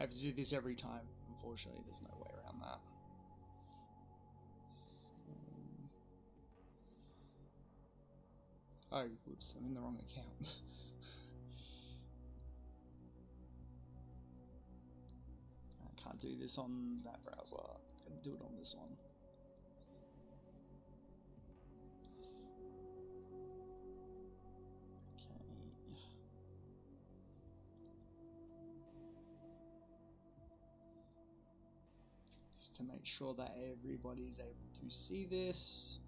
I have to do this every time. Unfortunately, there's no way around that. Oh, whoops, I'm in the wrong account. I can't do this on that browser. I'm gonna do it on this one. Okay. Just to make sure that everybody's able to see this.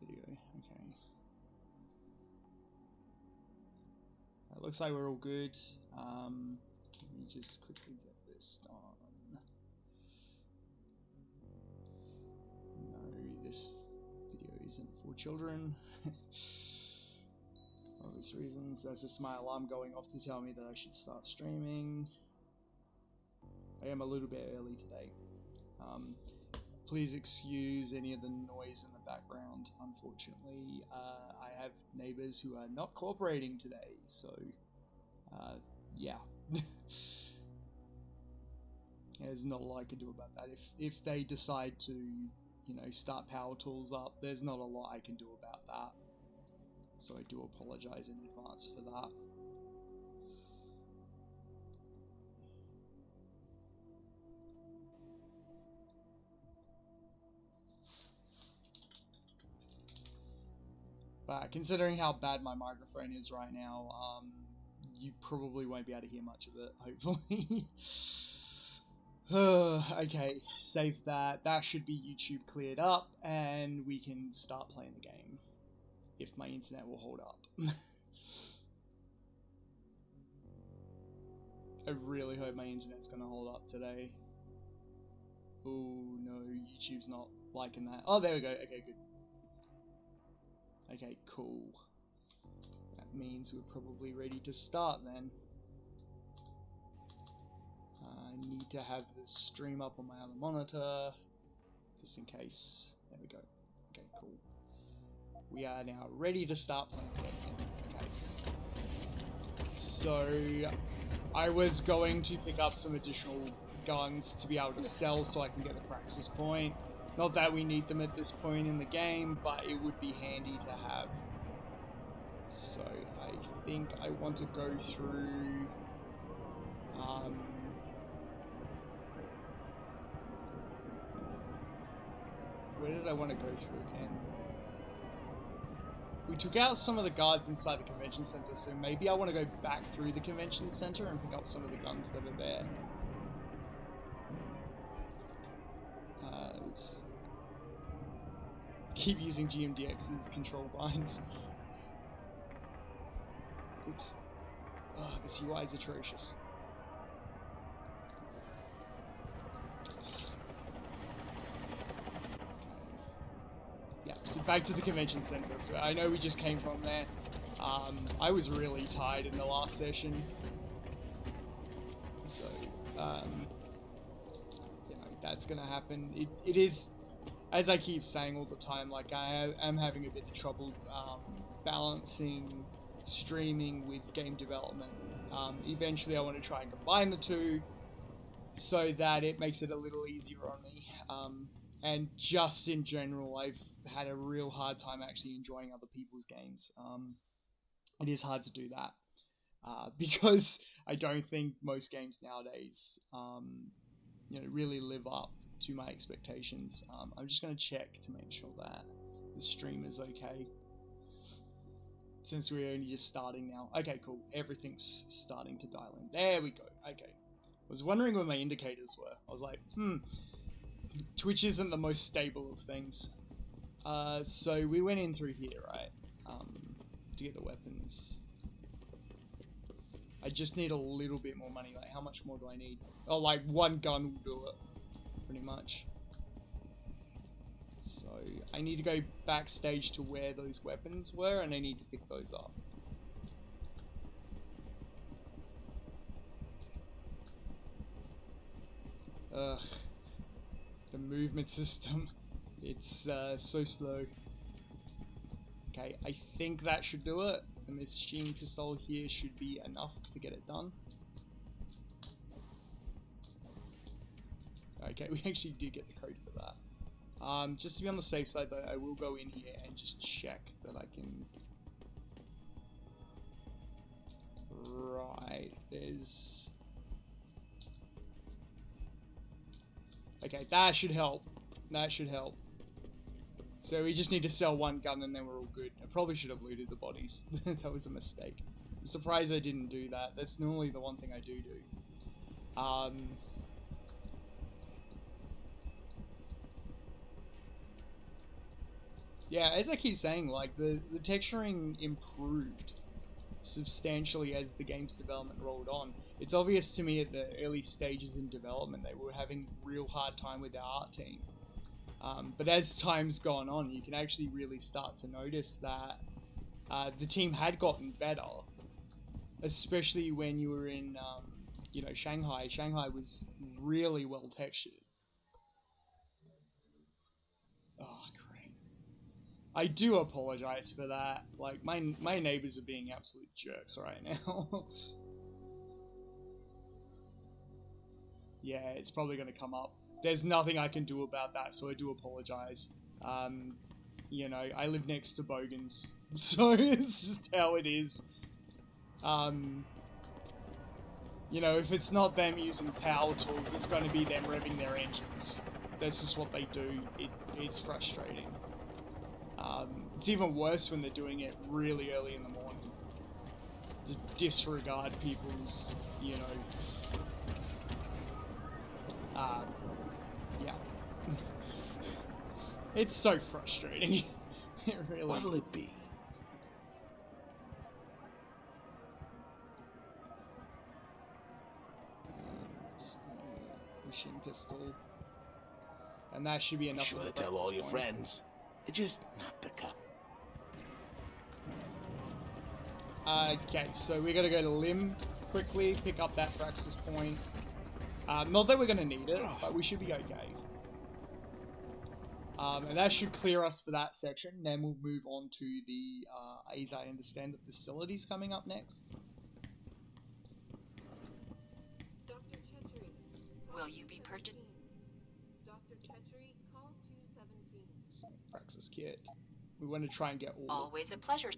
Video, okay. It looks like we're all good. Let me just quickly get this done. No, this video isn't for children. Obvious reasons. That's just my alarm going off to tell me that I should start streaming. I am a little bit early today. Please excuse any of the noise in the background. Unfortunately, I have neighbors who are not cooperating today, so yeah. There's not a lot I can do about that. If they decide to, you know, start power tools up, there's not a lot I can do about that. So I do apologize in advance for that. But considering how bad my microphone is right now, you probably won't be able to hear much of it, hopefully. Okay, save that. That should be YouTube cleared up, and we can start playing the game. If my internet will hold up. I really hope my internet's gonna hold up today. Oh no, YouTube's not liking that. Oh, there we go. Okay, good. Okay, cool. That means we're probably ready to start then. I need to have the stream up on my other monitor, just in case. There we go. Okay, cool. We are now ready to start playing the game. Okay. So, I was going to pick up some additional guns to be able to sell so I can get the praxis point. Not that we need them at this point in the game, but it would be handy to have. So I think I want to go through where did I want to go through again? We took out some of the guards inside the convention center, so maybe I want to go back through the convention center and pick up some of the guns that are there. Oops. Keep using GMDX's control binds. Oops. Oh, this UI is atrocious. Yeah, so back to the convention center. So I know we just came from there. I was really tired in the last session. So, you know, that's gonna happen. It is, as I keep saying all the time, like I am having a bit of trouble balancing streaming with game development. Eventually I want to try and combine the two so that it makes it a little easier on me. And just in general, I've had a real hard time actually enjoying other people's games. It is hard to do that because I don't think most games nowadays you know, really live up to my expectations. I'm just going to check to make sure that the stream is okay, since we're only just starting now. Okay, cool. Everything's starting to dial in. There we go. Okay. I was wondering where my indicators were. I was like, Twitch isn't the most stable of things. So we went in through here, right? To get the weapons. I just need a little bit more money. Like, how much more do I need? Oh, like one gun will do it, pretty much. So I need to go backstage to where those weapons were, and I need to pick those up. Ugh. The movement system. It's so slow. Okay, I think that should do it. The machine pistol here should be enough to get it done. Okay, we actually did get the code for that. Just to be on the safe side though, I will go in here and just check that I can... Right, there's... Okay, that should help. That should help. So we just need to sell one gun and then we're all good. I probably should have looted the bodies. That was a mistake. I'm surprised I didn't do that. That's normally the one thing I do. Yeah, as I keep saying, like, the texturing improved substantially as the game's development rolled on. It's obvious to me at the early stages in development they were having a real hard time with their art team. But as time's gone on, you can actually really start to notice that the team had gotten better, especially when you were in, you know, Shanghai. Shanghai was really well textured. Oh, great. I do apologize for that. Like, my neighbors are being absolute jerks right now. Yeah, it's probably going to come up. There's nothing I can do about that, so I do apologize. You know, I live next to Bogans, so it's just how it is. You know, if it's not them using power tools, it's going to be them revving their engines. That's just what they do. It's frustrating. It's even worse when they're doing it really early in the morning. Just disregard people's, you know... yeah. It's so frustrating. It really What'll it be? Machine pistol. And that should be enough. Be sure to tell all your friends. Just not the cup. Okay, so we gotta go to Lim quickly, pick up that Praxis point. Not that we're gonna need it, but we should be okay. And that should clear us for that section. Then we'll move on to the, as I understand, the facilities coming up next. Dr. Chechery. Will you be purchasing? Dr. Chechery, call 217. Praxis kit. We want to try and get all. Always a pleasure.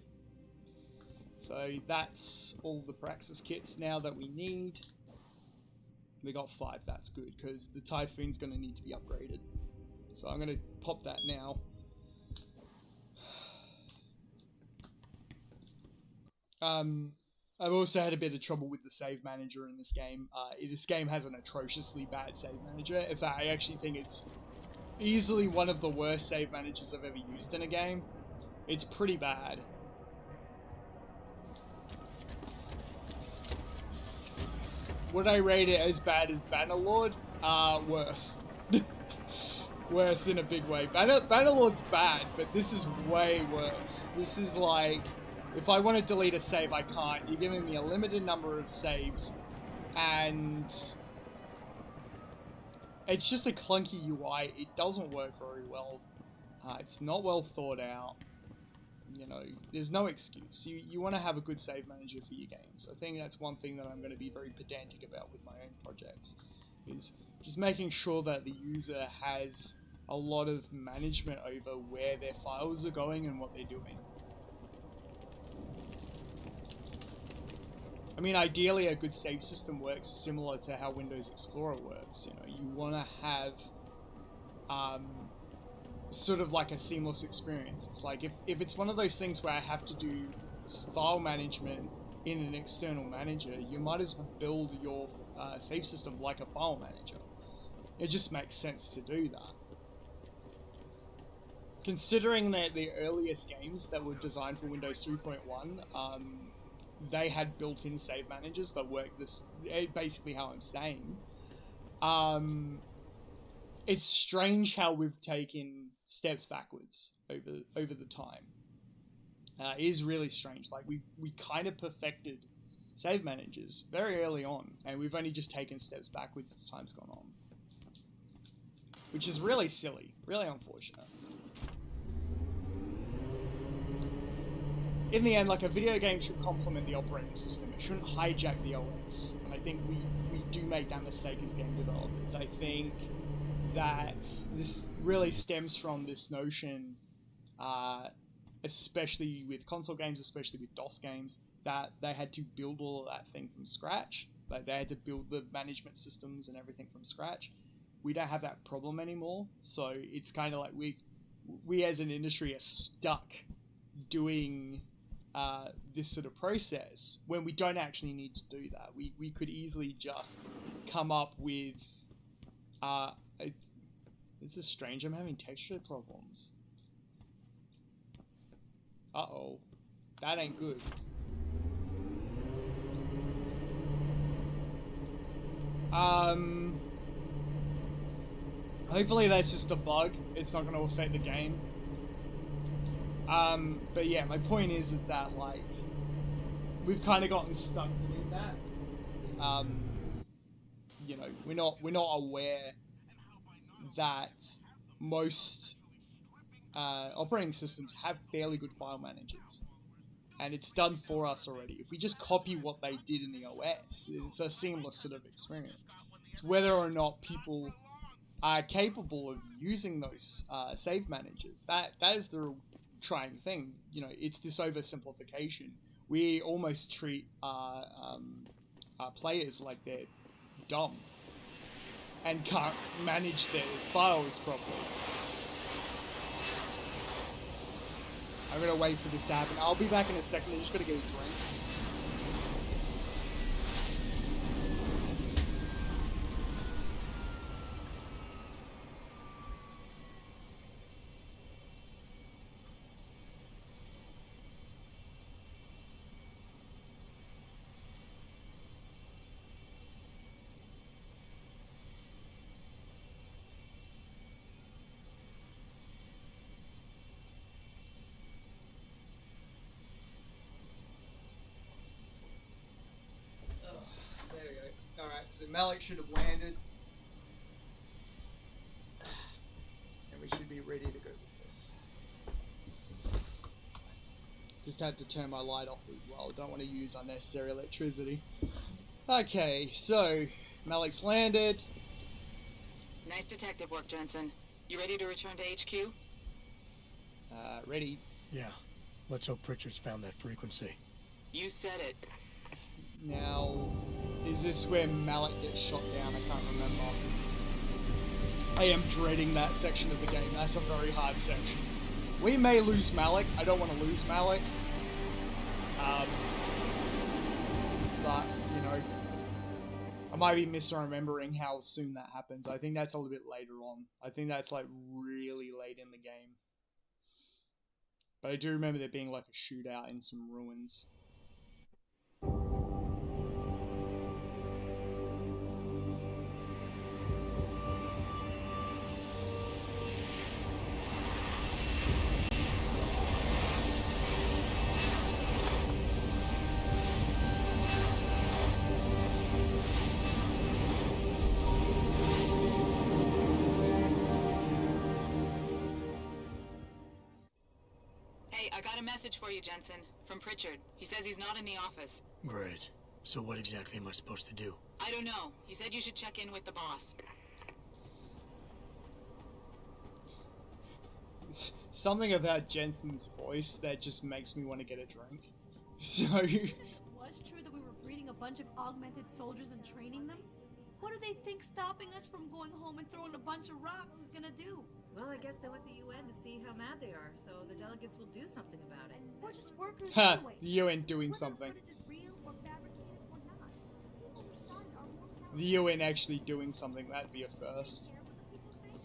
So that's all the Praxis kits now that we need. We got 5, that's good, because the Typhoon's going to need to be upgraded. So I'm going to pop that now. I've also had a bit of trouble with the save manager in this game. This game has an atrociously bad save manager. In fact, I actually think it's easily one of the worst save managers I've ever used in a game. It's pretty bad. Would I rate it as bad as Bannerlord? Worse. Worse in a big way. Bannerlord's bad, but this is way worse. This is like, if I want to delete a save, I can't. You're giving me a limited number of saves, and it's just a clunky UI. It doesn't work very well. It's not well thought out. You know, there's no excuse. You want to have a good save manager for your games. I think that's one thing that I'm going to be very pedantic about with my own projects, is just making sure that the user has a lot of management over where their files are going and what they're doing. I mean, ideally a good save system works similar to how Windows Explorer works. You know, you want to have sort of like a seamless experience. It's like if it's one of those things where I have to do file management in an external manager, you might as well build your save system like a file manager. It just makes sense to do that. Considering that the earliest games that were designed for Windows 3.1, they had built-in save managers that work this basically how I'm saying. It's strange how we've taken steps backwards over the time. It is really strange. Like we kind of perfected save managers very early on, and we've only just taken steps backwards as time's gone on, which is really silly, really unfortunate. in the end, like, a video game should complement the operating system. It shouldn't hijack the OS. And I think we do make that mistake as game developers. I think that this really stems from this notion, especially with console games, especially with DOS games, that they had to build all of that thing from scratch. Like, they had to build the management systems and everything from scratch. We don't have that problem anymore, so it's kind of like we as an industry are stuck doing this sort of process when we don't actually need to do that. We could easily just come up with this is strange, I'm having texture problems. Uh-oh. That ain't good. Hopefully that's just a bug. It's not going to affect the game. But yeah, my point is that, like, we've kind of gotten stuck doing that. You know, we're not aware that most operating systems have fairly good file managers, and it's done for us already. If we just copy what they did in the OS, it's a seamless sort of experience. It's whether or not people are capable of using those save managers. That is the trying thing. You know, it's this oversimplification. We almost treat our players like they're dumb and can't manage their files properly. I'm gonna wait for this to happen. I'll be back in a second. I'm just gonna get a drink. There we go. Alright, so Malik should have landed. And we should be ready to go with this. Just had to turn my light off as well. Don't want to use unnecessary electricity. Okay, so Malik's landed. Nice detective work, Jensen. You ready to return to HQ? Ready. Yeah. Let's hope Pritchard's found that frequency. You said it. Now, is this where Malik gets shot down? I can't remember. I am dreading that section of the game. That's a very hard section. We may lose Malik. I don't want to lose Malik. But, you know, I might be misremembering how soon that happens. I think that's a little bit later on. I think that's, like, really late in the game. But I do remember there being, like, a shootout in some ruins. Hey, I got a message for you, Jensen. From Pritchard. He says he's not in the office. Great. So what exactly am I supposed to do? I don't know. He said you should check in with the boss. Something about Jensen's voice that just makes me want to get a drink. So... It was true that we were breeding a bunch of augmented soldiers and training them? What do they think stopping us from going home and throwing a bunch of rocks is gonna do? Well, I guess they want the UN to see how mad they are, so the delegates will do something about it. We're just workers Ha! anyway. The UN doing Whether something. the footage is real or fabricated or not. People who shot it are more powerful. The UN actually doing something, that'd be a first. Care what the people think?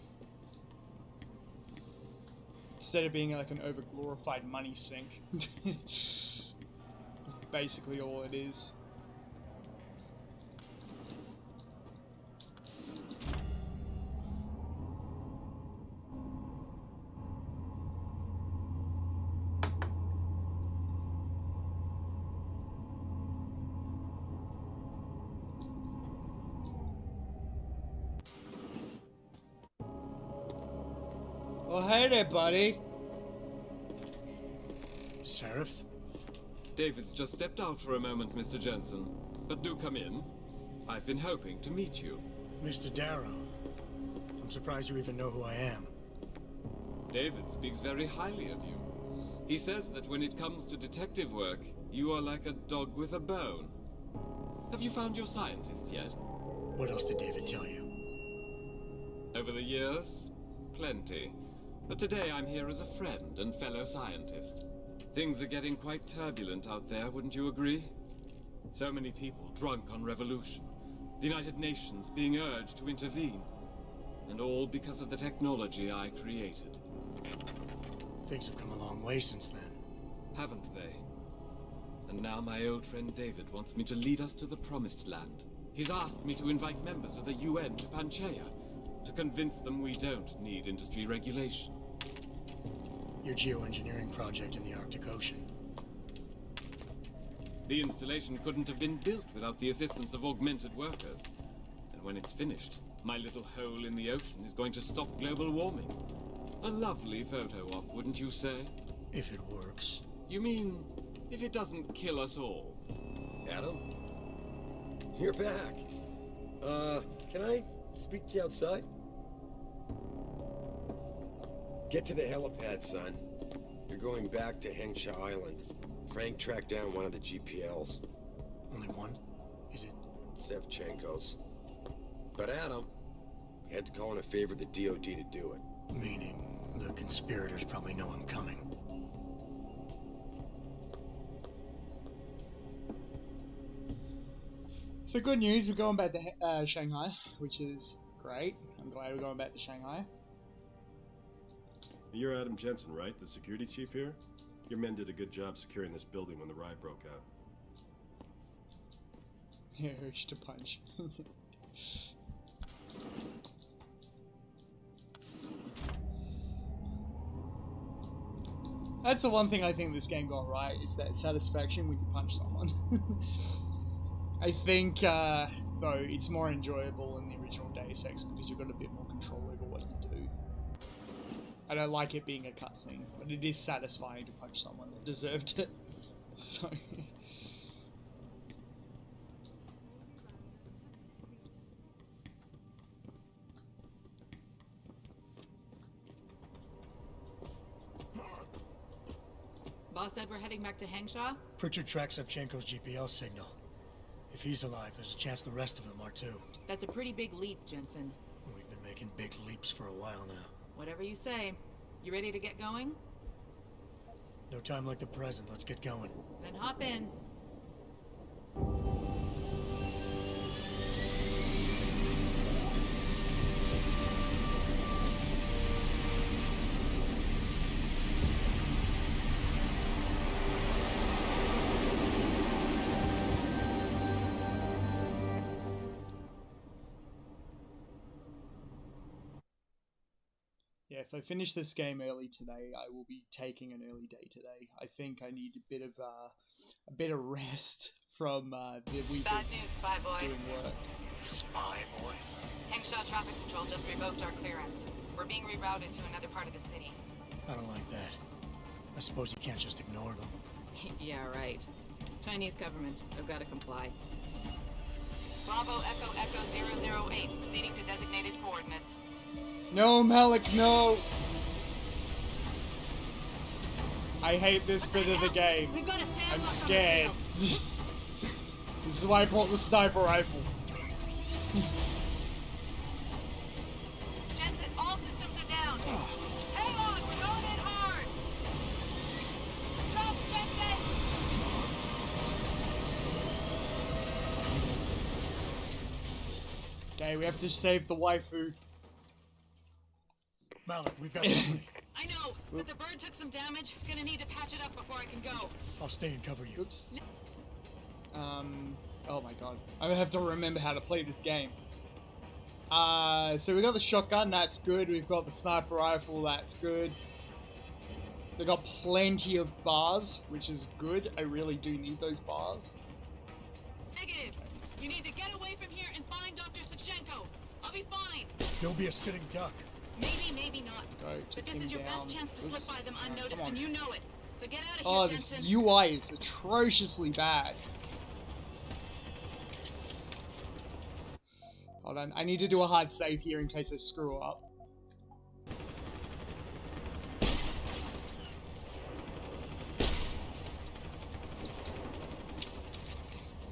Instead of being like an over-glorified money sink. It's basically all it is. Well, hey there, buddy. Seraph? David's just stepped out for a moment, Mr. Jensen. But do come in. I've been hoping to meet you. Mr. Darrow, I'm surprised you even know who I am. David speaks very highly of you. He says that when it comes to detective work, you are like a dog with a bone. Have you found your scientist yet? What else did David tell you? Over the years, plenty. But today I'm here as a friend and fellow scientist. Things are getting quite turbulent out there, wouldn't you agree? So many people drunk on revolution. The United Nations being urged to intervene. And all because of the technology I created. Things have come a long way since then. Haven't they? And now my old friend David wants me to lead us to the Promised Land. He's asked me to invite members of the UN to Panchaea, to convince them we don't need industry regulation. Your geoengineering project in the Arctic Ocean. The installation couldn't have been built without the assistance of augmented workers. And when it's finished, my little hole in the ocean is going to stop global warming. A lovely photo op, wouldn't you say? If it works. You mean, if it doesn't kill us all? Adam? You're back. Can I speak to you outside? Get to the helipad, son. You're going back to Hengsha Island. Frank tracked down one of the GPLs. Only one? Is it? Sevchenko's. But Adam, he had to call in a favor of the DOD to do it. Meaning, the conspirators probably know I'm coming. So good news, we're going back to Shanghai, which is great. I'm glad we're going back to Shanghai. You're Adam Jensen, right? The security chief here? Your men did a good job securing this building when the riot broke out. Yeah, urge to punch. That's the one thing I think this game got right, is that satisfaction when you punch someone. I think, though, it's more enjoyable in the original Deus Ex because you've got a bit more control over what you do. I don't like it being a cutscene, but it is satisfying to punch someone that deserved it. So... Boss said we're heading back to Hengsha? Pritchard tracks Sevchenko's GPL signal. If he's alive, there's a chance the rest of them are too. That's a pretty big leap, Jensen. We've been making big leaps for a while now. Whatever you say. You ready to get going? No time like the present. Let's get going. Then hop in. Yeah, if I finish this game early today, I will be taking an early day today. I think I need a bit of rest from the week Bad of news, Spy Boy. doing work. Spy boy. Hengsha Traffic Control just revoked our clearance. We're being rerouted to another part of the city. I don't like that. I suppose you can't just ignore them. Yeah, right. Chinese government. I've got to comply. Bravo Echo Echo 008, proceeding to designated coordinates. No, Malik, no! I hate this bit of the game. We've got a sandwich I'm on the scared. tail. This is why I bought the sniper rifle. Jensen, all systems are down. Hang on, we're going in hard. Drop, Jensen! Okay, we have to save the waifu. Malik, we've got company. I know, but the bird took some damage. Gonna need to patch it up before I can go. I'll stay and cover you. Oops. Oh my god. I'm gonna have to remember how to play this game. So we got the shotgun, that's good. We've got the sniper rifle, that's good. They got plenty of bars, which is good. I really do need those bars. Negative. You need to get away from here and find Dr. Sevchenko. I'll be fine. Don't be a sitting duck. Maybe, maybe not. Go, But took this him is your down. best chance to Oops. slip by them Alright, unnoticed, come on. and you know it. So get out of Oh, here, this Jensen. UI is atrociously bad. Hold on, I need to do a hard save here in case I screw up.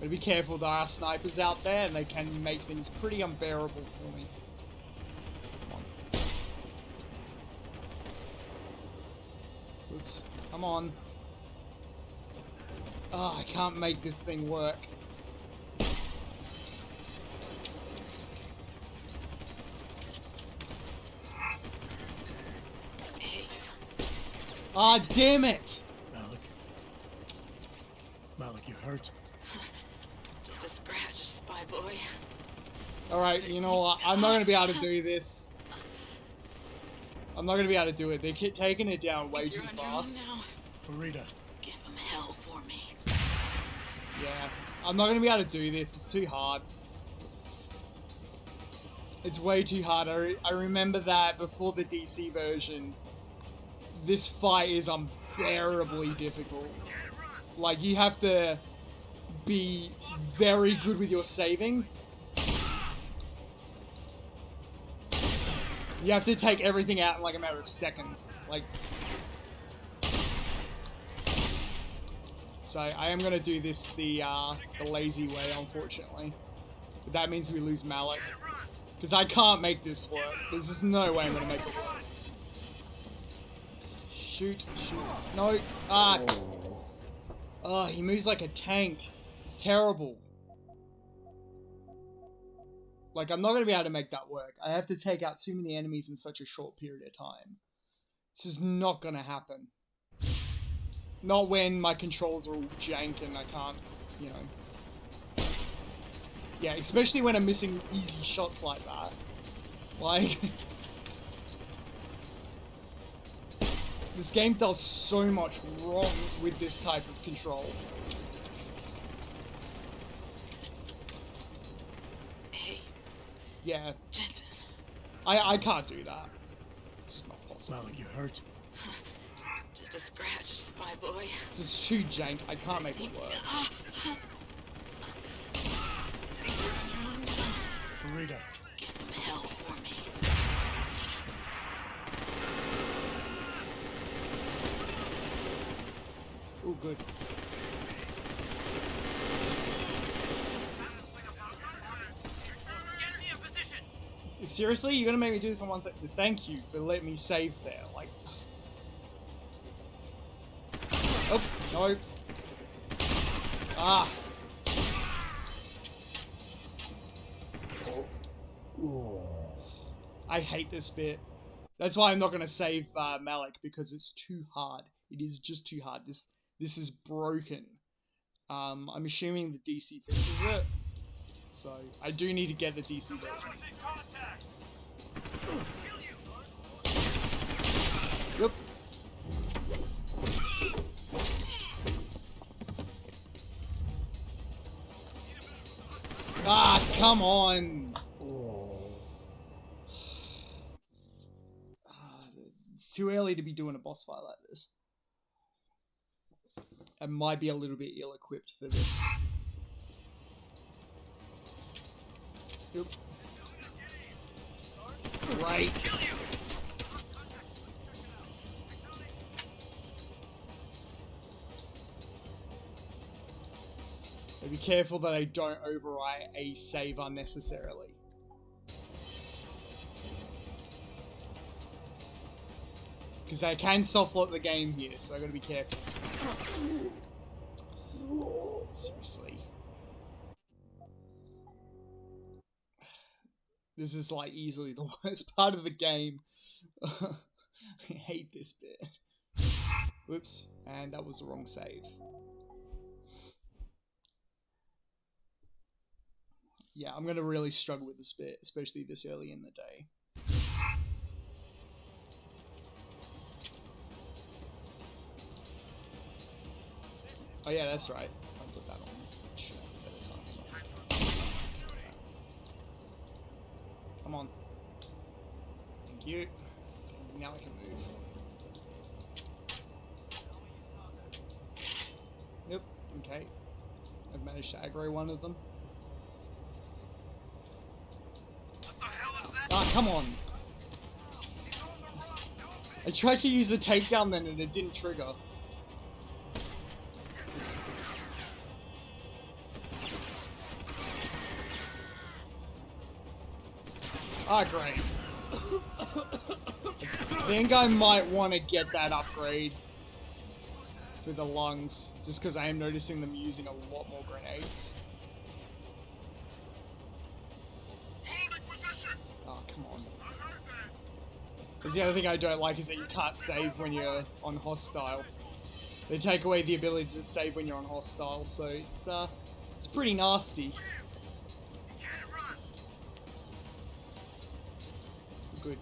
But be careful, there are snipers out there and they can make things pretty unbearable for me. Come on. Oops. Come on. Oh, I can't make this thing work. Ah, oh, damn it! Malik, you hurt? Just a scratch, spy boy. Alright, you know what? I'm not gonna be able to do this. I'm not gonna be able to do it. They're taking it down way too fast. Farida. Give him hell for me. Yeah, I'm not gonna be able to do this. It's too hard. It's way too hard. I remember that before the DC version. This fight is unbearably difficult. Like, you have to be very good with your saving. You have to take everything out in like a matter of seconds. Like, so I am gonna do this the lazy way, unfortunately. But that means we lose Malik. Because I can't make this work. There's just no way I'm gonna make it work. Shoot, shoot. No. Ah. Oh, he moves like a tank. It's terrible. Like, I'm not going to be able to make that work. I have to take out too many enemies in such a short period of time. This is not going to happen. Not when my controls are all jank and I can't, you know. Yeah, especially when I'm missing easy shots like that. Like... This game does so much wrong with this type of control. Hey. Yeah. Jensen. I can't do that. This is not possible. Malik, you hurt? Just a scratch, spy boy. This is too jank. I can't make it work. Farida. Give him hell for me. Oh, good. Seriously? You're gonna make me do this on one sec? Thank you for letting me save there. Like... Oh, no. Ah. I hate this bit. That's why I'm not gonna save Malik, because it's too hard. It is just too hard. This is broken. I'm assuming the DC fixes it. So, I do need to get the DC version. Yep. Ah, come on! It's too early to be doing a boss fight like this. I might be a little bit ill-equipped for this. Yep. Right. But be careful that I don't overwrite a save unnecessarily. Because I can softlock the game here, so I gotta be careful. Seriously. This is like easily the worst part of the game. I hate this bit. Whoops, and that was the wrong save. Yeah, I'm gonna really struggle with this bit, especially this early in the day. Oh yeah, that's right. I'll put that on. Sure, that is on. Come on. Thank you. Now I can move. Okay. I've managed to aggro one of them. Ah, come on. I tried to use the takedown then and it didn't trigger. Ah, great. I think I might want to get that upgrade for the lungs, just because I am noticing them using a lot more grenades. Oh, come on. Because the other thing I don't like is that you can't save when you're on hostile. They take away the ability to save when you're on hostile, so it's pretty nasty. Good.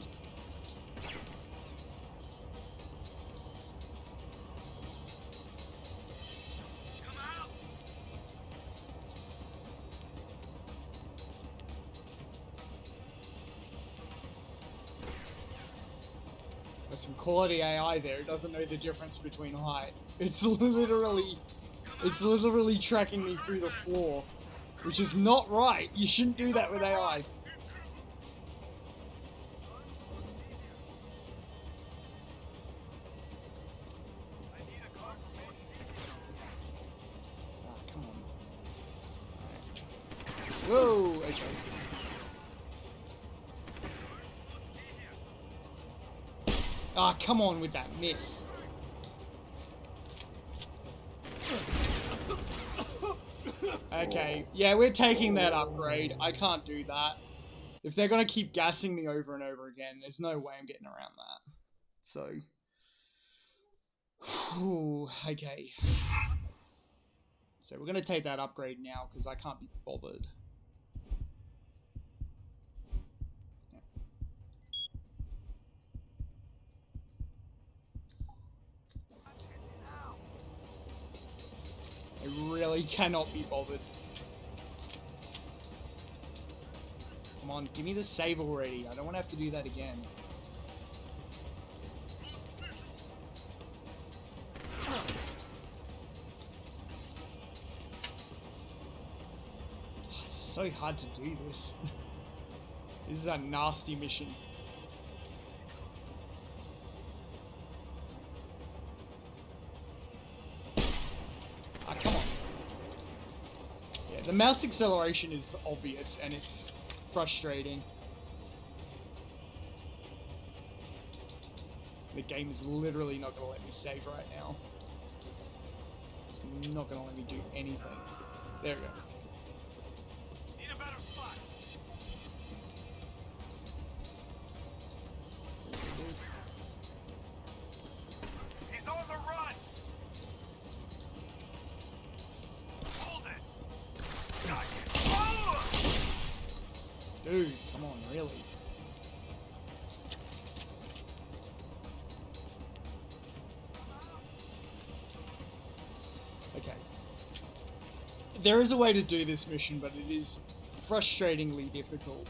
That's some quality AI there. It doesn't know the difference between height. It's literally tracking me through the floor, which is not right. You shouldn't do that with AI. Whoa, okay. Ah, come on with that miss. Okay, yeah, we're taking that upgrade. I can't do that. If they're gonna keep gassing me over and over again, there's no way I'm getting around that. So... Whew, okay. So we're gonna take that upgrade now, because I can't be bothered. I really cannot be bothered. Come on, give me the save already. I don't want to have to do that again. It's so hard to do this. This is a nasty mission. Ah, come on. Yeah, the mouse acceleration is obvious and it's frustrating. The game is literally not going to let me save right now. It's not going to let me do anything. There we go. Need a better spot. He's on the run. Hold it. Got you. Dude, come on, really? Okay. There is a way to do this mission, but it is frustratingly difficult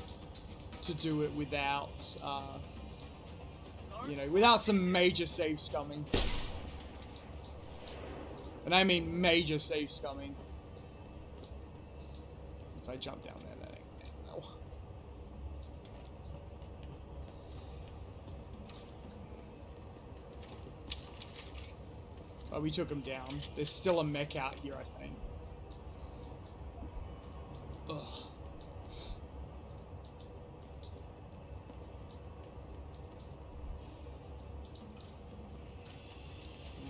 to do it without, you know, without some major save scumming. And I mean major save scumming. If I jump down there, that ain't well. Oh, we took him down. There's still a mech out here, I think. Ugh.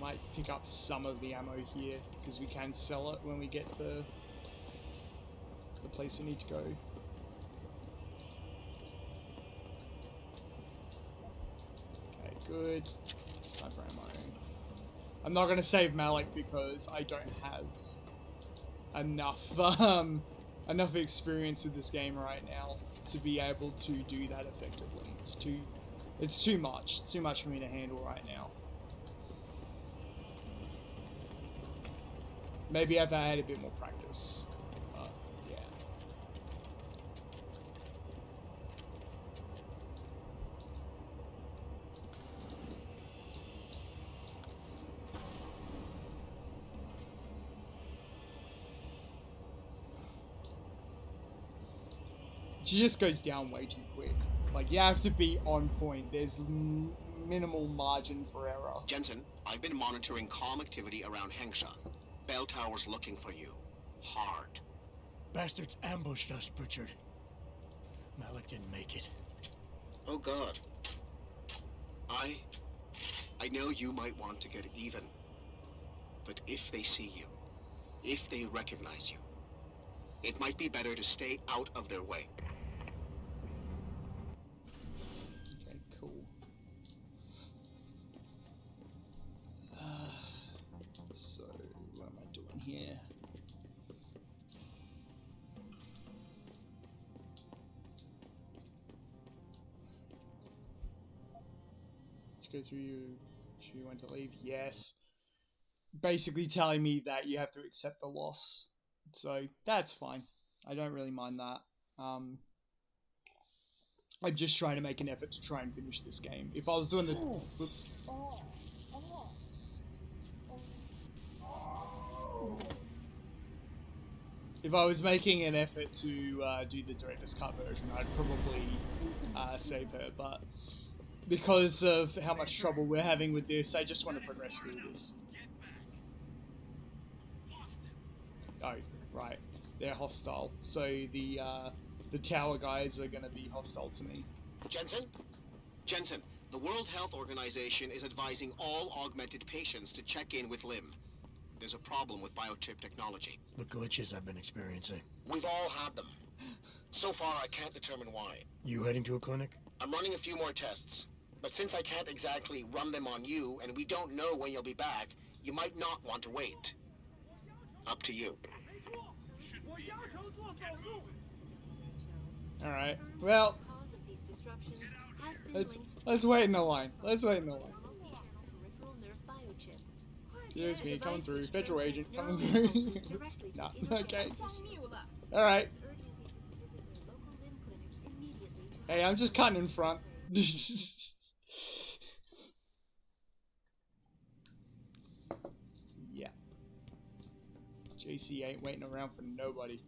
Might pick up some of the ammo here, because we can sell it when we get to the place we need to go. Okay, good. Sniper ammo. I'm not going to save Malik because I don't have enough enough experience with this game right now to be able to do that effectively. It's too much for me to handle right now. Maybe if I had a bit more practice. But yeah. she just goes down way too quick. Like, you have to be on point. There's minimal margin for error. Jensen, I've been monitoring comm activity around Hengsha. Bell Tower's looking for you. Hard. Bastards ambushed us, Pritchard. Malik didn't make it. Oh God. I know you might want to get even. But if they see you, if they recognize you, it might be better to stay out of their way. Okay, cool. So, what am I doing here? Go through you. Should you want to leave? Yes. Basically telling me that you have to accept the loss. So that's fine. I don't really mind that. I'm just trying to make an effort to try and finish this game. If I was doing the... Whoops. If I was making an effort to do the director's cut version, I'd probably save her, but because of how much trouble we're having with this, I just want to progress through this. Oh, right. They're hostile. So the tower guys are going to be hostile to me. Jensen? Jensen, the World Health Organization is advising all augmented patients to check in with Lim. There's a problem with biochip technology. The glitches I've been experiencing. We've all had them. So far, I can't determine why. You heading to a clinic? I'm running a few more tests. But since I can't exactly run them on you, and we don't know when you'll be back, you might not want to wait. Up to you. Alright, well, let's wait in the line. Let's wait in the line. Excuse me, coming through. Federal agent coming through. Nah, okay. Alright. Hey, I'm just cutting in front. Yeah. JC ain't waiting around for nobody.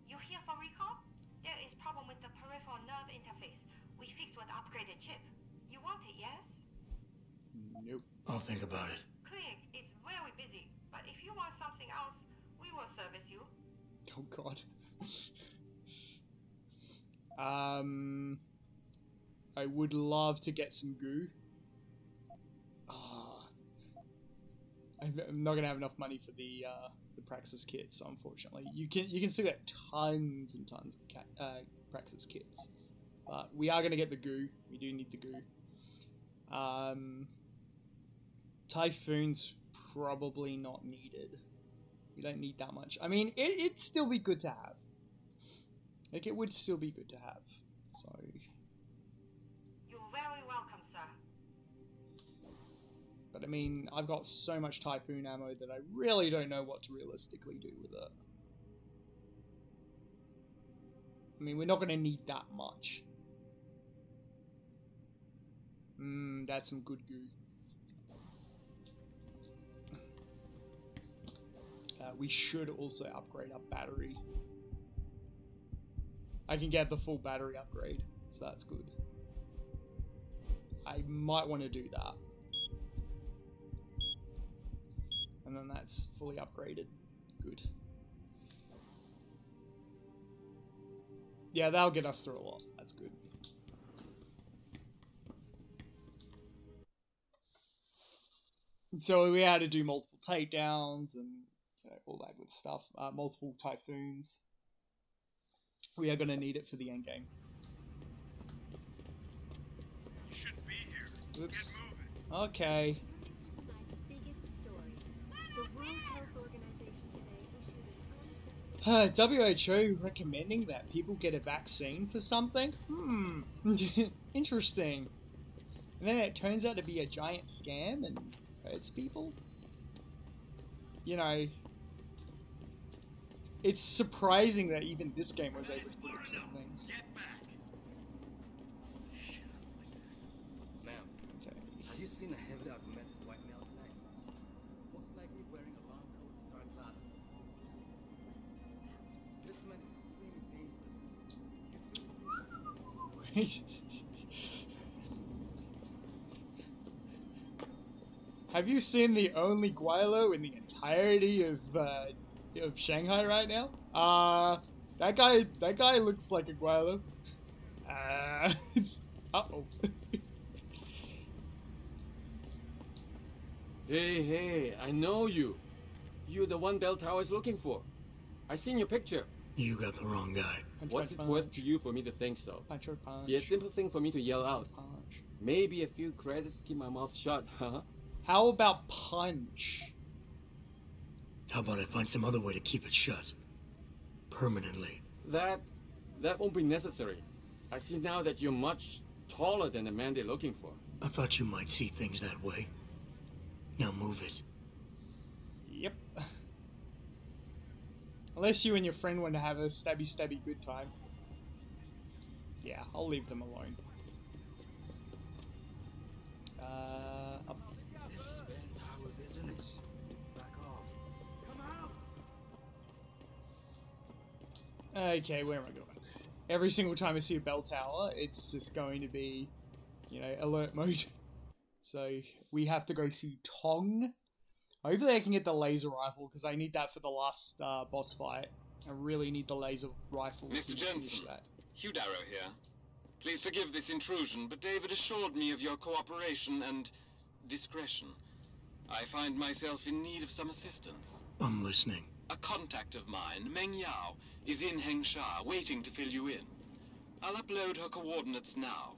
You here for recall? There is problem with the peripheral nerve interface. We fixed with upgraded chip. You want it, yes? Nope. I'll think about it. Clinic is very busy, but if you want something else, we will service you. Oh God. I would love to get some goo. I'm not gonna have enough money for the Praxis kits, unfortunately. You can still get tons and tons of Praxis kits, but we are gonna get the goo. We do need the goo. Typhoon's probably not needed. We don't need that much. I mean, it'd still be good to have. Like, it would still be good to have. So. You're very welcome, sir. But I mean, I've got so much Typhoon ammo that I really don't know what to realistically do with it. I mean, we're not going to need that much. That's some good goo. We should also upgrade our battery. I can get the full battery upgrade, so that's good. I might want to do that. And then that's fully upgraded. Good. Yeah, that'll get us through a lot. That's good. So we had to do multiple takedowns and all that good stuff. Multiple Typhoons. We are going to need it for the end game. You shouldn't be here. Oops. Get moving. Okay. WHO recommending that people get a vaccine for something? Interesting. And then it turns out to be a giant scam and hurts people? You know, it's surprising that even this game was able to predict some things. Get back. Ma'am, Okay. have you seen a heavily augmented white male tonight? Most likely wearing a long coat, dark glasses. This man is extremely Have you seen the only Guilo in the entirety of Shanghai right now? That guy looks like a Guilo. Uh-oh. Hey, I know you. You're the one Bell Tower is looking for. I seen your picture. You got the wrong guy. What's it worth to you for me to think so? Punch or punch. Be a simple thing for me to yell out. Punch. Maybe a few credits keep my mouth shut, huh? How about punch? How about I find some other way to keep it shut? Permanently. That won't be necessary. I see now that you're much taller than the man they're looking for. I thought you might see things that way. Now move it. Yep. Unless you and your friend want to have a stabby good time. Yeah, I'll leave them alone. Up. This is Bell Tower business. Back off. Come out! Okay, where am I going? Every single time I see a bell tower, it's just going to be, you know, alert mode. So, we have to go see Tong. Hopefully I can get the laser rifle, because I need that for the last boss fight. I really need the laser rifle Mr. to Jensen, finish that. Hugh Darrow here. Please forgive this intrusion, but David assured me of your cooperation and discretion. I find myself in need of some assistance. I'm listening. A contact of mine, Meng Yao, is in Hengsha, waiting to fill you in. I'll upload her coordinates now.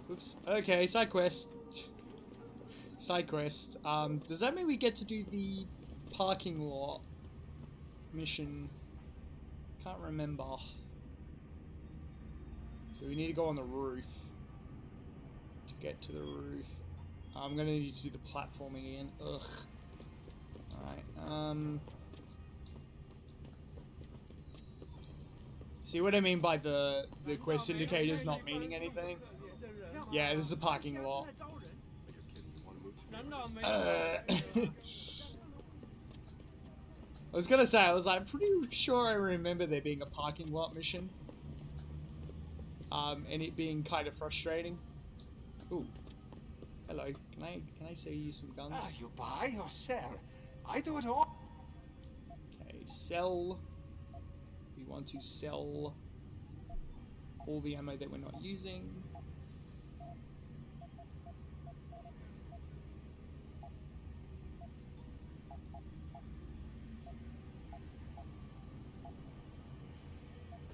Oops. Okay, side quest. Side quest. Does that mean we get to do the parking lot mission? Can't remember. So we need to go on the roof to get to the roof. I'm gonna need to do the platforming again. Ugh. Alright, see what I mean by the quest indicators not meaning anything? Yeah, this is a parking lot. I was gonna say, I'm pretty sure I remember there being a parking lot mission. And it being kind of frustrating. Ooh. Hello, can I sell you some guns? You buy or sell? I do it all. Okay, sell. We want to sell all the ammo that we're not using.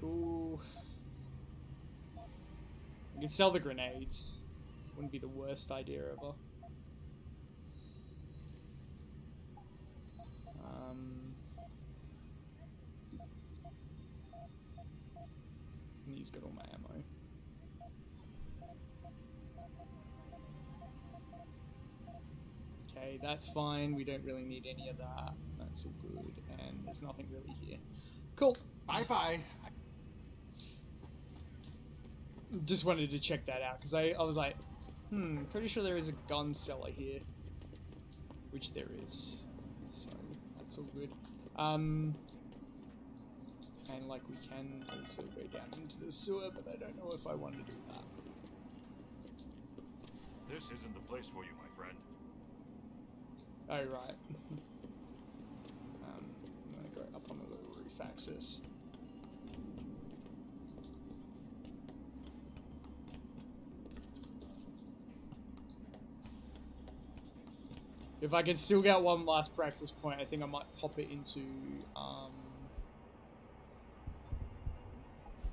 Cool. I can sell the grenades. Wouldn't be the worst idea ever. And he's got all my ammo. Okay, that's fine. We don't really need any of that. That's all good. And there's nothing really here. Cool. Bye-bye. Just wanted to check that out, because I was like, pretty sure there is a gun seller here. Which there is. So, that's all good. And like we can also go down into the sewer, but I don't know if I want to do that. This isn't the place for you, my friend. Oh, right. I'm gonna go up on the little roof axis. If I can still get one last praxis point, I think I might pop it into, how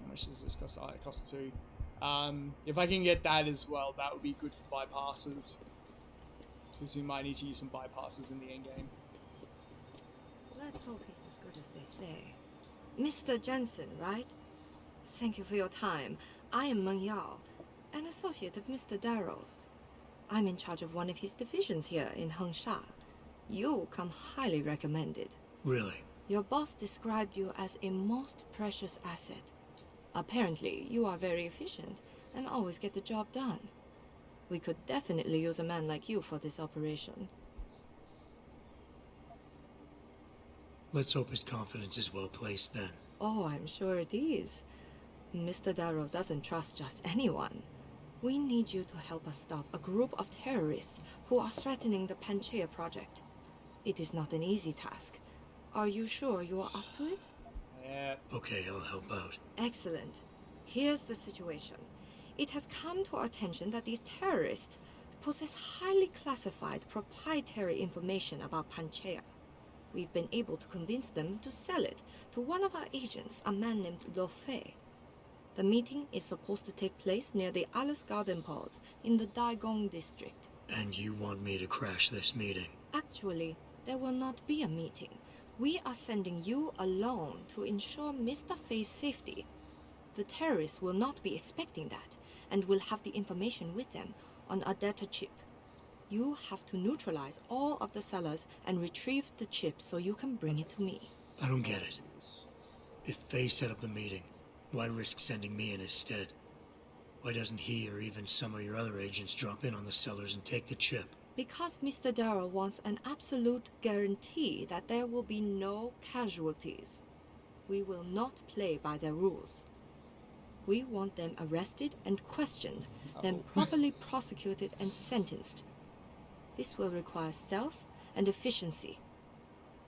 much does this cost? Oh, it costs 2. If I can get that as well, that would be good for bypasses. Because we might need to use some bypasses in the endgame. Let's hope he's as good as they say. Mr. Jensen, right? Thank you for your time. I am Meng Yao, an associate of Mr. Darrow's. I'm in charge of one of his divisions here in Hengsha. You come highly recommended. Really? Your boss described you as a most precious asset. Apparently, you are very efficient and always get the job done. We could definitely use a man like you for this operation. Let's hope his confidence is well placed then. Oh, I'm sure it is. Mr. Darrow doesn't trust just anyone. We need you to help us stop a group of terrorists who are threatening the Panchaea project. It is not an easy task. Are you sure you are up to it? Yeah. Okay, I'll help out. Excellent. Here's the situation. It has come to our attention that these terrorists possess highly classified proprietary information about Panchaea. We've been able to convince them to sell it to one of our agents, a man named Lo Fei. The meeting is supposed to take place near the Alice Garden pods in the Daigong district. And you want me to crash this meeting? Actually, there will not be a meeting. We are sending you alone to ensure Mr. Fei's safety. The terrorists will not be expecting that, and will have the information with them on a data chip. You have to neutralize all of the sellers and retrieve the chip so you can bring it to me. I don't get it. If Fei set up the meeting, why risk sending me in his stead? Why doesn't he or even some of your other agents drop in on the sellers and take the chip? Because Mr. Darrow wants an absolute guarantee that there will be no casualties. We will not play by their rules. We want them arrested and questioned, then properly prosecuted and sentenced. This will require stealth and efficiency.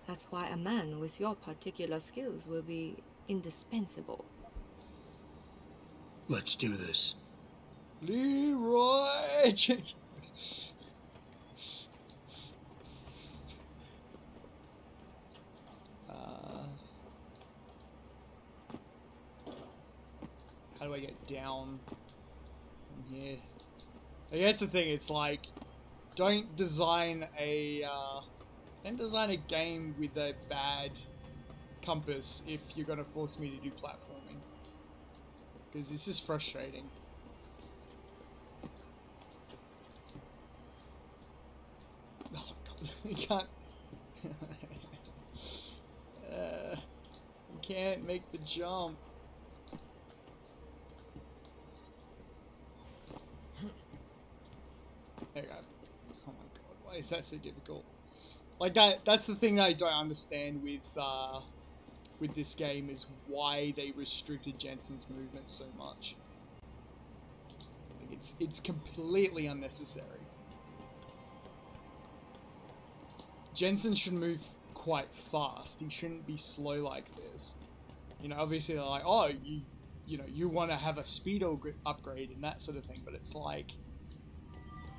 That's why a man with your particular skills will be indispensable. Let's do this. Leroy! How do I get down from here? I guess the thing, it's like, don't design a game with a bad compass if you're gonna force me to do platforming, because this is frustrating. Oh God, you can't. You can't make the jump. There you go. Oh my God, why is that so difficult? Like that's the thing that I don't understand with this game, is why they restricted Jensen's movement so much. Like it's completely unnecessary. Jensen should move quite fast. He shouldn't be slow like this. You know, obviously they're like, oh, you know, you want to have a speed upgrade and that sort of thing, but it's like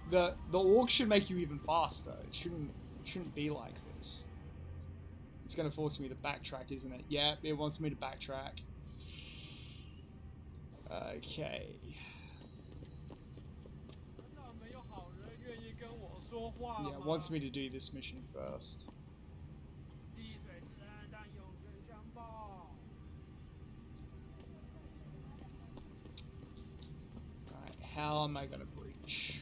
the orc should make you even faster. It shouldn't be like this. It's gonna force me to backtrack, isn't it? Yeah, it wants me to backtrack. Okay. Yeah, it wants me to do this mission first. Alright, how am I gonna breach?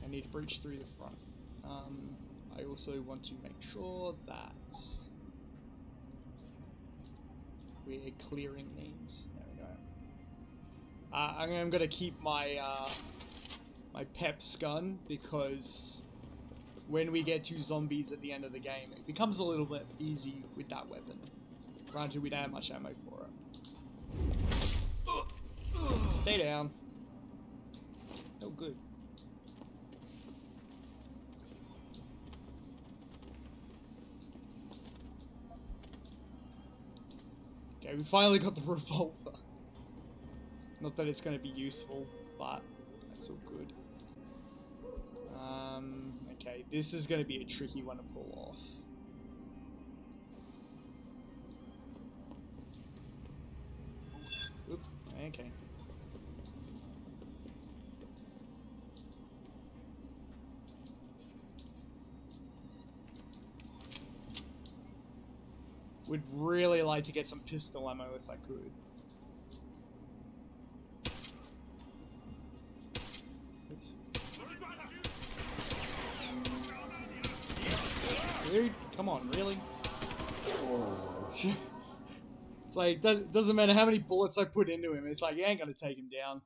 I need to breach through the front. I also want to make sure that we're clearing these. There we go. I'm gonna keep my my Pep's gun, because when we get to zombies at the end of the game, it becomes a little bit easy with that weapon. Granted, we don't have much ammo for it. Stay down. Oh, good. Okay, we finally got the revolver. Not that it's going to be useful, but that's all good. Okay, this is going to be a tricky one to pull off. Oop, okay. Would really like to get some pistol ammo if I could. Dude, come on, really? It's like, doesn't matter how many bullets I put into him, it's like, you ain't gonna take him down.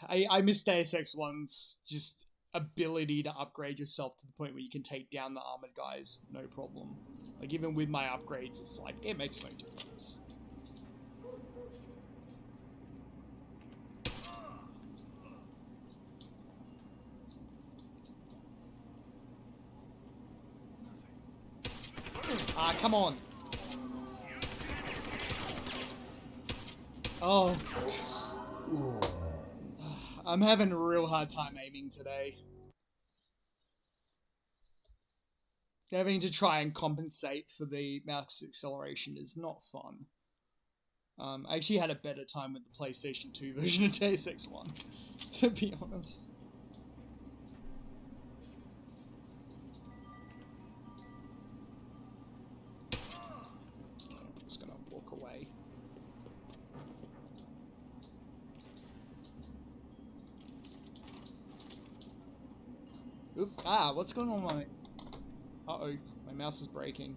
I missed Deus Ex once just ability to upgrade yourself to the point where you can take down the armored guys, no problem. Like, even with my upgrades, it's like, it makes no difference. Ah, come on. Oh. I'm having a real hard time aiming today. Having to try and compensate for the mouse acceleration is not fun. I actually had a better time with the PlayStation 2 version of Deus Ex 1, to be honest. I'm just gonna walk away. Oop, ah, what's going on with my... Uh-oh, my mouse is breaking.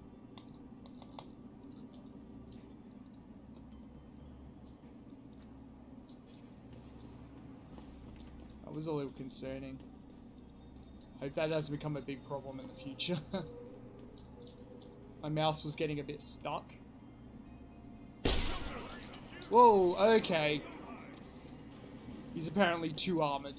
That was a little concerning. Hope that doesn't become a big problem in the future. My mouse was getting a bit stuck. Whoa, okay. He's apparently too armored.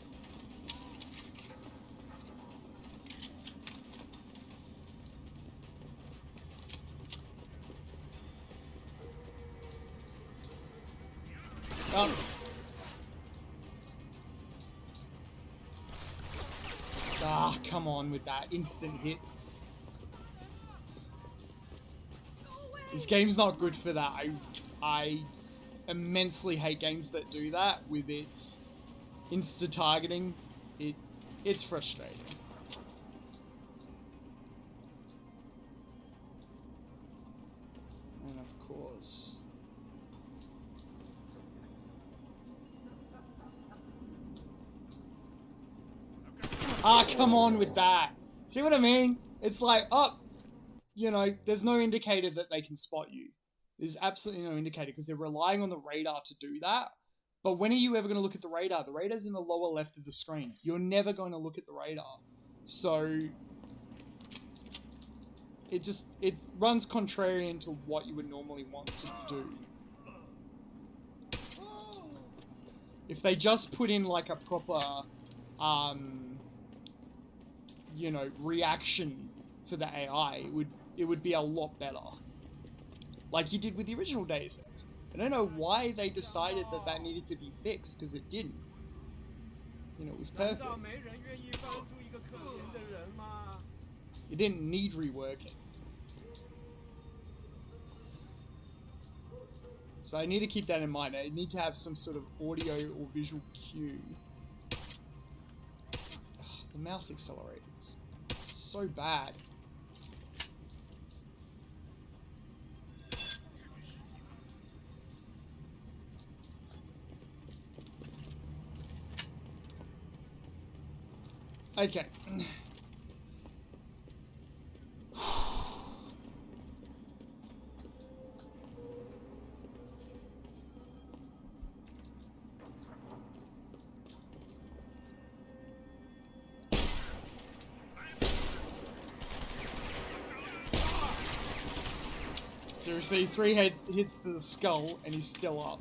Oh. Ah, come on with that instant hit. This game's not good for that. I immensely hate games that do that with its insta-targeting. It's frustrating. And of course... Ah, come on with that. See what I mean? It's like, oh, you know, there's no indicator that they can spot you. There's absolutely no indicator because they're relying on the radar to do that. But when are you ever going to look at the radar? The radar's in the lower left of the screen. You're never going to look at the radar. So it runs contrarian to what you would normally want to do. If they just put in like a proper you know, reaction for the AI, it would be a lot better. Like you did with the original Deus Ex. I don't know why they decided that that needed to be fixed, because it didn't. You know, it was perfect. It didn't need reworking. So I need to keep that in mind. I need to have some sort of audio or visual cue. Ugh, the mouse accelerators. So bad. Okay. Seriously, 3 hits to the skull and he's still up.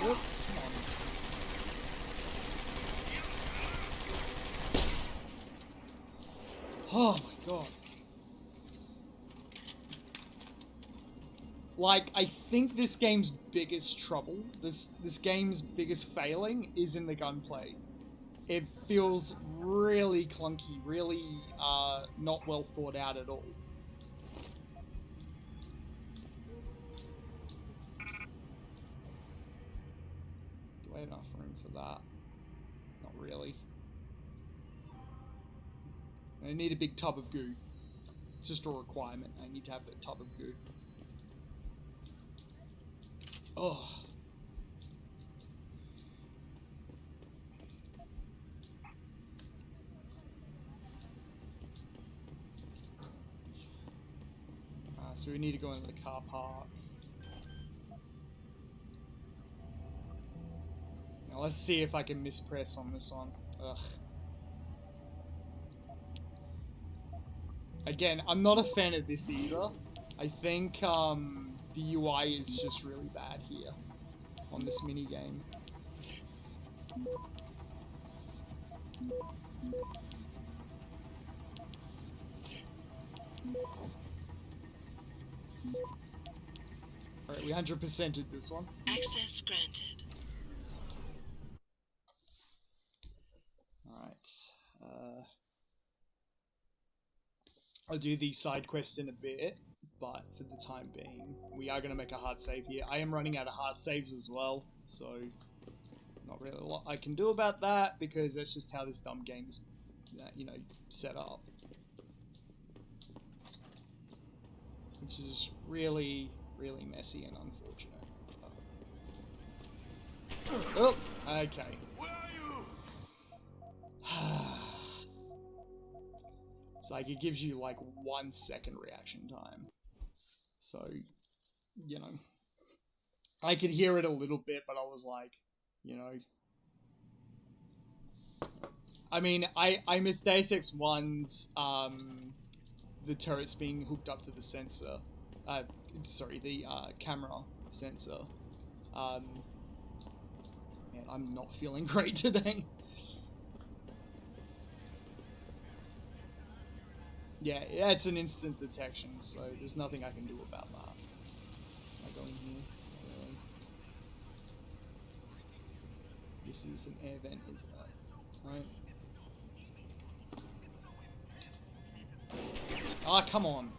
Whoop, come on. Oh my god. Like, I think this game's biggest trouble, this game's biggest failing is in the gunplay. It feels really clunky, really not well thought out at all. Do I have enough room for that? Not really. I need a big tub of goo. It's just a requirement. I need to have a tub of goo. Oh. So we need to go into the car park. Now let's see if I can mispress on this one. Ugh. Again, I'm not a fan of this either. I think the UI is just really bad here on this mini game. Alright, we 100%ed this one. Access granted. Alright. I'll do the side quest in a bit, but for the time being, we are going to make a hard save here. I am running out of hard saves as well, so not really a lot I can do about that, because that's just how this dumb game's, you know, set up. Which is really, really messy and unfortunate. Oh, okay. It's like it gives you like 1 second reaction time. So, you know, I could hear it a little bit, but I was like, you know. I mean, I missed Deus Ex 1's, the turrets being hooked up to the sensor. Sorry, the camera sensor. Man, I'm not feeling great today. Yeah, it's an instant detection, so there's nothing I can do about that. Am I going here? Really? This is an air vent, isn't it? Right. Ah, come on.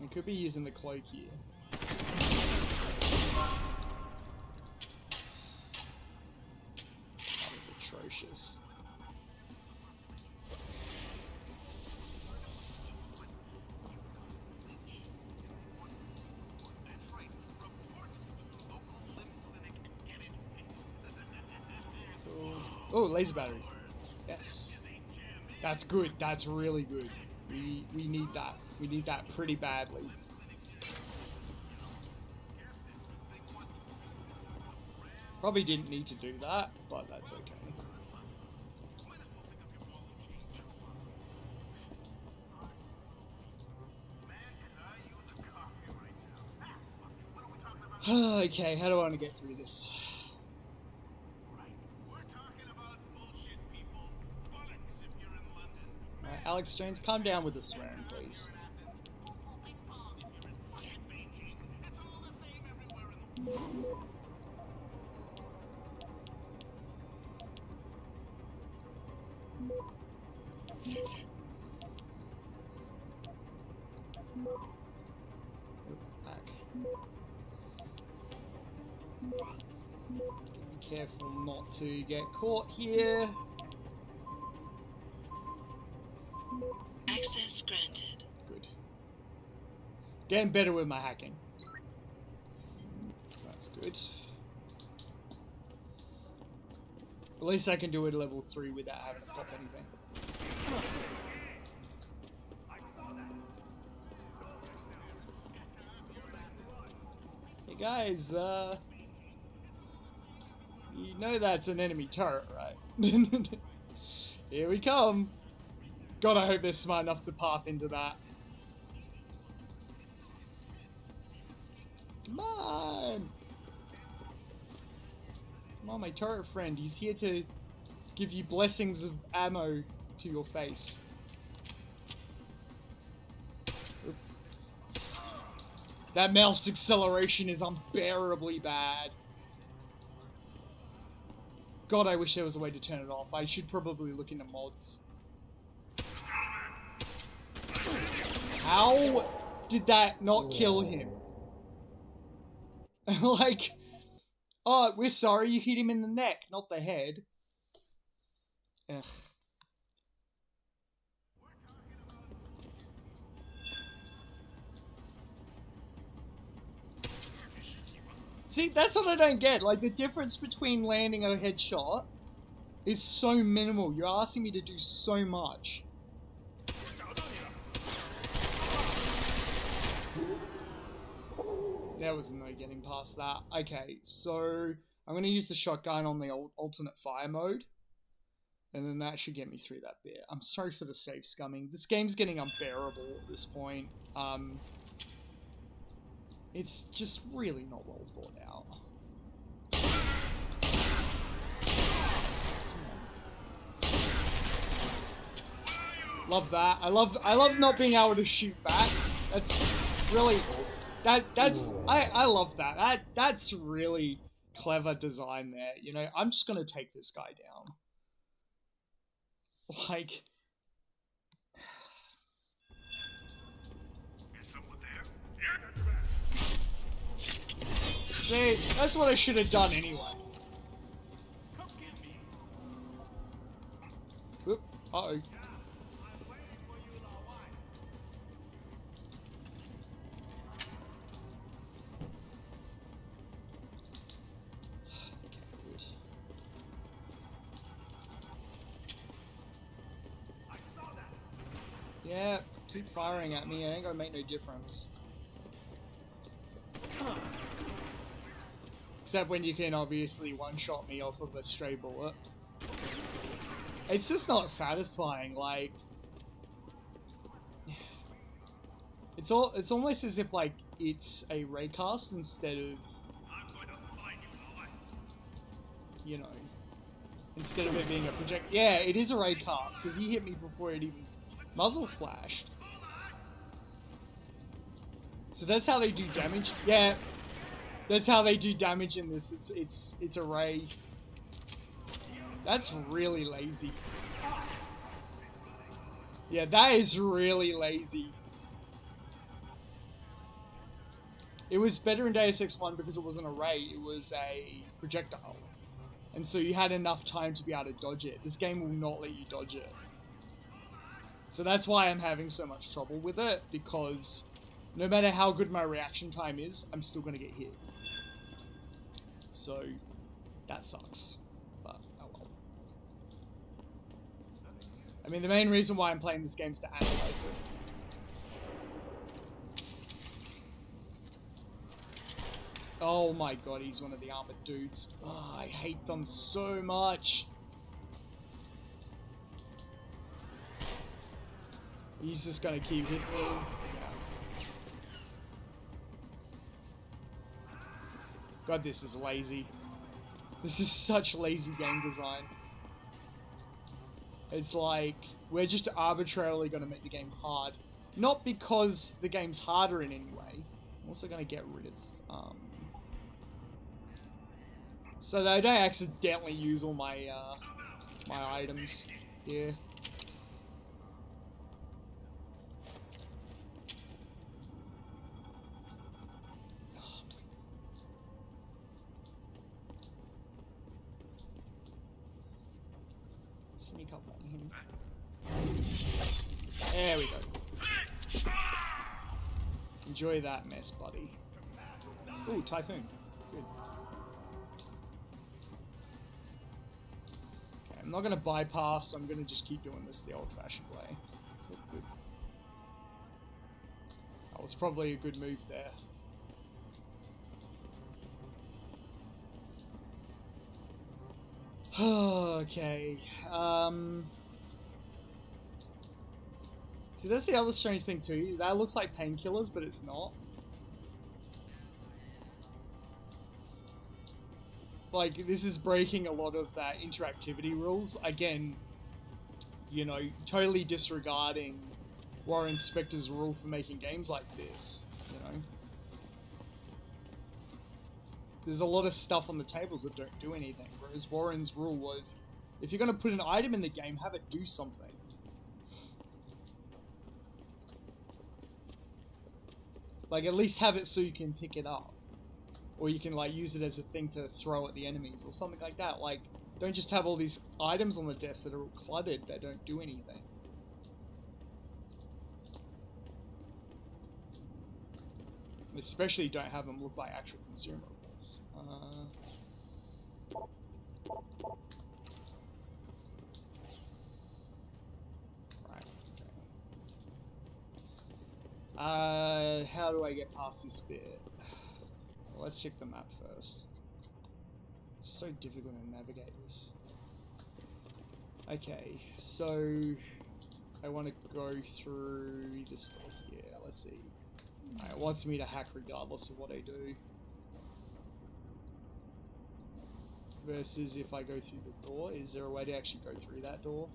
I could be using the cloak here. That was atrocious. Oh, laser battery. Yes. That's good. That's really good. We need that. We need that pretty badly. Probably didn't need to do that, but that's okay. Okay, how do I want to get through this? Alright, Alex Jones, calm down with the swearing, please. Back. Be careful not to get caught here. Access granted. Good. Getting better with my hacking. That's good. At least I can do it at level 3 without having to pop anything. Hey guys, you know that's an enemy turret, right? Here we come. God, I hope they're smart enough to path into that. Come on! Come on, my turret friend. He's here to give you blessings of ammo to your face. Oop. That mouse acceleration is unbearably bad. God, I wish there was a way to turn it off. I should probably look into mods. How did that not kill him? Like, oh, we're sorry, you hit him in the neck, not the head. Ugh. See, that's what I don't get. Like, the difference between landing a headshot is so minimal. You're asking me to do so much. There was no getting past that. Okay, so I'm going to use the shotgun on the alternate fire mode. And then that should get me through that bit. I'm sorry for the save scumming. This game's getting unbearable at this point. It's just really not well thought out. Love that. I love not being able to shoot back. That's really I love that. That's really clever design there. You know, I'm just gonna take this guy down. Like, Is someone there? see, that's what I should have done anyway. Oop, uh-oh. Yeah, keep firing at me, it ain't gonna make no difference. Except when you can obviously one-shot me off of a stray bullet. It's just not satisfying, like... It's almost as if, like, it's a raycast instead of... You know... Instead of it being a project... Yeah, it is a raycast, because he hit me before it even... muzzle flashed. So that's how they do damage. Yeah, that's how they do damage in this. It's a ray. That's really lazy. Yeah, that is really lazy. It was better in Deus Ex 1 because it wasn't a ray, it was a projectile. And so you had enough time to be able to dodge it. This game will not let you dodge it. So that's why I'm having so much trouble with it, because no matter how good my reaction time is, I'm still going to get hit. So, that sucks. But, oh well. I mean, the main reason why I'm playing this game is to analyze it. Oh my god, he's one of the armored dudes. Oh, I hate them so much. He's just gonna keep hitting me. God, this is lazy. This is such lazy game design. It's like, we're just arbitrarily gonna make the game hard. Not because the game's harder in any way. I'm also gonna get rid of, so that I don't accidentally use all my, my items here. Sneak up on him. There we go. Enjoy that mess, buddy. Ooh, Typhoon. Good. Okay, I'm not gonna bypass, I'm gonna just keep doing this the old-fashioned way. Good. That was probably a good move there. Okay, see, that's the other strange thing too. That looks like painkillers, but it's not. Like, this is breaking a lot of that interactivity rules. Again, you know, totally disregarding Warren Spector's rule for making games like this, you know. There's a lot of stuff on the tables that don't do anything, whereas Warren's rule was, if you're going to put an item in the game, have it do something. Like, at least have it so you can pick it up. Or you can, like, use it as a thing to throw at the enemies, or something like that. Like, don't just have all these items on the desk that are all cluttered that don't do anything. Especially don't have them look like actual consumables. Right, okay. How do I get past this bit? let's check the map first. It's so difficult to navigate this. Okay, so I want to go through this door here. Let's see. It wants me to hack regardless of what I do. Versus if I go through the door. Is there a way to actually go through that door?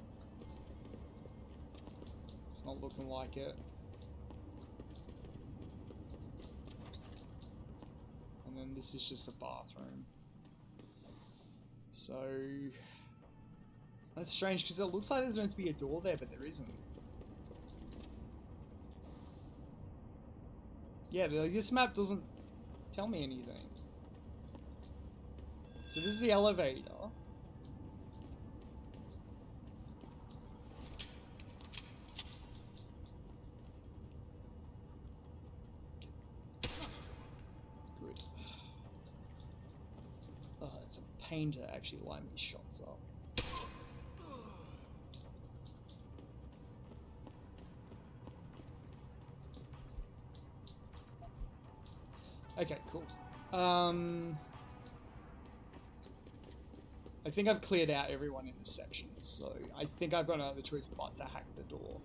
It's not looking like it. And then this is just a bathroom. So that's strange because it looks like there's meant to be a door there, but there isn't. Yeah, this map doesn't tell me anything. So this is the elevator. Good. Oh, it's a pain to actually line these shots up. Okay, cool. I think I've cleared out everyone in this section, so I think I've got no other choice but to hack the door.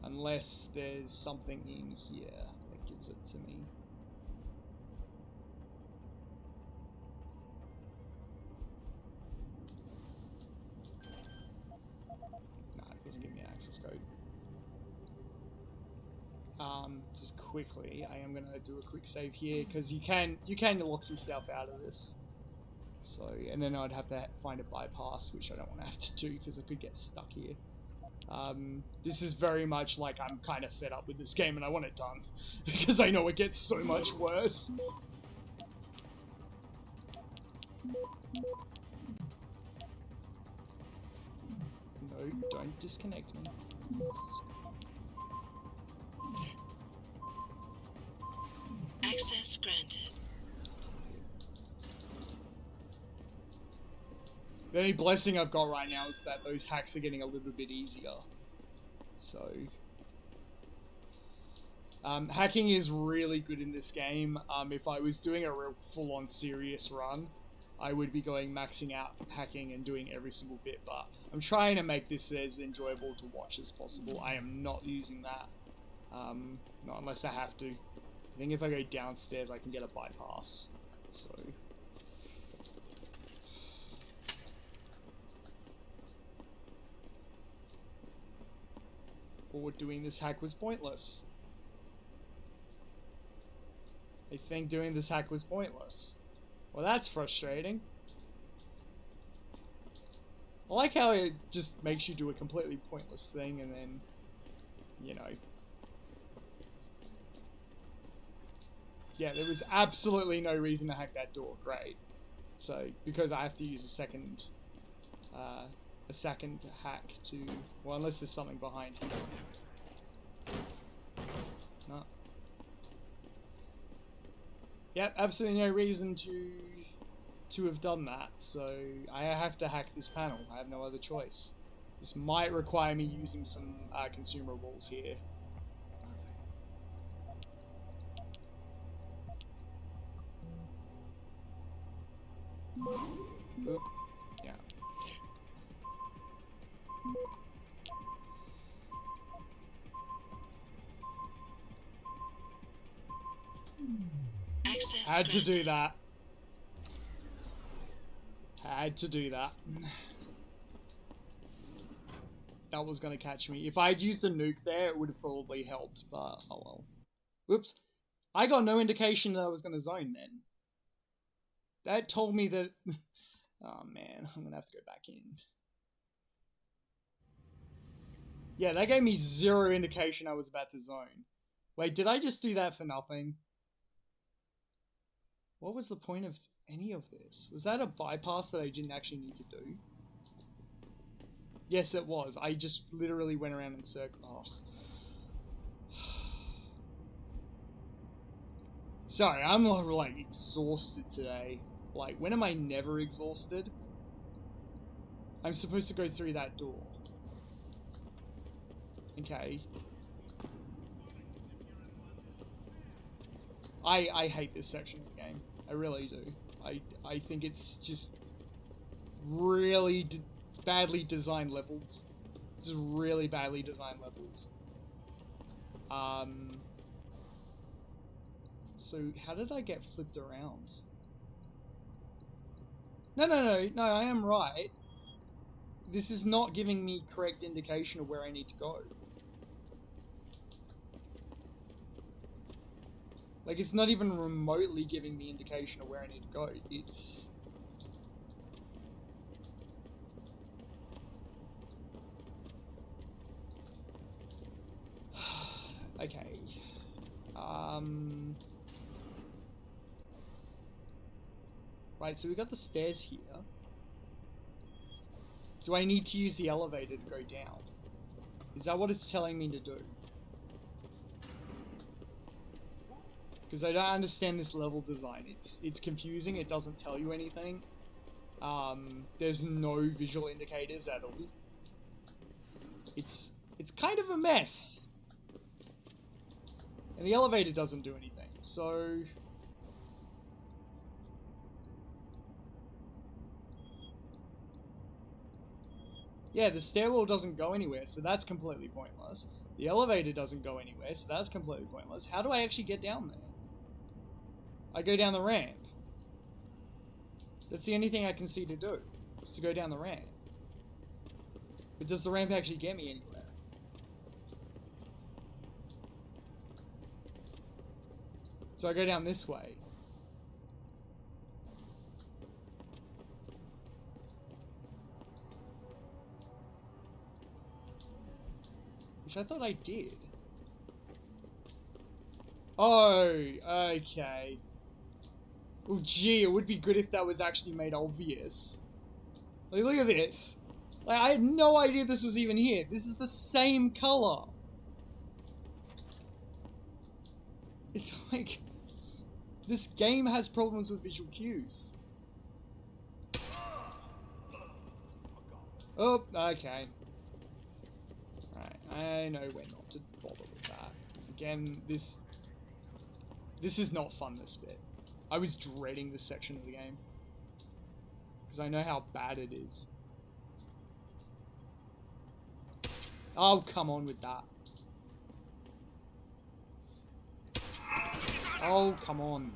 Unless there's something in here that gives it to me. No, it doesn't give me an access code. Just quickly, I am gonna do a quick save here because you can lock yourself out of this. So, and then I'd have to find a bypass, which I don't want to have to do because I could get stuck here. This is very much like I'm kind of fed up with this game and I want it done because I know it gets so much worse. No, don't disconnect me. Access granted. The only blessing I've got right now is that those hacks are getting a little bit easier. So, hacking is really good in this game. If I was doing a real full-on serious run, I would be going maxing out hacking and doing every single bit, but I'm trying to make this as enjoyable to watch as possible. I am not using that, not unless I have to. I think if I go downstairs I can get a bypass, so... Or doing this hack was pointless. I think doing this hack was pointless. Well, that's frustrating. I like how it just makes you do a completely pointless thing and then, you know. Yeah, there was absolutely no reason to hack that door. Great. So, because I have to use a second hack to... Well, unless there's something behind here. No. Yep, absolutely no reason to have done that, so I have to hack this panel. I have no other choice. This might require me using some consumables here. Oop. Yeah. Access Had to granted. do that. Had to do that. That was gonna catch me. If I'd used a nuke there, it would have probably helped, but oh well. Whoops. I got no indication that I was gonna zone then. That told me that... Oh man, I'm gonna have to go back in. Yeah, that gave me zero indication I was about to zone. Wait, did I just do that for nothing? What was the point of any of this? Was that a bypass that I didn't actually need to do? Yes, it was. I just literally went around in circles. Oh. Sorry, I'm like exhausted today. Like, when am I never exhausted? I'm supposed to go through that door. Okay. I hate this section of the game. I really do. I think it's just really badly designed levels. Just really badly designed levels. So how did I get flipped around? No, I am right. This is not giving me correct indication of where I need to go. Like, it's not even remotely giving me indication of where I need to go. It's... okay. Right, so we got the stairs here. Do I need to use the elevator to go down? Is that what it's telling me to do? Because I don't understand this level design. It's confusing, it doesn't tell you anything. There's no visual indicators at all. It's kind of a mess. And the elevator doesn't do anything, so... yeah, the stairwell doesn't go anywhere, so that's completely pointless. The elevator doesn't go anywhere, so that's completely pointless. How do I actually get down there? I go down the ramp. That's the only thing I can see to do, is to go down the ramp. But does the ramp actually get me anywhere? So I go down this way. Which I thought I did. Oh, okay. Oh, gee, it would be good if that was actually made obvious. Like, look at this. Like, I had no idea this was even here. This is the same color. It's like... this game has problems with visual cues. Oh, okay. Alright, I know when not to bother with that. Again, this is not fun, this bit. I was dreading this section of the game. Because I know how bad it is. Oh, come on with that. Oh, come on.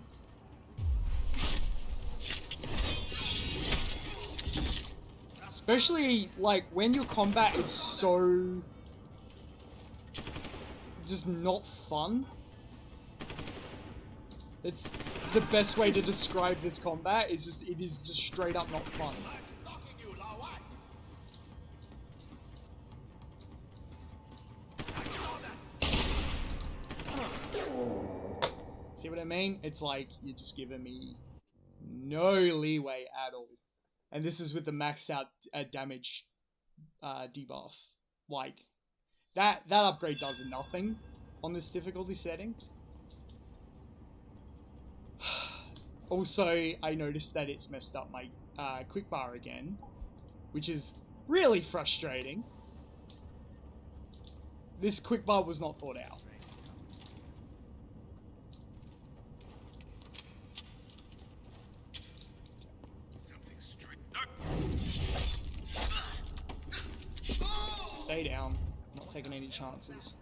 Especially, like, when your combat is so... just not fun. It's the best way to describe this combat is just, it is just straight up not fun. See what I mean? It's like, you're just giving me no leeway at all. And this is with the maxed out damage debuff. Like, that upgrade does nothing on this difficulty setting. Also, I noticed that it's messed up my quick bar again, which is really frustrating. This quick bar was not thought out. Stay down. I'm not taking any chances.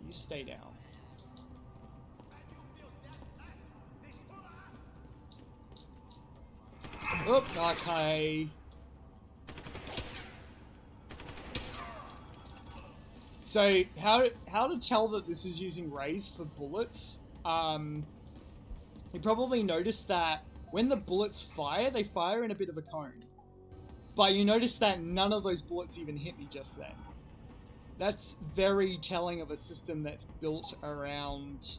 You stay down. Oop, okay. So, how to tell that this is using rays for bullets? You probably noticed that when the bullets fire, they fire in a bit of a cone. But you notice that none of those bullets even hit me just then. That's very telling of a system that's built around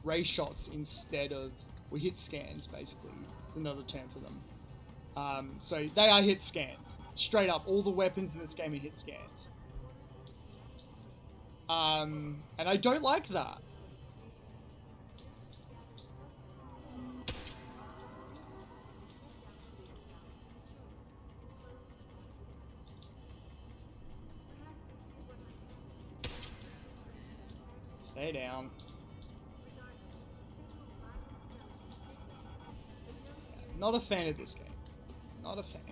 ray shots instead of, well, hit scans, basically. It's another term for them. So they are hit scans. Straight up, all the weapons in this game are hit scans. And I don't like that. Stay down. Not a fan of this game. Not a fan.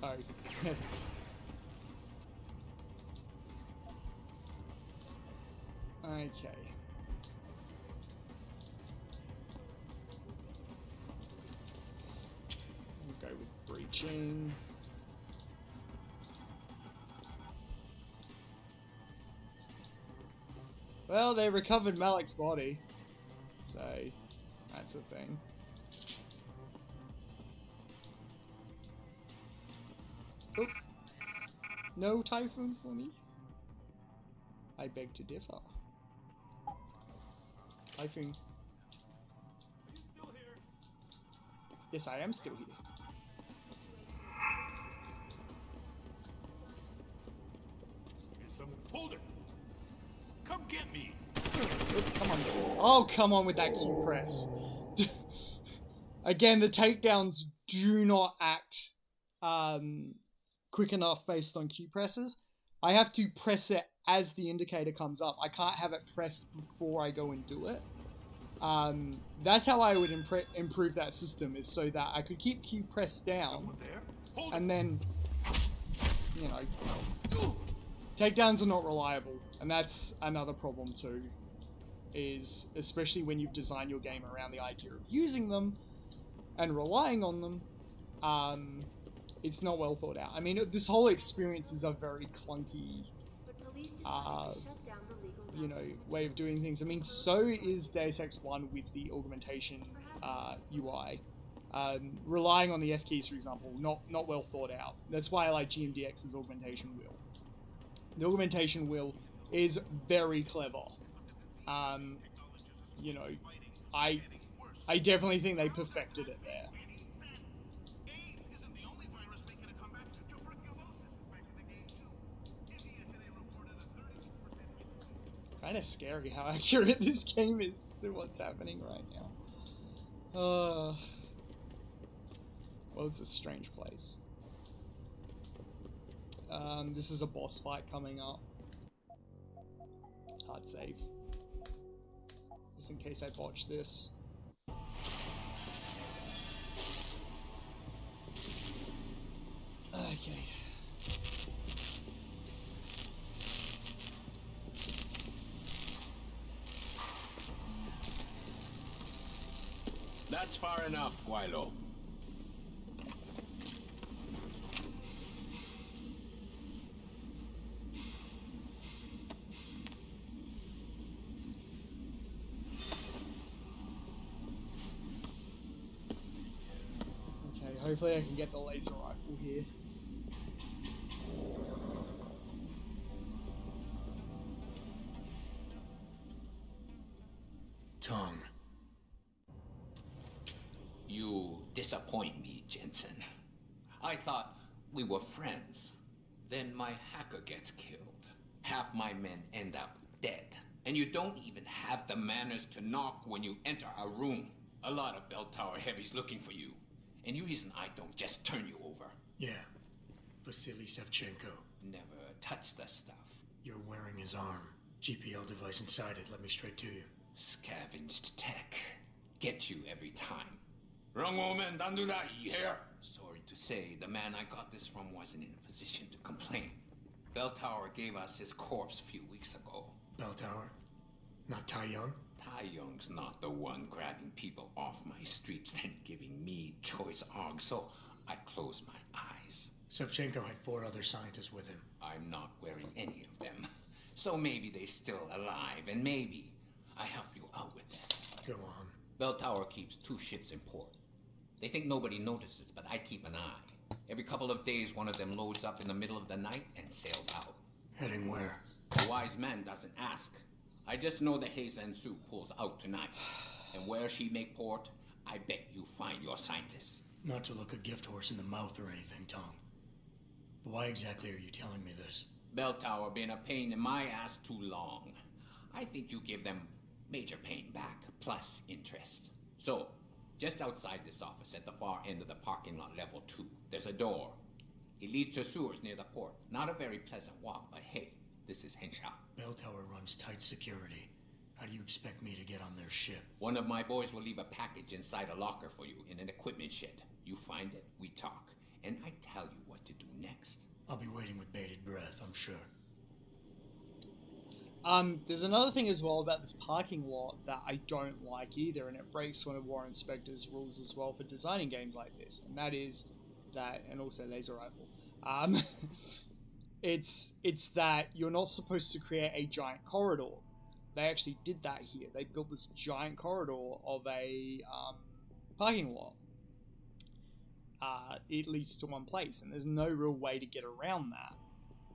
Oh. Okay. We'll go with breaching. Well, they recovered Malik's body, so that's a thing. Oh. No Typhoon for me? I beg to differ. Typhoon. Yes, I am still here. Hold it! Come get me! Come on. Oh, come on with that Q press. Again, the takedowns do not act quick enough based on Q presses. I have to press it as the indicator comes up. I can't have it pressed before I go and do it. That's how I would improve that system, is so that I could keep Q pressed down, and then, you know, takedowns are not reliable, and that's another problem too, is especially when you've designed your game around the idea of using them and relying on them, it's not well thought out. I mean, this whole experience is a very clunky, you know, way of doing things. I mean, so is Deus Ex 1 with the augmentation UI. Relying on the F keys, for example, not well thought out. That's why I like GMDX's augmentation wheel. The augmentation wheel is very clever. You know, I definitely think they perfected it there. Kind of scary how accurate this game is to what's happening right now. Well, it's a strange place. This is a boss fight coming up. Hard save. Just in case I botch this. Okay. That's far enough, Guilo. Okay, hopefully I can get the laser rifle here. Tong. You disappoint me, Jensen. I thought we were friends. Then my hacker gets killed. Half my men end up dead. And you don't even have the manners to knock when you enter a room. A lot of bell tower heavies looking for you. And you reason I don't just turn you over. Yeah. Vasily Sevchenko. Never touch the stuff. You're wearing his arm. GPL device inside it. Let me straight to you. Scavenged tech. Get you every time. Wrong woman, don't do that, you hear? Sorry to say, the man I got this from wasn't in a position to complain. Bell Tower gave us his corpse a few weeks ago. Bell Tower? Not Tai Young? Tai Young's not the one grabbing people off my streets and giving me choice args, so I close my eyes. Sevchenko had 4 other scientists with him. I'm not wearing any of them. So maybe they're still alive, and maybe I help you out with this. Go on. Bell Tower keeps 2 ships in port. They think nobody notices, but I keep an eye. Every couple of days, one of them loads up in the middle of the night and sails out. Heading where? A wise man doesn't ask. I just know that Heizen Su pulls out tonight. And where she make port, I bet you find your scientists. Not to look a gift horse in the mouth or anything, Tong. But why exactly are you telling me this? Bell Tower been a pain in my ass too long. I think you give them major pain back, plus interest. So, just outside this office at the far end of the parking lot, level 2, there's a door. It leads to sewers near the port. Not a very pleasant walk, but hey, this is Henshaw. Bell Tower runs tight security. How do you expect me to get on their ship? One of my boys will leave a package inside a locker for you in an equipment shed. You find it, we talk, and I tell you what to do next. I'll be waiting with bated breath, I'm sure. There's another thing as well about this parking lot that I don't like either, and it breaks one of Warren Spector's rules as well for designing games like this, and that is that, and also laser rifle. It's that you're not supposed to create a giant corridor. They actually did that here. They built this giant corridor of a parking lot. It leads to one place, and there's no real way to get around that.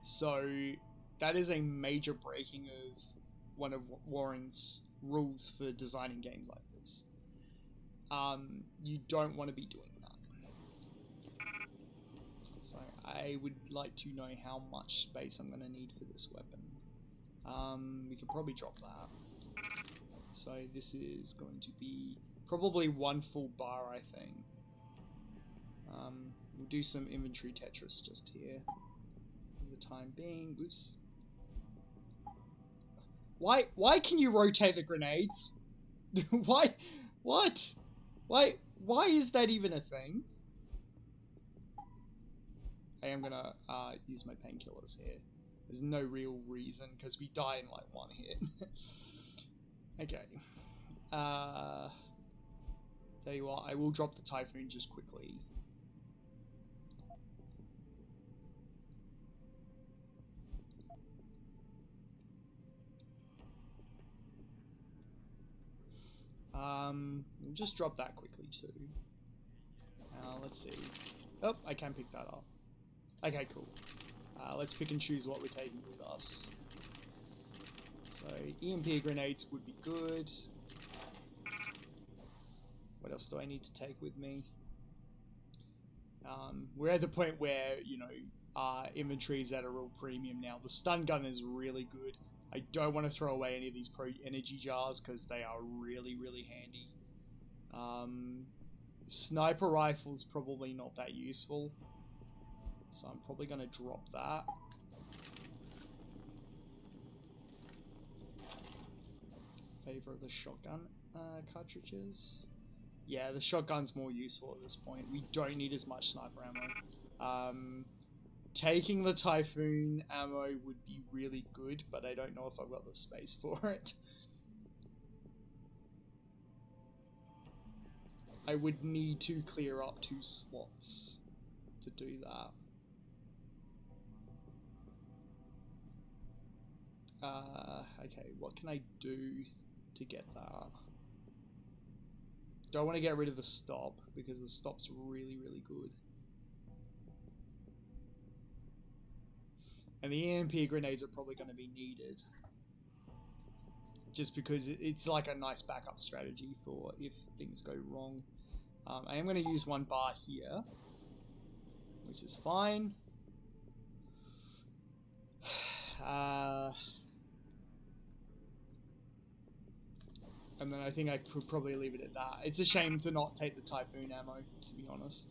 So that is a major breaking of one of Warren's rules for designing games like this. You don't want to be doing that. So I would like to know how much space I'm going to need for this weapon. We could probably drop that. So this is going to be probably one full bar, I think. We'll do some inventory Tetris just here for the time being. Oops. Why can you rotate the grenades? Why? What? Why is that even a thing? I am gonna use my painkillers here. There's no real reason, because we die in like one hit. Okay. Tell you what, I will drop the Typhoon just quickly. We'll just drop that quickly too. Let's see. Oh, I can pick that up. Okay, cool. Let's pick and choose what we're taking with us. So, EMP grenades would be good. What else do I need to take with me? We're at the point where, you know, inventory is at a real premium now. The stun gun is really good. I don't want to throw away any of these pro energy jars because they are really, really handy. Sniper rifle's probably not that useful. So I'm probably going to drop that. Favor of the shotgun cartridges. Yeah, the shotgun's more useful at this point. We don't need as much sniper ammo. Taking the Typhoon ammo would be really good, but I don't know if I've got the space for it. I would need to clear up 2 slots to do that. Okay, what can I do to get that? Don't want to get rid of the stop, because the stop's really, really good. And the EMP grenades are probably going to be needed. Just because it's like a nice backup strategy for if things go wrong. I am going to use 1 bar here, which is fine. And then I think I could probably leave it at that. It's a shame to not take the Typhoon ammo, to be honest.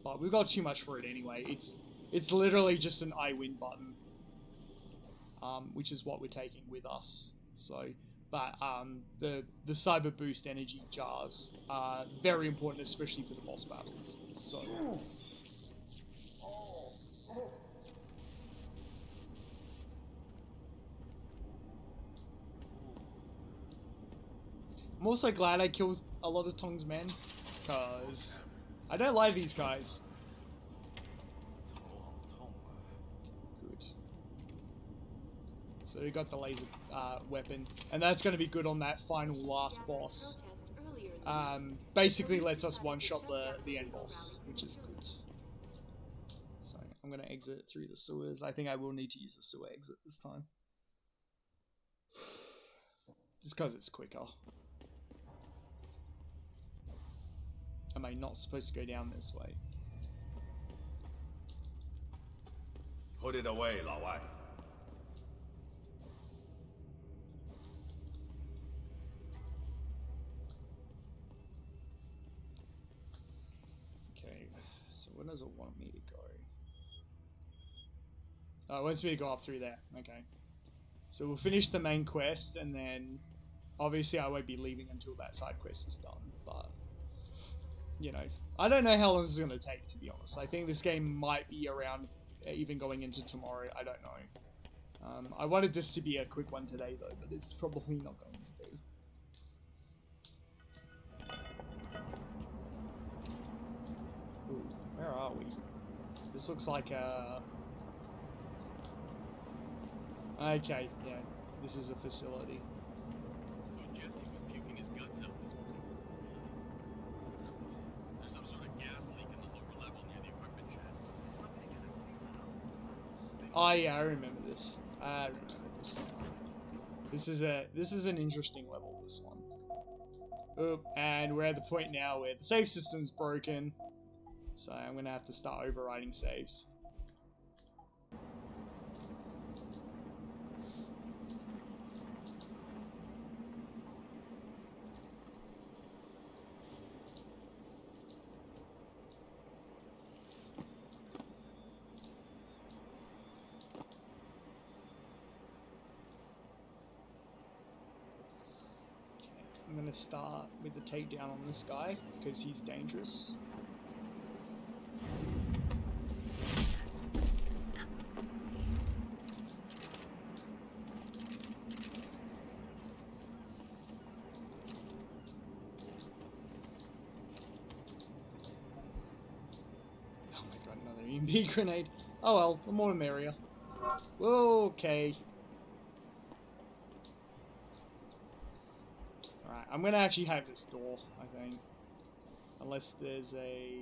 But we've got too much for it anyway. It's literally just an I win button, which is what we're taking with us. So, but the cyber boost energy jars are very important, especially for the boss battles. So. I'm also glad I killed a lot of Tong's men, because I don't like these guys. Good. So we got the laser weapon, and that's going to be good on that final last boss. Basically lets us one-shot the end boss, which is good. So I'm going to exit through the sewers. I think I will need to use the sewer exit this time. Just because it's quicker. Am I not supposed to go down this way? Put it away, Lao Wai. Okay, so where does it want me to go? Oh, it wants me to go up through there. Okay. So we'll finish the main quest, and then obviously I won't be leaving until that side quest is done. But, you know, I don't know how long this is going to take, to be honest. I think this game might be around even going into tomorrow. I don't know. I wanted this to be a quick one today, though, but it's probably not going to be. Ooh, where are we? This looks like a... Okay, yeah, this is a facility. So Jesse was puking his guts out this morning. There's some sort of gas leak in the lower level near the equipment shed. Somebody gonna seal it up. Oh yeah, I remember this. I remember this now. This is an interesting level, this one. Oop, and we're at the point now where the save system's broken. So I'm gonna have to start overriding saves. I'm gonna start with the takedown on this guy because he's dangerous. Oh my god, another EMP grenade. Oh well, the more the merrier. Okay. Alright, I'm gonna actually have this door, I think. Unless there's a...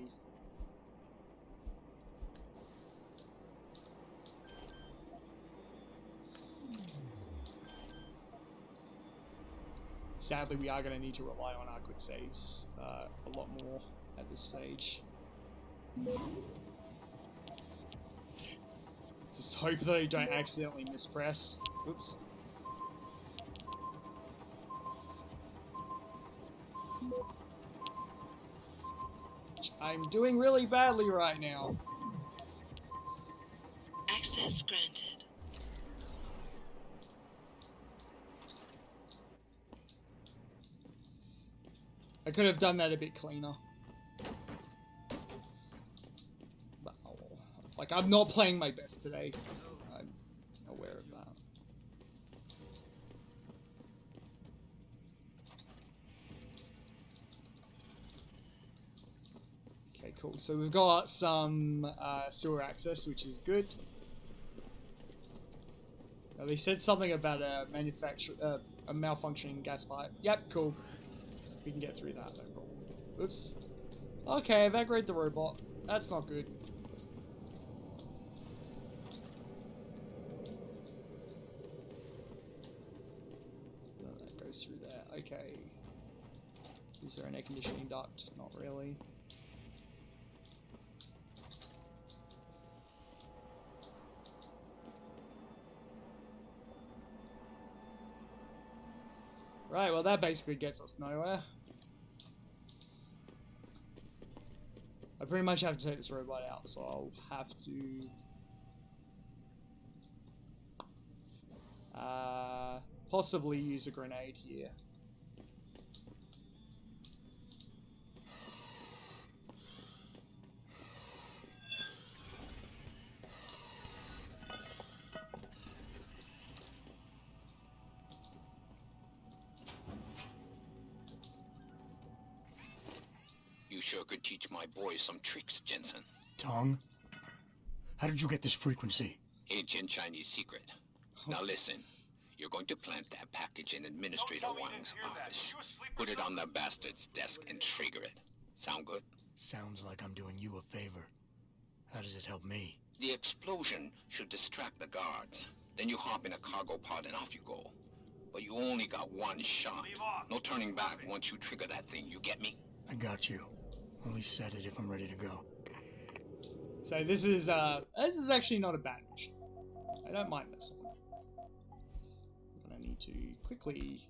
Sadly, we are gonna need to rely on our quick saves a lot more at this stage. Just hope that I don't accidentally mispress. Oops. I'm doing really badly right now. Access granted. I could have done that a bit cleaner. But, oh, like, I'm not playing my best today. I'm aware of that. Okay, cool. So we've got some sewer access, which is good. Now, they said something about a a malfunctioning gas pipe. Yep, cool. We can get through that, no problem. Oops. Okay, evacuate the robot. That's not good. No, that goes through there. Okay. Is there an air conditioning duct? Not really. Right, well that basically gets us nowhere. I pretty much have to take this robot out, so I'll have to... possibly use a grenade here. You sure could teach my boys some tricks, Jensen. Tong? How did you get this frequency? Ancient Chinese secret. Now listen, you're going to plant that package in Administrator Wang's office. Put it on the bastard's desk and trigger it. Sound good? Sounds like I'm doing you a favor. How does it help me? The explosion should distract the guards. Then you hop in a cargo pod and off you go. But you only got one shot. No turning back once you trigger that thing, you get me? I got you. Only set it if I'm ready to go. So this is actually not a bad mission. I don't mind this one. I'm gonna need to quickly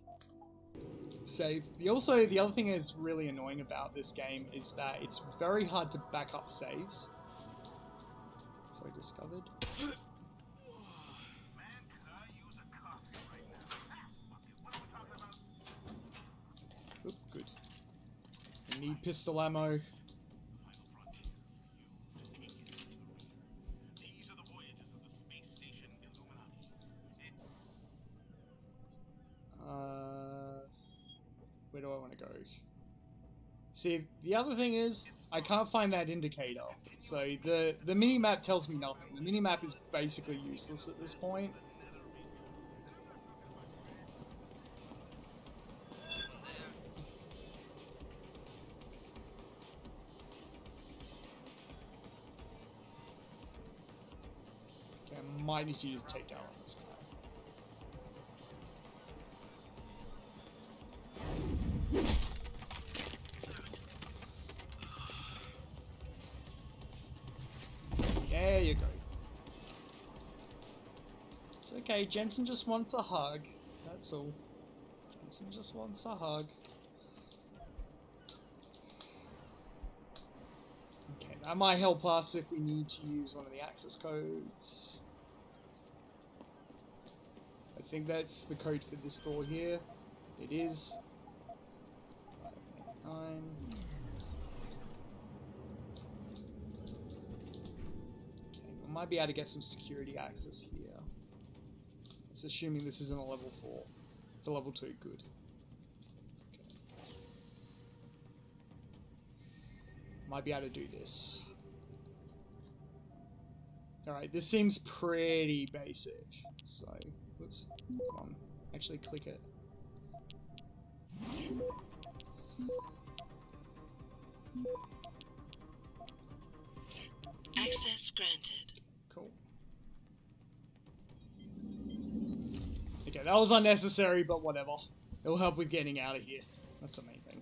save. The other thing that's really annoying about this game is that it's very hard to back up saves. So I discovered. need pistol ammo. Where do I want to go? See, the other thing is, I can't find that indicator. So the mini-map tells me nothing. The mini-map is basically useless at this point. Okay, I might need to use a takedown on this guy. There you go. It's okay, Jensen just wants a hug. That's all. Jensen just wants a hug. Okay, that might help us if we need to use one of the access codes. I think that's the code for this door here. It is. 589. I might be able to get some security access here. It's assuming this isn't a level 4. It's a level 2, good. Okay. Might be able to do this. Alright, this seems pretty basic. So, whoops, come on, actually click it. Access granted. Cool. Okay, that was unnecessary, but whatever. It'll help with getting out of here. That's the main thing.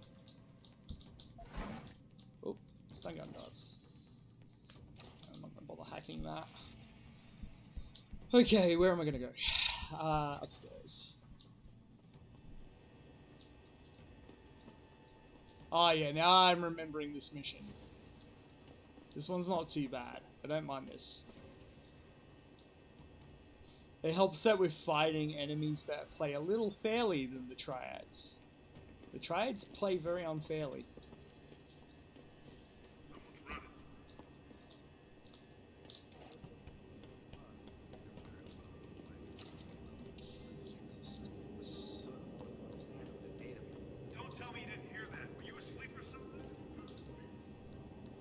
Oh, stun gun darts. I'm not gonna bother hacking that. Okay, where am I gonna go? Upstairs. Oh yeah, now I'm remembering this mission. This one's not too bad. I don't mind this. It helps that we're fighting enemies that play a little fairly than the Triads. The Triads play very unfairly. Don't tell me you didn't hear that. Were you asleep or something?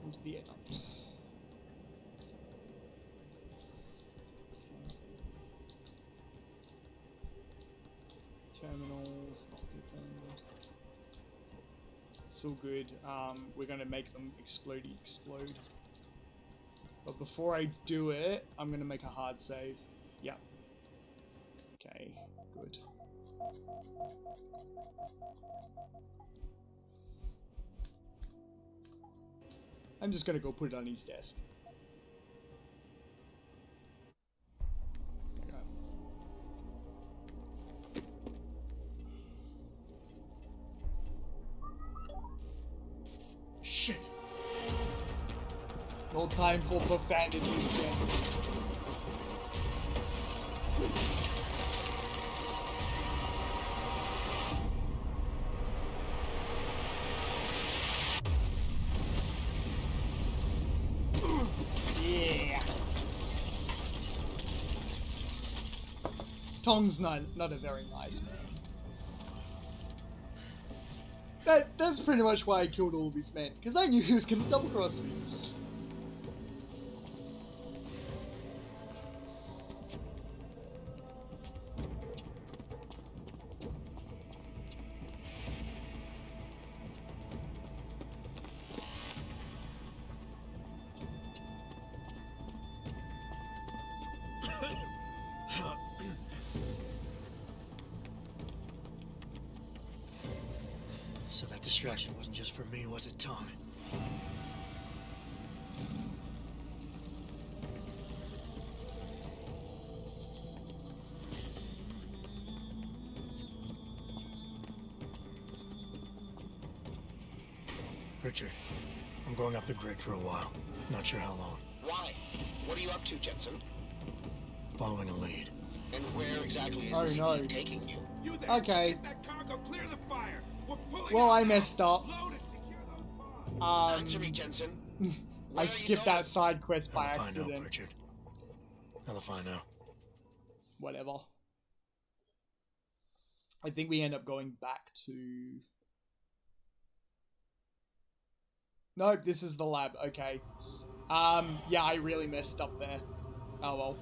Into the air. Terminals, not opened. It's all good. We're gonna make them explode. But before I do it, I'm gonna make a hard save. Yep. Okay, good. I'm just gonna go put it on his desk. Shit! No time for profanity, Jensen. Yeah. Tong's not a very nice man. That's pretty much why I killed all of his men, because I knew he was going to double cross me. So that distraction wasn't just for me, was it, Tom? Richard, I'm going off the grid for a while. Not sure how long. Why? What are you up to, Jensen? Following a lead. And where exactly is this lead taking you? Okay. Get that cargo, clear the fire. We're pulling Well, out I now. messed up. Load it, secure those Answer me, Jensen. I skipped that side quest by I'll accident. find out, Richard. I'll find out. Whatever. I think we end up going back to... Nope, this is the lab. Okay. Yeah, I really messed up there. Oh well.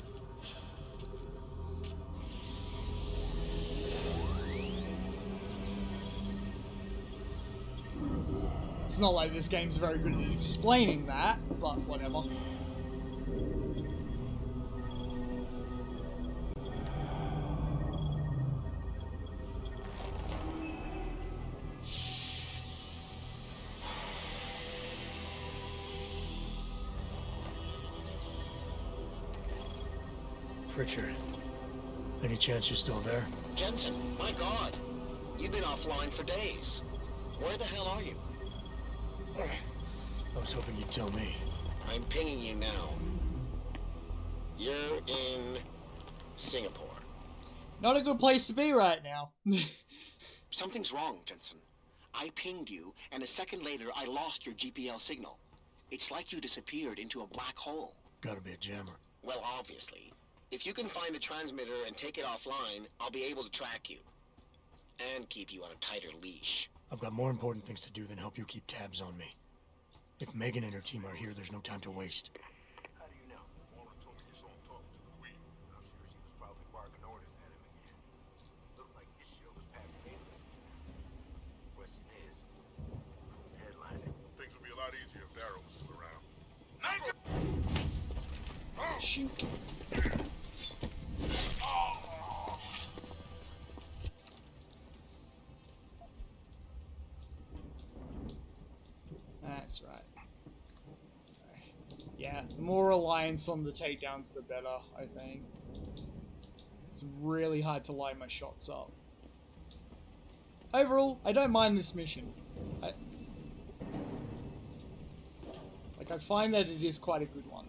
It's not like this game's very good at explaining that, but whatever. Richard, any chance you're still there? Jensen, my God. You've been offline for days. Where the hell are you? I was hoping you'd tell me. I'm pinging you now. You're in Singapore. Not a good place to be right now. Something's wrong, Jensen. I pinged you, and a second later, I lost your GPL signal. It's like you disappeared into a black hole. Gotta be a jammer. Well, obviously. If you can find the transmitter and take it offline, I'll be able to track you. And keep you on a tighter leash. I've got more important things to do than help you keep tabs on me. If Megan and her team are here, there's no time to waste. How do you know? Walter told me you saw him talking to the Queen. I'm sure she was probably barking orders at him again. Looks like his show was packed in this year. Question is, who's headlining? Things would be a lot easier if Darrow was still around. Shoot. That's right. Okay. Yeah, the more reliance on the takedowns, the better, I think. It's really hard to line my shots up. Overall, I don't mind this mission. I find that it is quite a good one.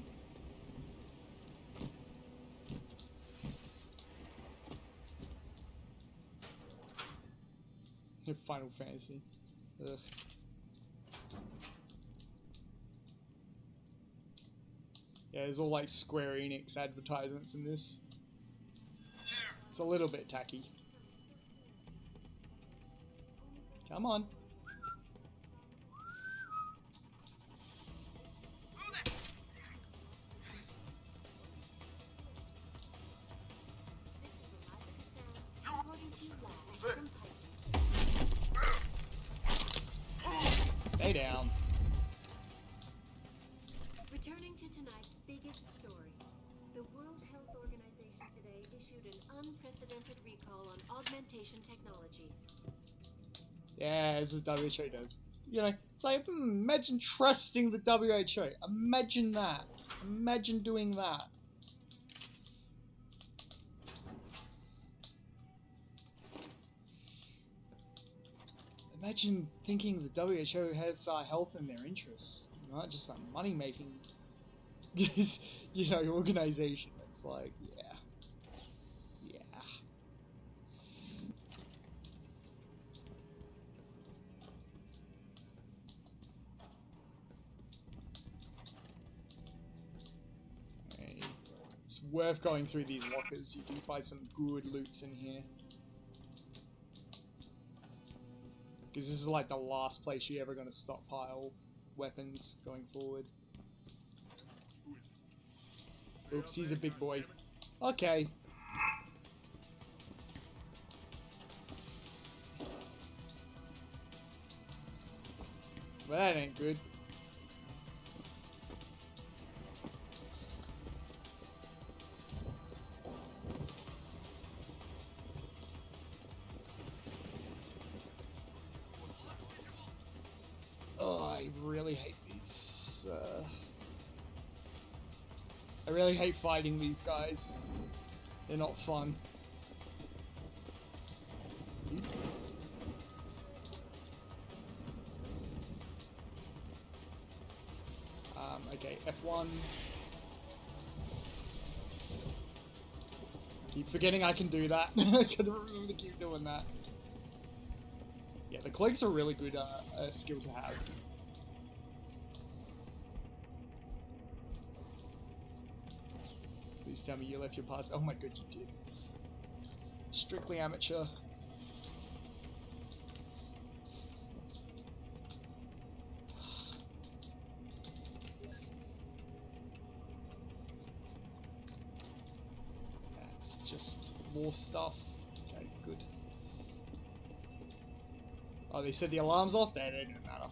Final Fantasy. Ugh. Yeah, there's all like Square Enix advertisements in this. It's a little bit tacky. Come on. Stay down. Returning to tonight's biggest story. The World Health Organization today issued an unprecedented recall on augmentation technology. Yeah, as the WHO does. You know, it's like, imagine trusting the WHO. Imagine that. Imagine doing that. Imagine thinking the WHO has our health in their interests, not just a money-making, you know, organization. It's like, yeah. Okay. It's worth going through these lockers. You can find some good loots in here. Because this is like the last place you're ever going to stockpile weapons going forward. Oops, he's a big boy. Okay. Well, that ain't good. Oh, I really hate these. I really hate fighting these guys. They're not fun. Okay, F1. Keep forgetting I can do that. I gotta remember to keep doing that. Yeah, the cloak's a really good skill to have. Please tell me you left your pass. Oh my god, you did. Strictly amateur. That's just more stuff. Okay, good. Oh, they said the alarm's off? That didn't matter.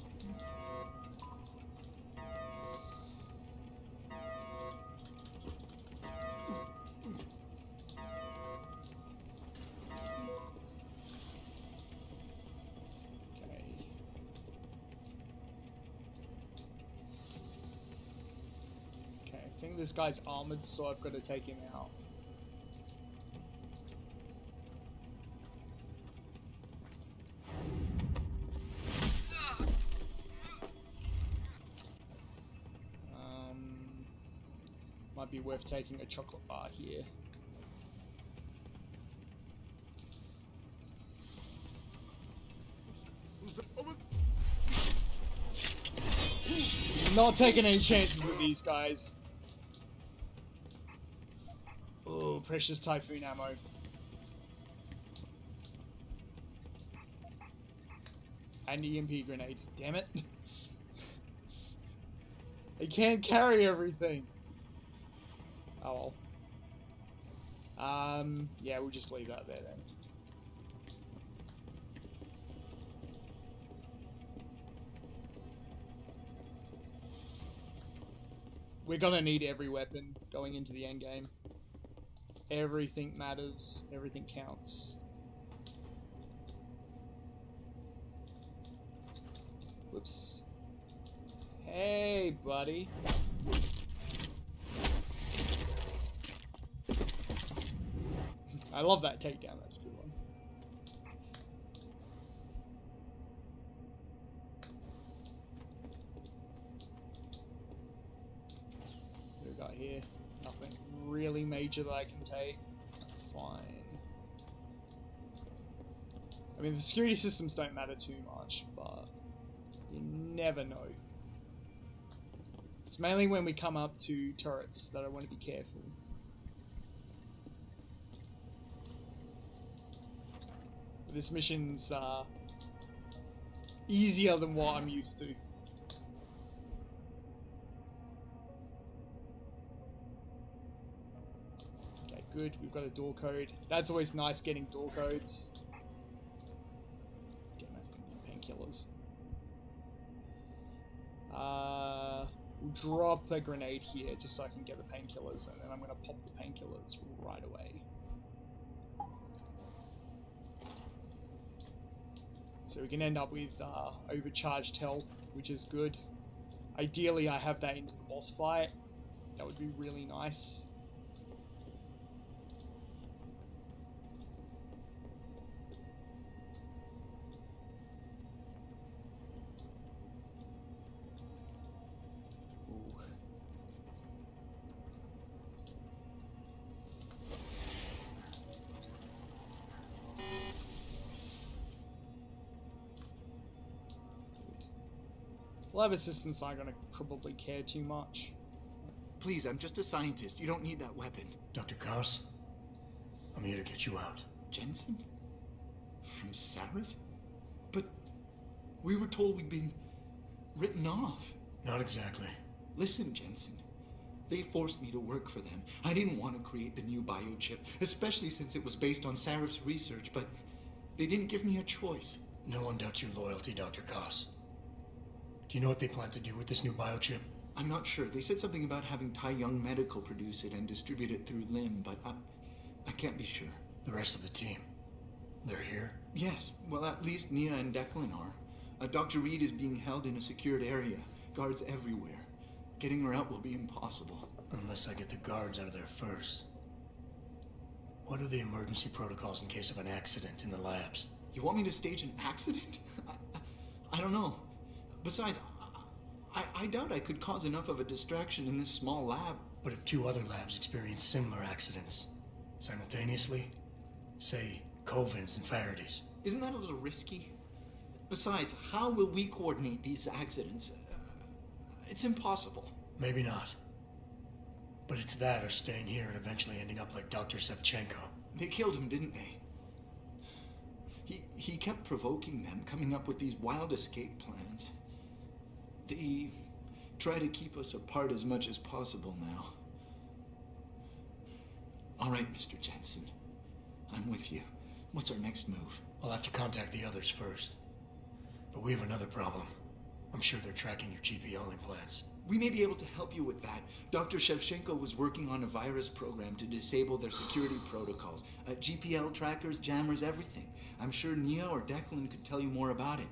I think this guy's armored, so I've got to take him out. Might be worth taking a chocolate bar here. Not taking any chances with these guys. Oh, precious Typhoon ammo. And EMP grenades, damn it. They can't carry everything. Oh well. Yeah, we'll just leave that there then. We're gonna need every weapon going into the end game. Everything matters. Everything counts. Whoops. Hey, buddy. I love that takedown. That's a good one. What do we got here? Nothing really major that I can take. That's fine. I mean, the security systems don't matter too much, but you never know. It's mainly when we come up to turrets that I want to be careful. This mission's easier than what I'm used to. Okay, good. We've got a door code. That's always nice getting door codes. Damn it, painkillers. We'll drop a grenade here just so I can get the painkillers, and then I'm gonna pop the painkillers right away. So we can end up with overcharged health, which is good. Ideally, I have that into the boss fight. That would be really nice. Lab assistants aren't going to probably care too much. Please, I'm just a scientist. You don't need that weapon. Dr. Kars, I'm here to get you out. Jensen? From Sarif? But we were told we'd been written off. Not exactly. Listen, Jensen. They forced me to work for them. I didn't want to create the new biochip, especially since it was based on Sarif's research, but they didn't give me a choice. No one doubts your loyalty, Dr. Kars. Do you know what they plan to do with this new biochip? I'm not sure. They said something about having Tai Young Medical produce it and distribute it through LIM, but I can't be sure. The rest of the team, they're here? Yes. Well, at least Nia and Declan are. Dr. Reed is being held in a secured area. Guards everywhere. Getting her out will be impossible. Unless I get the guards out of there first. What are the emergency protocols in case of an accident in the labs? You want me to stage an accident? I don't know. Besides, I doubt I could cause enough of a distraction in this small lab. But if two other labs experience similar accidents simultaneously, say Covens and Faraday's. Isn't that a little risky? Besides, how will we coordinate these accidents? It's impossible. Maybe not. But it's that or staying here and eventually ending up like Dr. Sevchenko. They killed him, didn't they? He kept provoking them, coming up with these wild escape plans. They try to keep us apart as much as possible now. All right, Mr. Jensen. I'm with you. What's our next move? I'll have to contact the others first. But we have another problem. I'm sure they're tracking your GPL implants. We may be able to help you with that. Dr. Shevchenko was working on a virus program to disable their security protocols. GPL trackers, jammers, everything. I'm sure Nia or Declan could tell you more about it.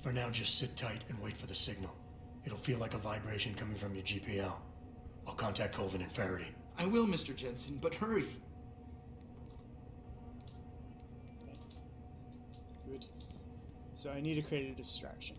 For now, just sit tight and wait for the signal. It'll feel like a vibration coming from your GPL. I'll contact Colvin and Faraday. I will, Mr. Jensen, but hurry. Good. So I need to create a distraction.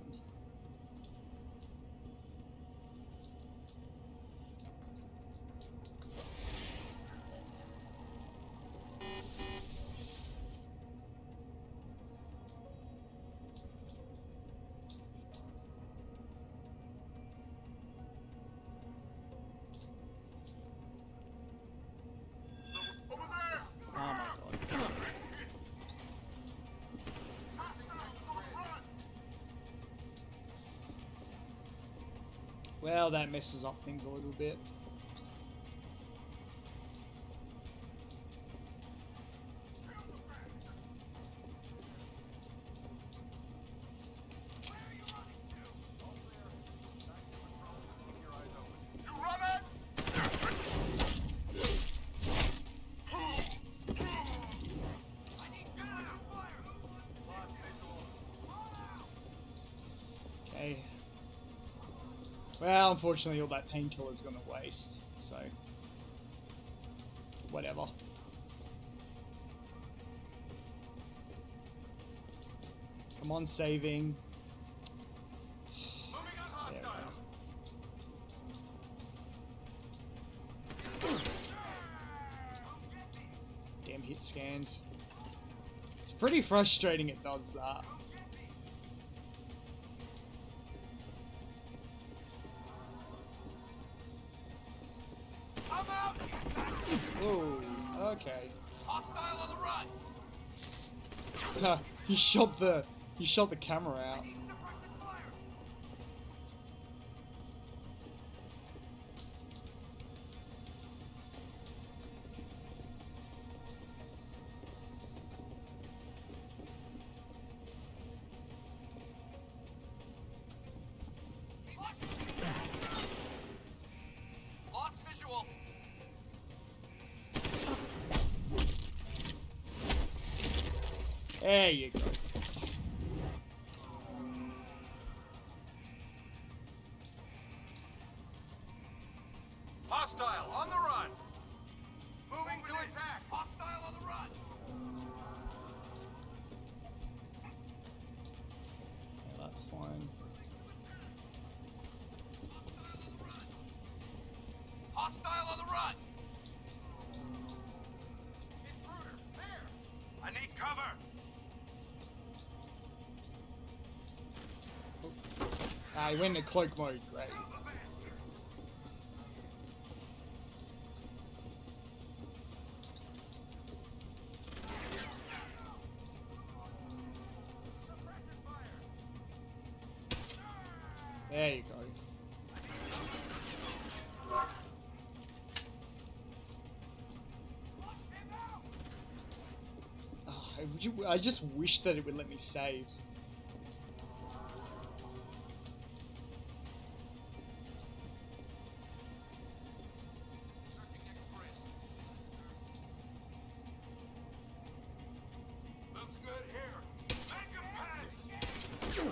Well, that messes up things a little bit. Okay. Well, unfortunately, all that painkiller's gonna waste, so whatever. Come on, saving. Damn hit scans. It's pretty frustrating it does that. Oh, okay. Hostile on the run. He shot the camera out. Lost visual. There you go. Hostile on the run. Moving to attack. Hostile on the run. Yeah, that's fine. Hostile on the run. Intruder, there. I need cover. Ah, he went into cloak mode, great. There you go. I just wish that it would let me save. Looks good here. Make him pay.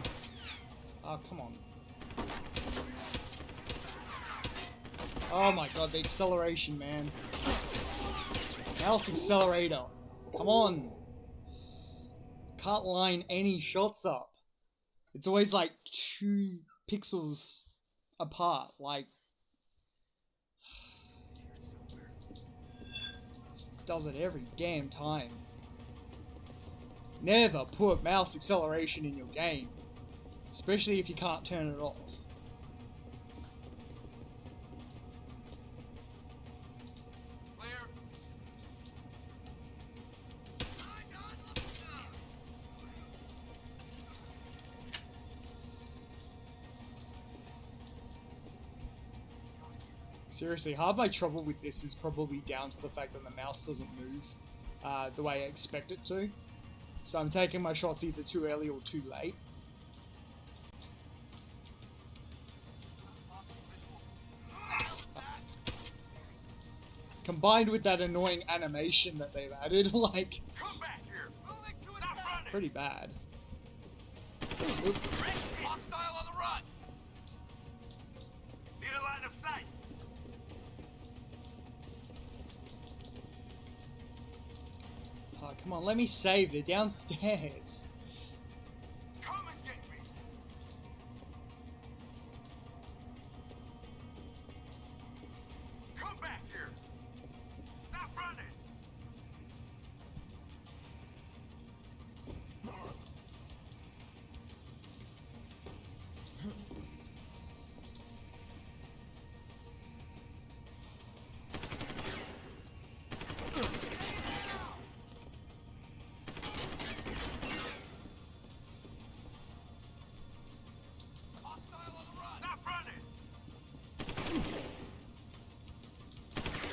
Oh, come on. Oh my god, the acceleration, man. Mouse accelerator. Come on. Can't line any shots up. It's always like 2 pixels apart. Like, just does it every damn time. Never put mouse acceleration in your game, especially if you can't turn it off. Seriously, half my trouble with this is probably down to the fact that the mouse doesn't move the way I expect it to. So I'm taking my shots either too early or too late. Combined with that annoying animation that they've added, like, pretty bad. Oop. Hostile on the run. Need a line of sight. Oh, come on, let me save. They're downstairs. Come and get me. Come back here. Stop running.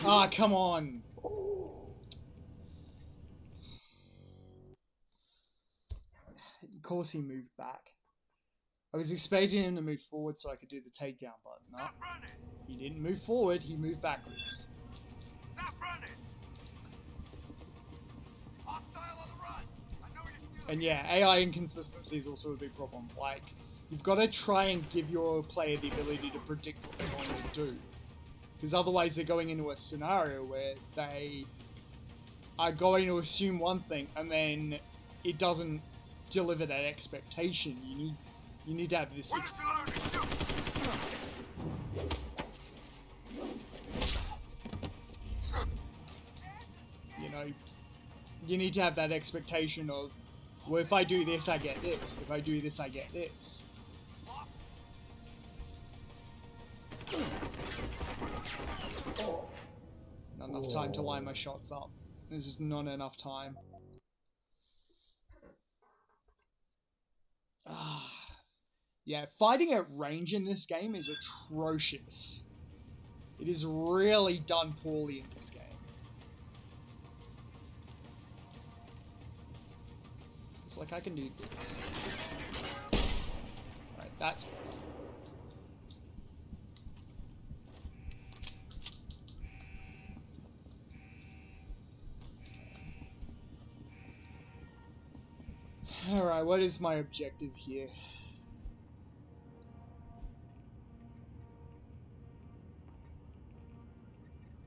Ah, come on. Of course he moved back. I was expecting him to move forward so I could do the takedown, but no. He didn't move forward, he moved backwards. Stop running. Hostile on the run. I know you're And yeah, AI inconsistency is also a big problem. Like, you've got to try and give your player the ability to predict what they're going to do. Because otherwise they're going into a scenario where they are going to assume one thing and then it doesn't deliver that expectation. You need to have this. You know, you need to have that expectation of, well, if I do this, I get this. If I do this, I get this. Not enough time to line my shots up. There's just not enough time. Yeah, fighting at range in this game is atrocious. It is really done poorly in this game. It's like I can do this. Right, that's better. Alright, what is my objective here?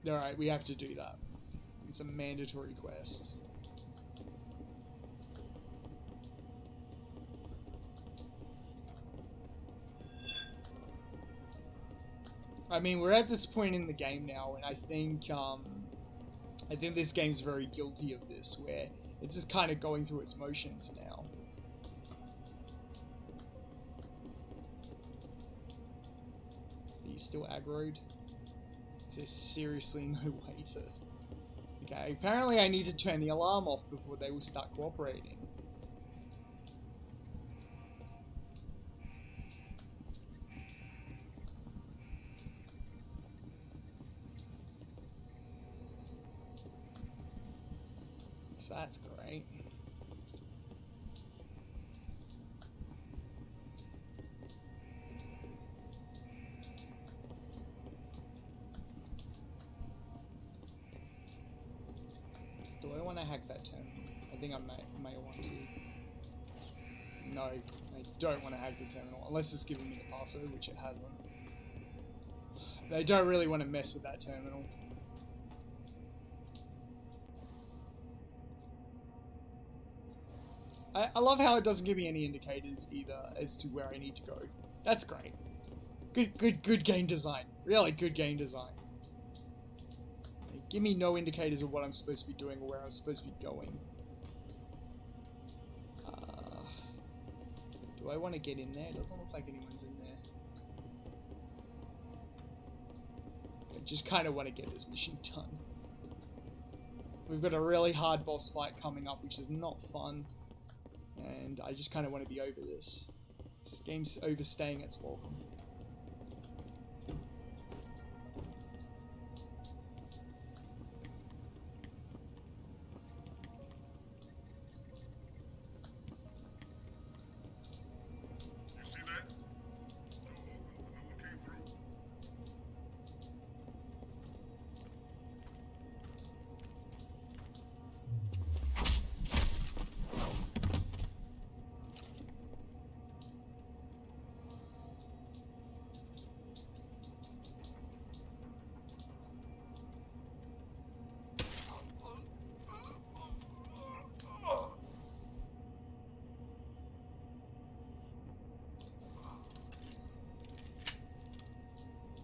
Alright, we have to do that. It's a mandatory quest. I mean, we're at this point in the game now, and I think this game's very guilty of this, where it's just kind of going through its motions now. Are you still aggroed? Is there seriously no way to... Okay, apparently I need to turn the alarm off before they will start cooperating. So that's great. Do I want to hack that terminal? I think I may want to. No, I don't want to hack the terminal, unless it's giving me the password, which it hasn't. They don't really want to mess with that terminal. I love how it doesn't give me any indicators either as to where I need to go. That's great. Good game design. Really good game design. Give me no indicators of what I'm supposed to be doing or where I'm supposed to be going. Do I want to get in there? It doesn't look like anyone's in there. I just kind of want to get this mission done. We've got a really hard boss fight coming up, which is not fun. And I just kind of want to be over this. This game's overstaying its welcome.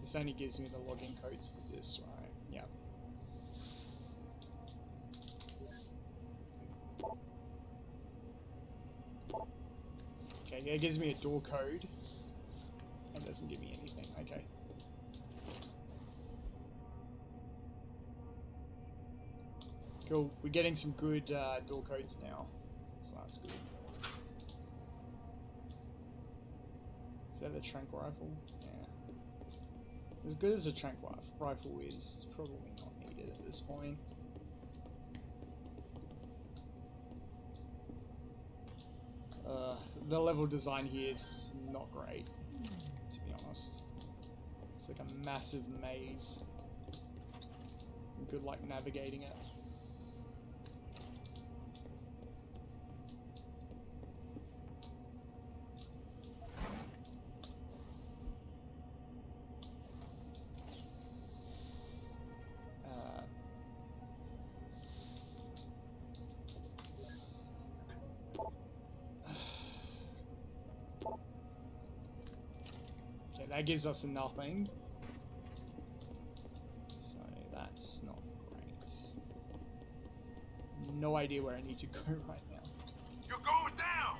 This only gives me the login codes for this, right? Yep. Okay, yeah, it gives me a door code. It doesn't give me anything, okay. Cool, we're getting some good door codes now, so that's good. Is that a tranq rifle? Yeah. As good as a tranq rifle is, it's probably not needed at this point. The level design here is not great, to be honest. It's like a massive maze. Good luck navigating it. That gives us nothing. So that's not great. No idea where I need to go right now. You're going down!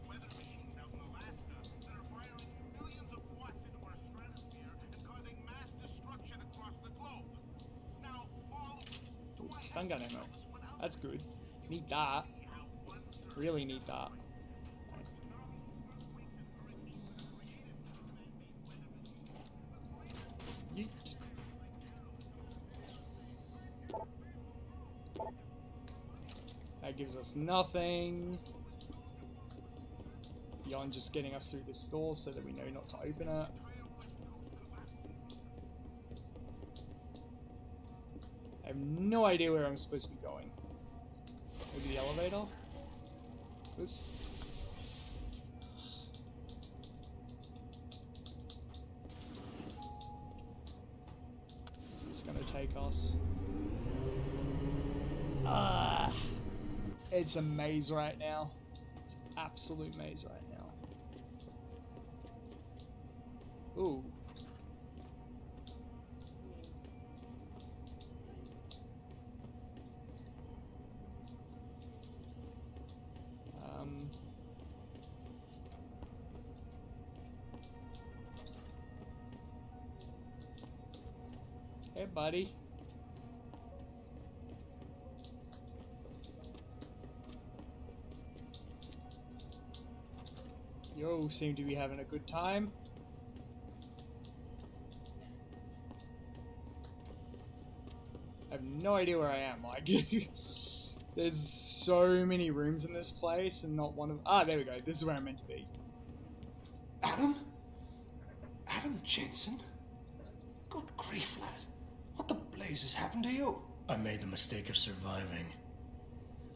Weather machines out in Alaska that are firing millions of watts into our stratosphere and causing mass destruction across the globe. Now, all Ooh, stun gun ammo. That's good. Need that. Really need that. Yeet. That gives us nothing. Beyond just getting us through this door so that we know not to open it. I have no idea where I'm supposed to be going. Maybe the elevator? Oops. Is this gonna take us? It's a maze right now. It's an absolute maze right now. Ooh. Hey, buddy. Yo, seem to be having a good time. I have no idea where I am. Like, there's so many rooms in this place, and not one of. Ah, there we go. This is where I'm meant to be. Adam? Adam Jensen? Good grief, lad. What the blazes happened to you? I made the mistake of surviving.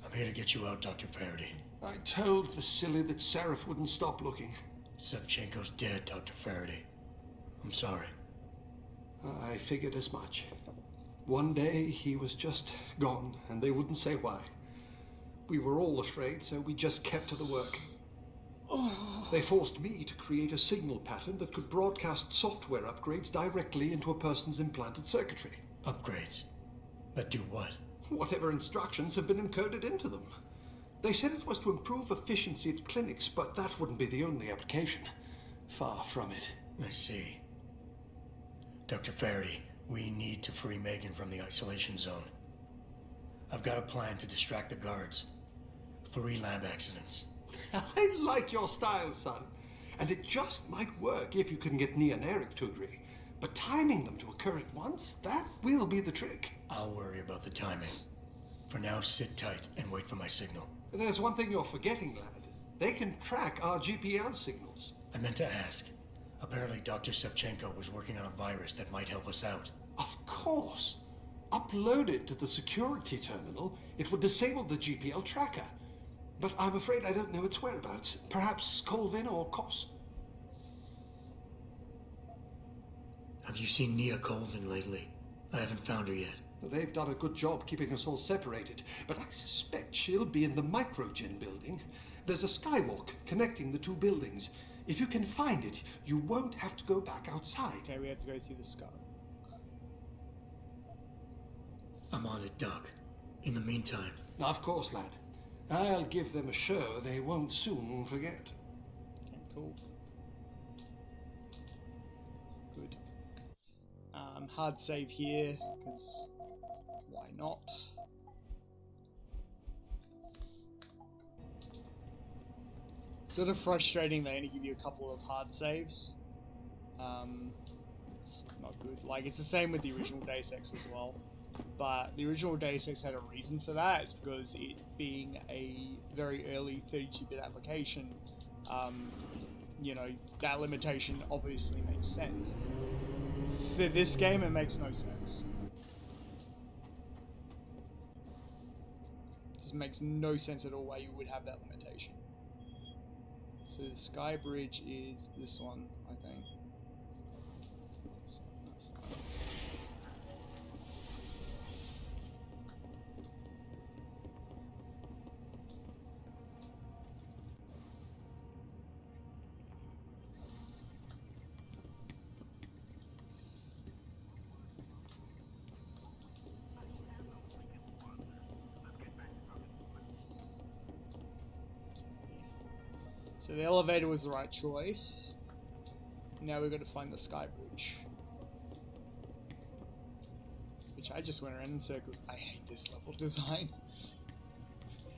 I'm here to get you out, Dr. Faraday. I told Vasily that Seraph wouldn't stop looking. Sevchenko's dead, Dr. Faraday. I'm sorry. I figured as much. One day he was just gone, and they wouldn't say why. We were all afraid, so we just kept to the work. They forced me to create a signal pattern that could broadcast software upgrades directly into a person's implanted circuitry. Upgrades? But do what? whatever instructions have been encoded into them. They said it was to improve efficiency at clinics, but that wouldn't be the only application. Far from it. I see. Dr. Faraday, we need to free Megan from the isolation zone. I've got a plan to distract the guards. 3 lab accidents. I like your style, son. And it just might work if you can get Nia and Eric to agree. But timing them to occur at once, that will be the trick. I'll worry about the timing. For now, sit tight and wait for my signal. There's one thing you're forgetting, lad. They can track our GPL signals. I meant to ask. Apparently, Dr. Shevchenko was working on a virus that might help us out. Of course. Uploaded to the security terminal, it would disable the GPL tracker. But I'm afraid I don't know its whereabouts. Perhaps Colvin or Kos. Have you seen Nia Colvin lately? I haven't found her yet. They've done a good job keeping us all separated, but I suspect she'll be in the Microgen building. There's a skywalk connecting the 2 buildings. If you can find it, you won't have to go back outside. Okay, we have to go through the sky. I'm on it, Doc. In the meantime... Of course, lad. I'll give them a show they won't soon forget. Okay, cool. Good. Hard save here, because why not? Sort of frustrating they only give you a couple of hard saves. It's not good. Like, it's the same with the original Deus Ex as well. But the original Deus Ex had a reason for that. It's because it being a very early 32-bit application, you know, that limitation obviously makes sense. For this game, it makes no sense. It just makes no sense at all why you would have that limitation. So the Sky Bridge is this one, I think. That's fine. So the elevator was the right choice. Now we've got to find the Sky Bridge. Which I just went around in circles. I hate this level design.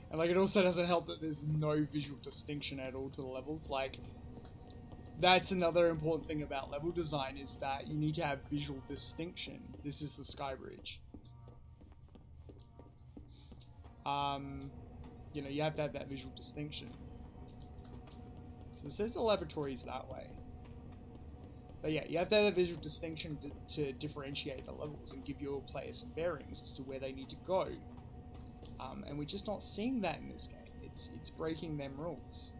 And like, it also doesn't help that there's no visual distinction at all to the levels. Like, that's another important thing about level design, is that you need to have visual distinction. This is the Sky Bridge. You know, you have to have that visual distinction. So it says the laboratory is that way. But yeah, you have to have a visual distinction to differentiate the levels and give your players some bearings as to where they need to go. And we're just not seeing that in this game. It's breaking them rules.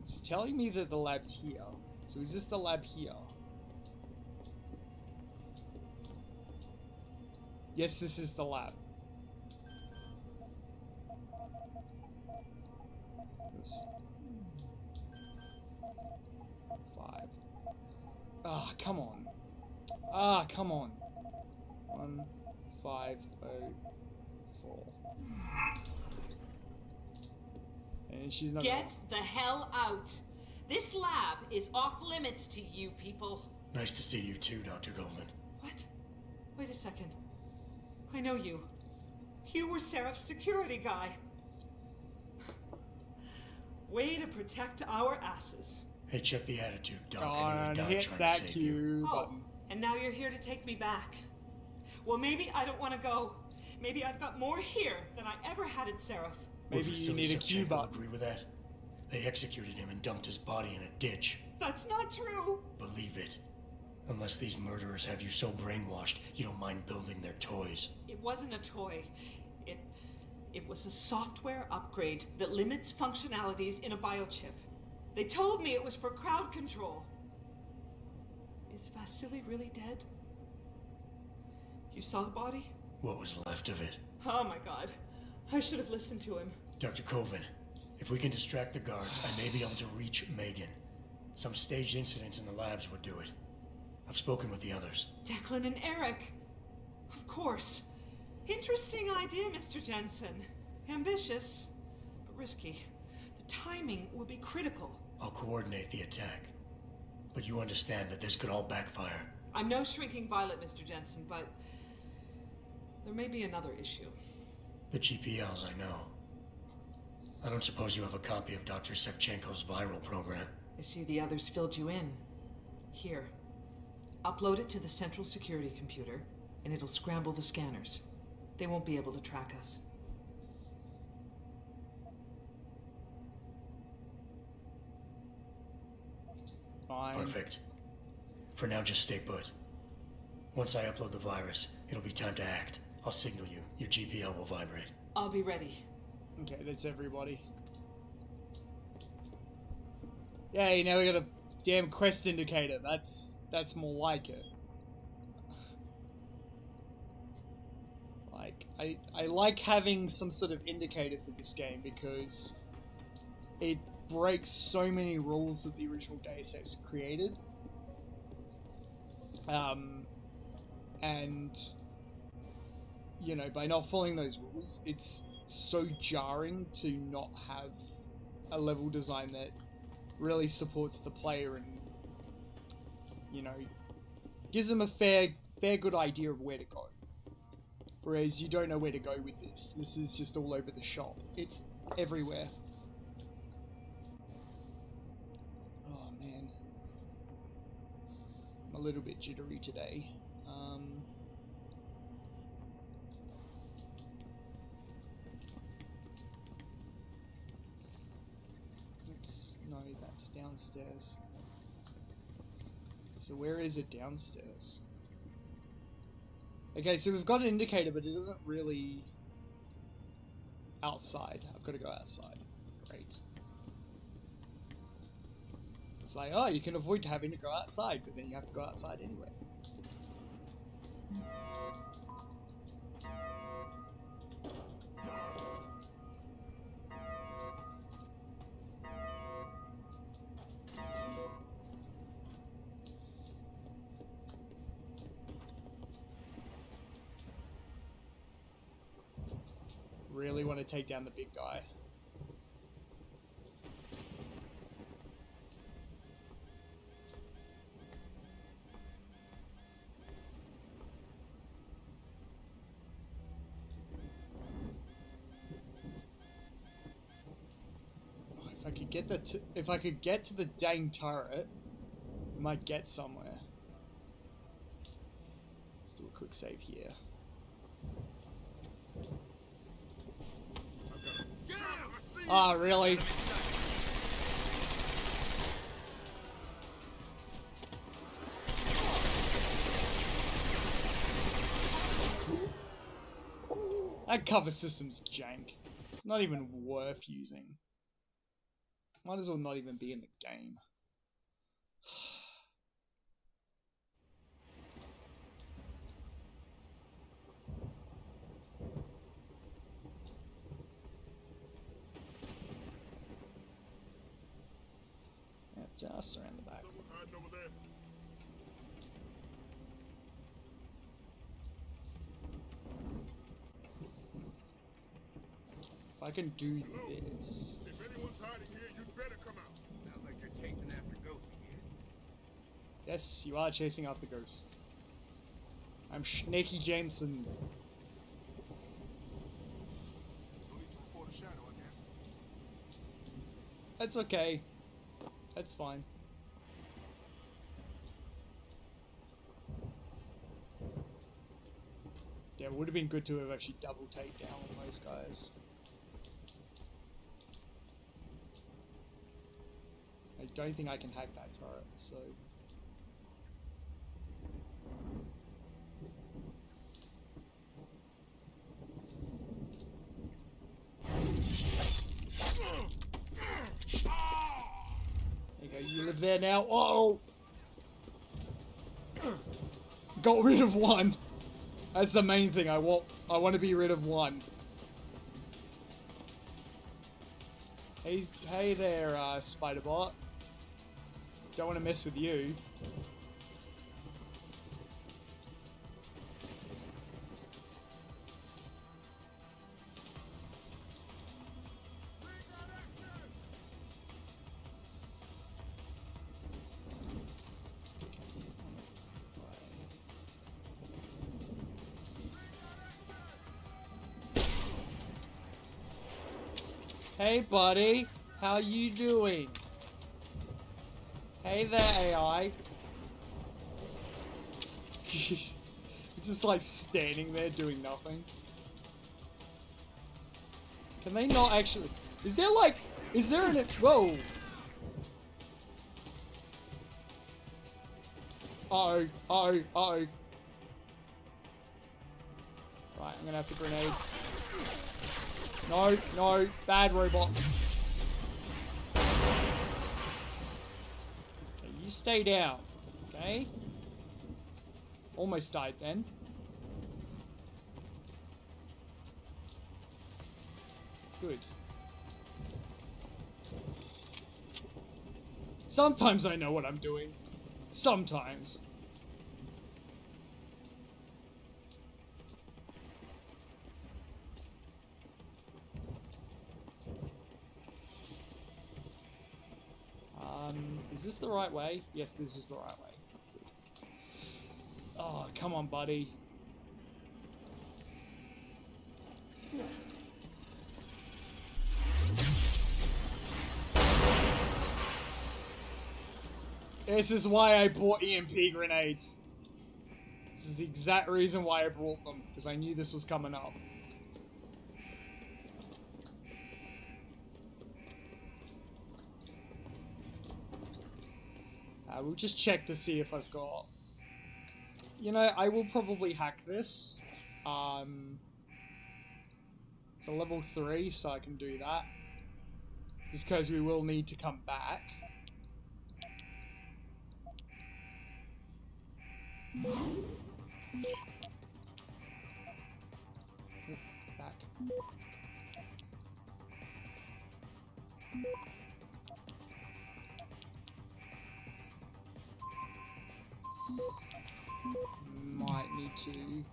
It's telling me that the lab's here. So is this the lab here? Yes, this is the lab. Oops. 5. Ah, come on. Ah, come on. 1504. And she's not. Get the hell out! This lab is off limits to you people. Nice to see you too, Dr. Goldman. What? Wait a second. I know you. You were Seraph's security guy. Way to protect our asses. Hey, check the attitude, Doc. And hit that Q button. And now you're here to take me back. Well, maybe I don't want to go. Maybe I've got more here than I ever had at Seraph. Maybe you need a Q button. Agree with that? They executed him and dumped his body in a ditch. That's not true. Believe it. Unless these murderers have you so brainwashed, you don't mind building their toys. It wasn't a toy. It was a software upgrade that limits functionalities in a biochip. They told me it was for crowd control. Is Vasily really dead? You saw the body? What was left of it? Oh my god. I should have listened to him. Dr. Colvin, if we can distract the guards, I may be able to reach Megan. Some staged incidents in the labs would do it. I've spoken with the others. Declan and Eric. Of course. Interesting idea, Mr. Jensen. Ambitious, but risky. The timing will be critical. I'll coordinate the attack. But you understand that this could all backfire. I'm no shrinking violet, Mr. Jensen, but there may be another issue. The GPLs, I know. I don't suppose you have a copy of Dr. Shevchenko's viral program. I see the others filled you in. Here. Upload it to the central security computer, and it'll scramble the scanners. They won't be able to track us. Fine. Perfect. For now, just stay put. Once I upload the virus, it'll be time to act. I'll signal you. Your GPL will vibrate. I'll be ready. Okay, that's everybody. Yay, now we got a damn quest indicator. That's more like it. Like, I like having some sort of indicator for this game because it breaks so many rules that the original Deus Ex created. And, you know, by not following those rules, it's so jarring to not have a level design that really supports the player and, you know, gives them a fair good idea of where to go. Whereas you don't know where to go with this. This is just all over the shop. It's everywhere. Oh man. I'm a little bit jittery today. No, that's downstairs. So where is it downstairs? Okay, so we've got an indicator, but it isn't really outside. I've got to go outside. Great. It's like, oh, you can avoid having to go outside, but then you have to go outside anyway. Really want to take down the big guy. Oh, if I could get to the dang turret, we might get somewhere. Let's do a quick save here. Oh, really? That cover system's jank. It's not even worth using. Might as well not even be in the game. Just around the back. If I can do this. If anyone's hiding here, you'd better come out. Sounds like you're chasing after ghosts again. Yes, you are chasing after ghosts. I'm Snaky Jameson. No need to report a shadow, I guess. That's okay. That's fine. Yeah, it would have been good to have actually double take down on those guys. I don't think I can hack that turret, so... There you go, you live there now. Oh! Got rid of one. That's the main thing. I want to be rid of one. Hey there, Spider-Bot. Don't want to mess with you. Hey, buddy. How you doing? Hey there, AI. He's just like standing there doing nothing. Can they not actually... Is there like... Is there an... Whoa. Uh-oh. Uh-oh. Uh-oh. Right, I'm gonna have to grenade. No, no. Bad robot. Okay, you stay down. Okay? Almost died then. Good. Sometimes I know what I'm doing. Sometimes. Is this the right way? Yes, this is the right way. Oh, come on, buddy. This is why I bought EMP grenades. This is the exact reason why I brought them, because I knew this was coming up. We'll just check to see if I've got... You know, I will probably hack this. It's a level 3, so I can do that. Just because we will need to come back. Back. Might need to...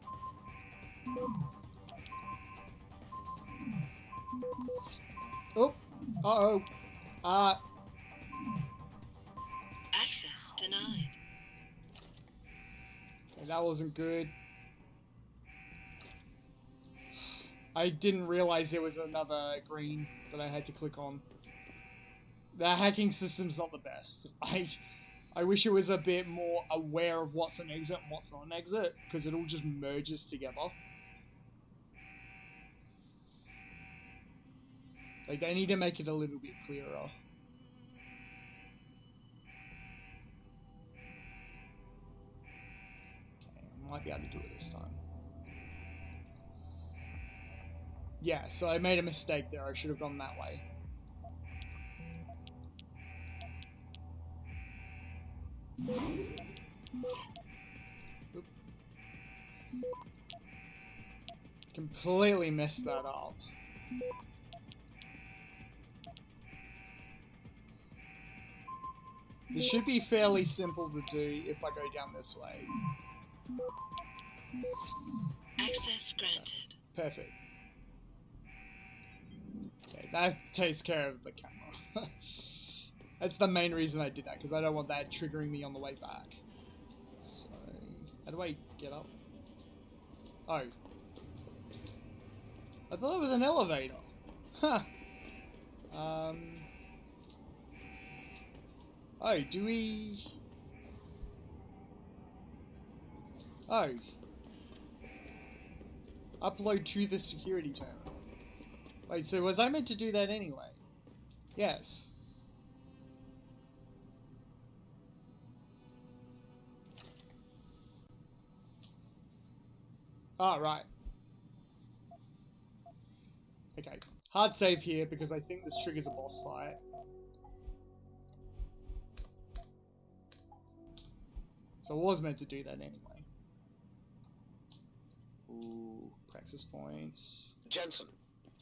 Oh! Uh-oh! Access denied. Okay, that wasn't good. I didn't realize there was another green that I had to click on. The hacking system's not the best. I wish it was a bit more aware of what's an exit and what's not an exit, because it all just merges together. Like, they need to make it a little bit clearer. Okay, I might be able to do it this time. Yeah, so I made a mistake there. I should have gone that way. Oop. Completely messed that up. This should be fairly simple to do if I go down this way. Access granted. Perfect. Okay, that takes care of the camera. That's the main reason I did that, because I don't want that triggering me on the way back. So, how do I get up? Oh. I thought it was an elevator. Huh. Oh, do we... Oh. Upload to the security terminal. Wait, so was I meant to do that anyway? Yes. Oh, right. Okay. Hard save here because I think this triggers a boss fight. So I was meant to do that anyway. Ooh, praxis points. Jensen,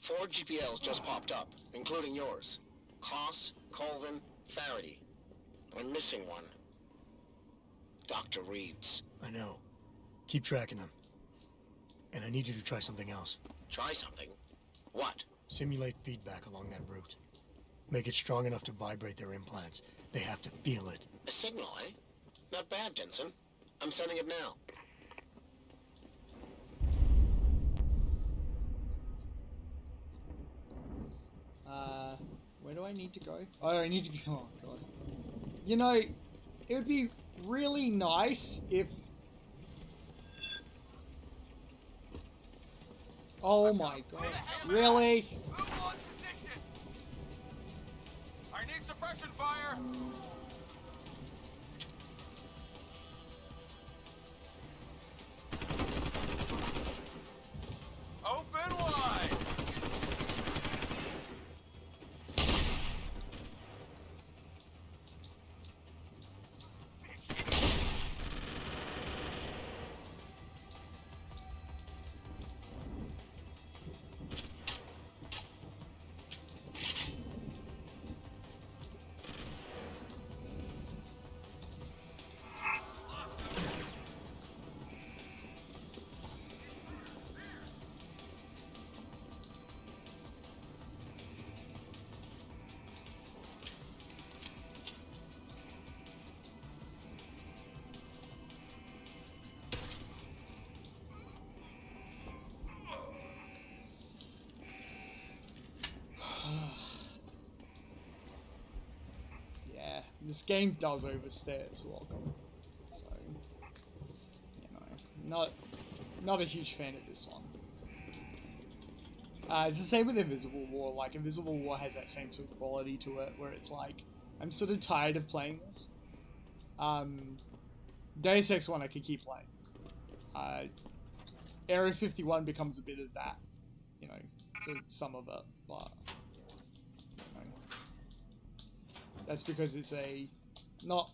4 GPLs just popped up, including yours. Koss, Colvin, Faraday. I'm missing one. Dr. Reed's. I know. Keep tracking them. And I need you to try something else. Try something? What? Simulate feedback along that route. Make it strong enough to vibrate their implants. They have to feel it. A signal, eh? Not bad, Jensen. I'm sending it now. Where do I need to go? Oh, I need to be... Oh, God. You know, it would be really nice if... Oh my God. Really? I need suppression fire! Open wide! Yeah, this game does overstay its welcome. So, you know, not a huge fan of this one. It's the same with Invisible War. Like, Invisible War has that same sort of quality to it, where it's like, I'm sort of tired of playing this. Deus Ex 1 I could keep playing. Area 51 becomes a bit of that, you know, for some of it, but, you know, that's because it's a not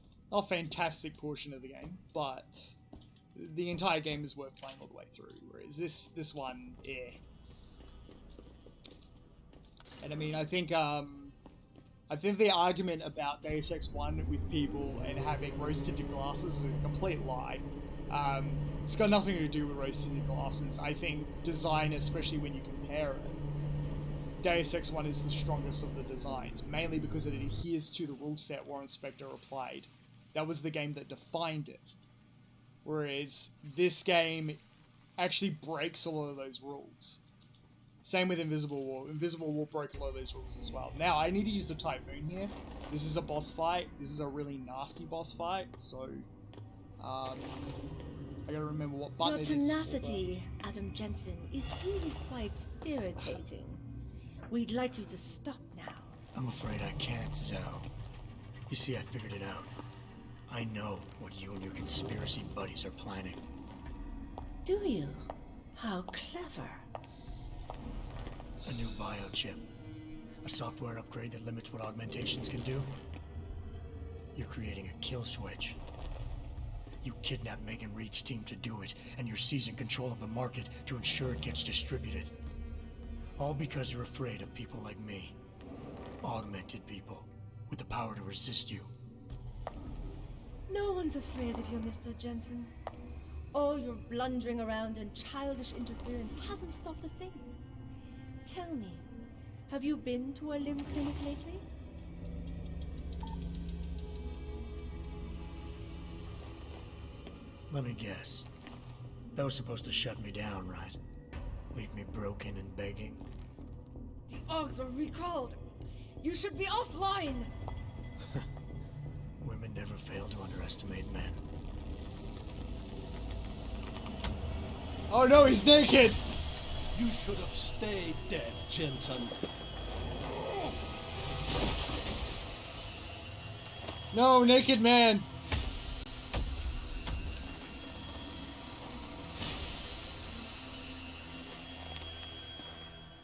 fantastic portion of the game, but the entire game is worth playing all the way through, whereas this one, eh. And I mean, I think the argument about Deus Ex 1 with people and having rose-tinted glasses is a complete lie. It's got nothing to do with rose-tinted glasses. I think design, especially when you compare it, Deus Ex 1 is the strongest of the designs, mainly because it adheres to the rule set Warren Spector applied. That was the game that defined it. Whereas this game actually breaks a lot of those rules. Same with Invisible War. Invisible War broke a lot of those rules as well. Now, I need to use the Typhoon here. This is a boss fight. This is a really nasty boss fight, so... I gotta remember what button it is. Your tenacity, Adam Jensen, is really quite irritating. We'd like you to stop now. I'm afraid I can't, Zhao. You see, I figured it out. I know what you and your conspiracy buddies are planning. Do you? How clever. A new biochip. A software upgrade that limits what augmentations can do. You're creating a kill switch. You kidnapped Megan Reed's team to do it, and you're seizing control of the market to ensure it gets distributed. All because you're afraid of people like me. Augmented people, with the power to resist you. No one's afraid of you, Mr. Jensen. All your blundering around and childish interference hasn't stopped a thing. Tell me, have you been to a limb clinic lately? Let me guess. That was supposed to shut me down, right? Leave me broken and begging. The Augs are recalled. You should be offline. Women never fail to underestimate men. Oh no, he's naked! You should have stayed dead, Jensen. No, naked man!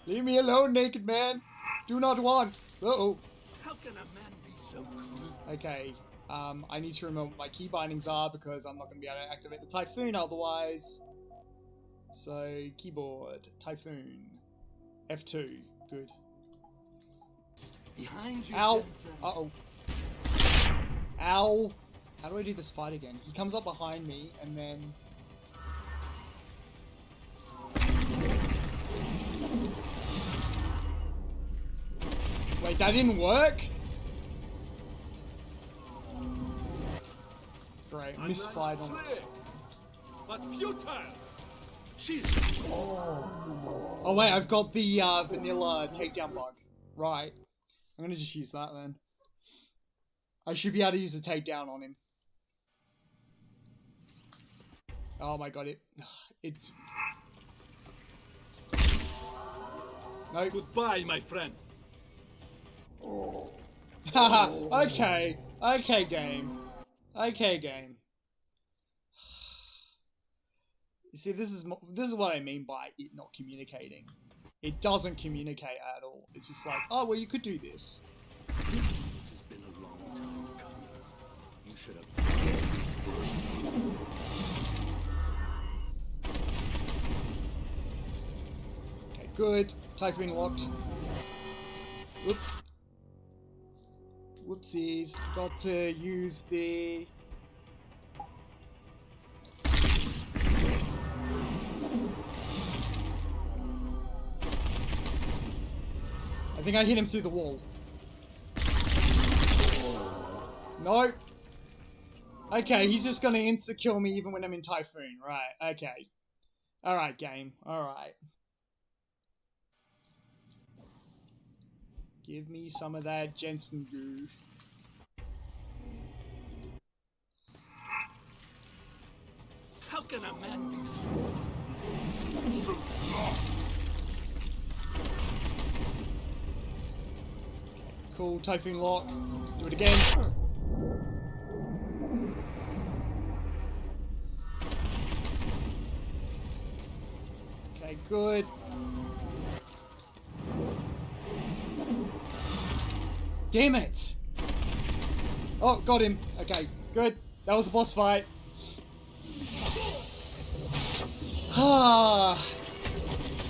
Leave me alone, naked man! Do not want! Uh-oh. How can a man be so cruel? Okay, I need to remember what my key bindings are because I'm not going to be able to activate the Typhoon otherwise. So, keyboard, Typhoon, F2, good. Behind you, Ow! Jensen. Uh-oh. Ow! How do I do this fight again? He comes up behind me, and then... Wait, that didn't work? Great, misfired on it. But futile! She's... Oh wait, I've got the vanilla takedown bug. Right. I'm gonna just use that then. I should be able to use a takedown on him. Oh my god, it's... No. Goodbye, my friend. Haha, okay. Okay, game. Okay, game. You see, this is what I mean by it not communicating. It doesn't communicate at all. It's just like, oh, well, you could do this. This has been a long time coming. You should have first. Okay, good. Typhoon locked. Whoop. Whoopsies. Got to use the... I think I hit him through the wall. No. Okay, he's just gonna insta-kill me even when I'm in Typhoon. Right, okay. Alright, game. Alright. Give me some of that Jensen goo. How can a man be so lost? Cool, Typhoon lock. Do it again. Okay, good. Damn it! Oh, got him. Okay, good. That was a boss fight. Ah,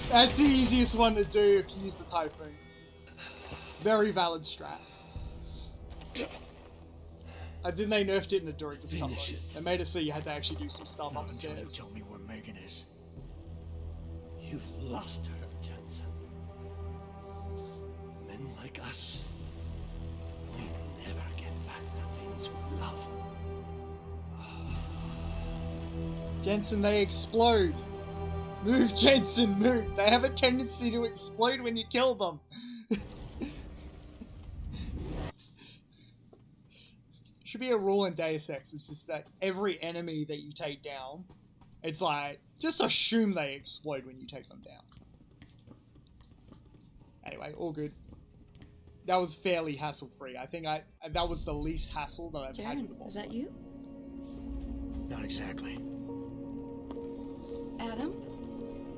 that's the easiest one to do if you use the Typhoon. Very valid strat. I think they nerfed it in the director's cut. They made it so you had to actually do some stuff upstairs. Until you tell me where Megan is. You've lost her, Jensen. Men like us, we never get back the things we love. Jensen, they explode. Move, Jensen, move. They have a tendency to explode when you kill them. Should be a rule in Deus Ex. It's just that every enemy that you take down, it's like, just assume they explode when you take them down. Anyway, all good. That was fairly hassle-free. I think that was the least hassle that I've had with the boss. Is that you? Not exactly. Adam?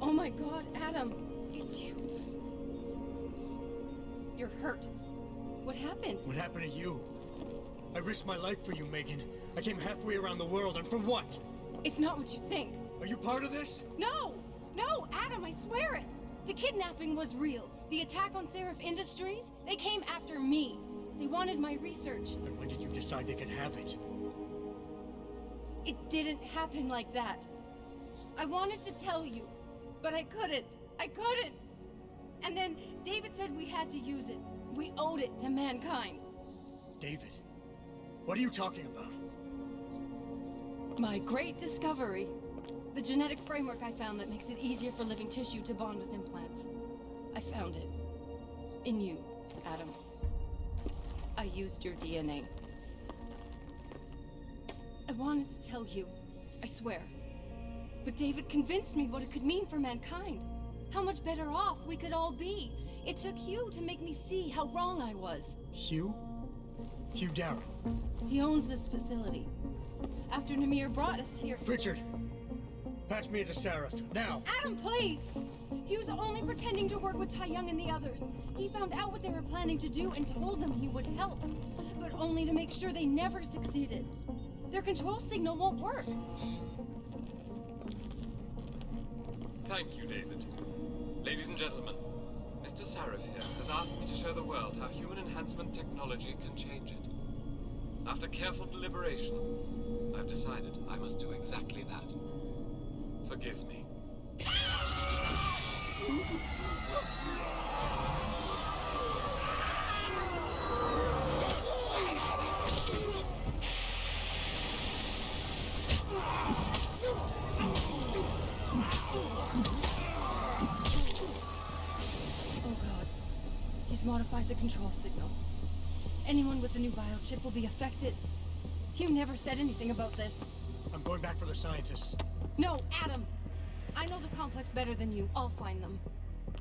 Oh my god, Adam! It's you. You're hurt. What happened? What happened to you? I risked my life for you, Megan. I came halfway around the world, and for what? It's not what you think. Are you part of this? No! No, Adam, I swear it! The kidnapping was real. The attack on Seraph Industries, they came after me. They wanted my research. And when did you decide they could have it? It didn't happen like that. I wanted to tell you, but I couldn't. I couldn't! And then David said we had to use it. We owed it to mankind. David? What are you talking about? My great discovery. The genetic framework I found that makes it easier for living tissue to bond with implants. I found it. In you, Adam. I used your DNA. I wanted to tell you, I swear. But David convinced me what it could mean for mankind. How much better off we could all be. It took Hugh to make me see how wrong I was. Hugh? Hugh Darrow. He owns this facility. After Namir brought us here... Richard! Patch me into Seraph, now! Adam, please! He was only pretending to work with Tai Young and the others. He found out what they were planning to do and told them he would help. But only to make sure they never succeeded. Their control signal won't work. Thank you, David. Ladies and gentlemen, Mr. Seraph here has asked me to show the world how human enhancement technology can change it. After careful deliberation, I've decided I must do exactly that. Forgive me. He's modified the control signal. Anyone with the new biochip will be affected. You never said anything about this. I'm going back for the scientists. No, Adam! I know the complex better than you. I'll find them.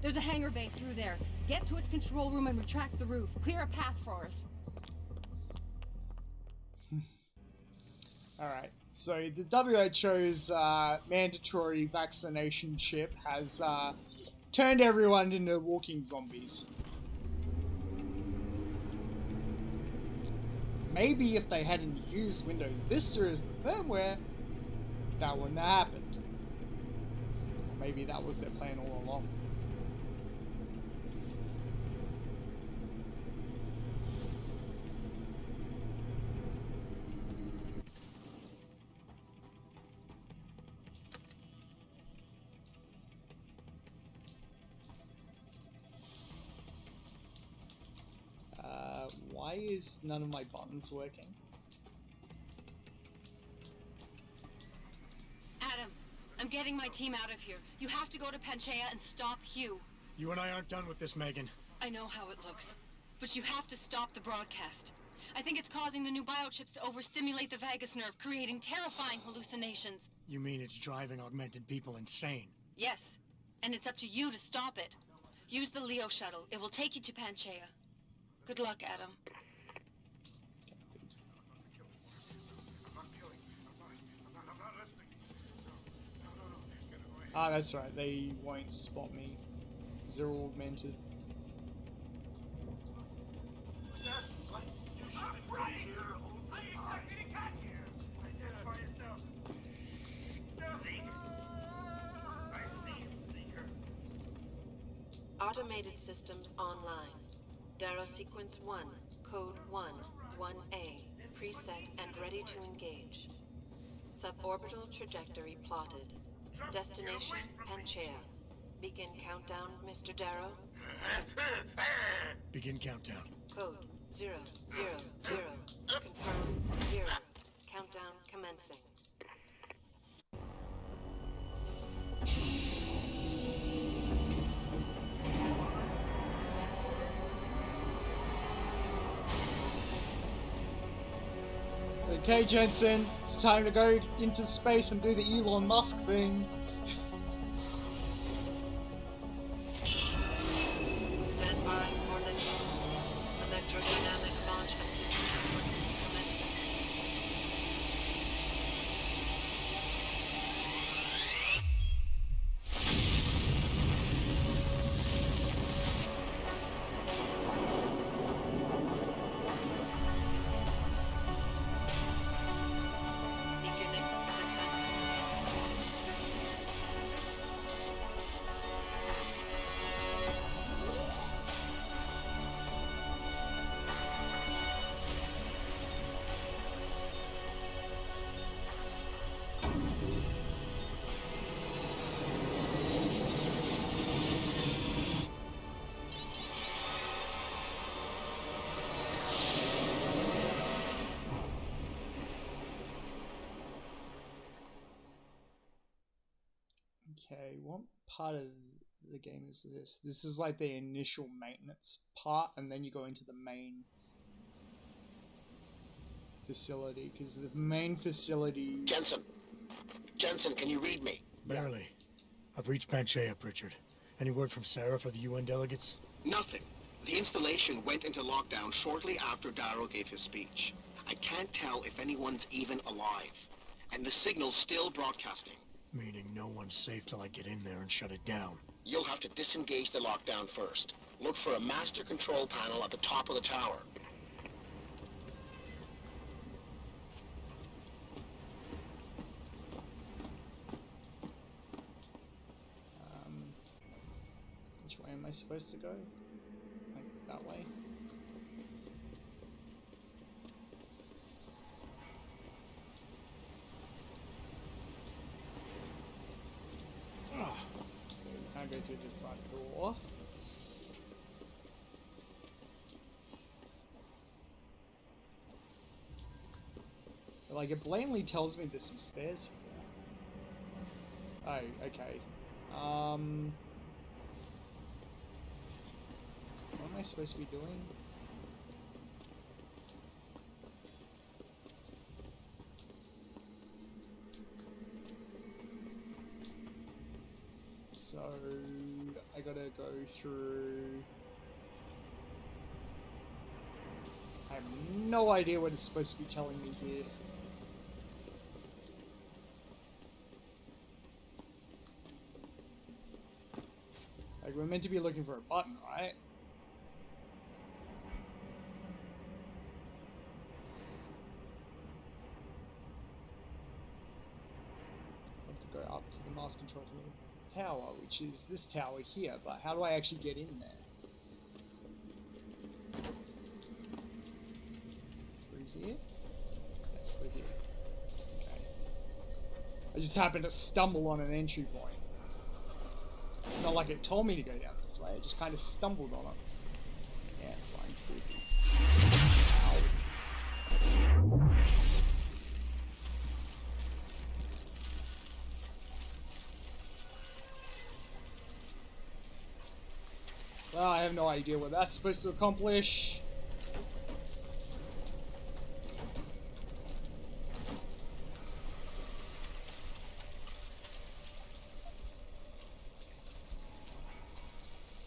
There's a hangar bay through there. Get to its control room and retract the roof. Clear a path for us. Alright, so the WHO's mandatory vaccination chip has turned everyone into walking zombies. Maybe if they hadn't used Windows Vista as the firmware, that wouldn't have happened. Or maybe that was their plan all along. Why is none of my buttons working? Adam, I'm getting my team out of here. You have to go to Panchaea and stop Hugh. You and I aren't done with this, Megan. I know how it looks, but you have to stop the broadcast. I think it's causing the new biochips to overstimulate the vagus nerve, creating terrifying hallucinations. You mean it's driving augmented people insane? Yes, and it's up to you to stop it. Use the Leo shuttle. It will take you to Panchaea. Good luck, Adam. Ah, that's right. They won't spot me. They're all augmented. What's that? What? You should be right here. I expect me to catch you. Identify yourself. Sneak. I see it, sneaker. Automated systems online. Darrow sequence 1, code 1, 1A, preset and ready to engage. Suborbital trajectory plotted. Destination, Panchaea. Begin countdown, Mr. Darrow. Begin countdown. Code 0, 0, 0. Confirm 0. Countdown commencing. Okay, Jensen, it's time to go into space and do the Elon Musk thing. Stand by for liftoff. Electrodynamic launch assist sequence commencing. Beginning descent. Okay, what part of the game is this? This is like the initial maintenance part, and then you go into the main facility, because the main facility... Jensen, can you read me? Barely. I've reached Panchaea, Pritchard. Any word from Sarah for the UN delegates? Nothing. The installation went into lockdown shortly after Darrow gave his speech. I can't tell if anyone's even alive. And the signal's still broadcasting. Meaning no one's safe till I get in there and shut it down. You'll have to disengage the lockdown first. Look for a master control panel at the top of the tower. Which way am I supposed to go? Like that way? Can't go through the front door. Like, it blatantly tells me there's some stairs here. Oh, okay. What am I am I supposed to be doing? So I gotta go through. I have no idea what it's supposed to be telling me here. Like, we're meant to be looking for a button, right? I have to go up to the master control from the tower, which is this tower here, but how do I actually get in there? Through here? Yes, through here. Okay. I just happened to stumble on an entry point. It's not like it told me to go down this way, it just kind of stumbled on it. Yeah, it's fine. Creepy. Ow. Well, I have no idea what that's supposed to accomplish.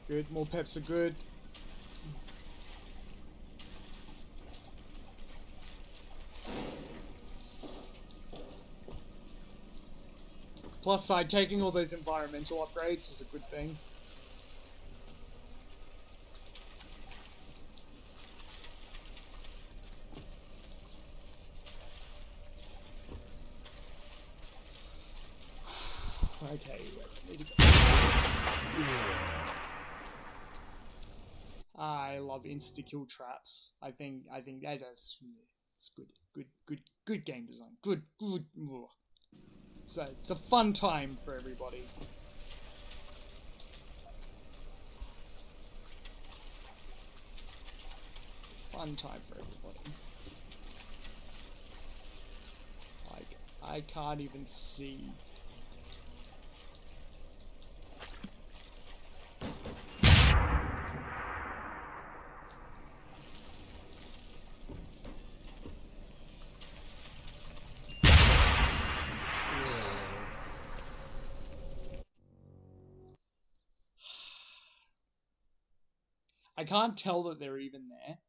Good, more peps are good. Plus side, taking all those environmental upgrades was a good thing. Okay, where do we go? I love insta-kill traps. I think that's it's good game design. Good. So it's a fun time for everybody. It's a fun time for everybody. Like, I can't even see. I can't tell that they're even there.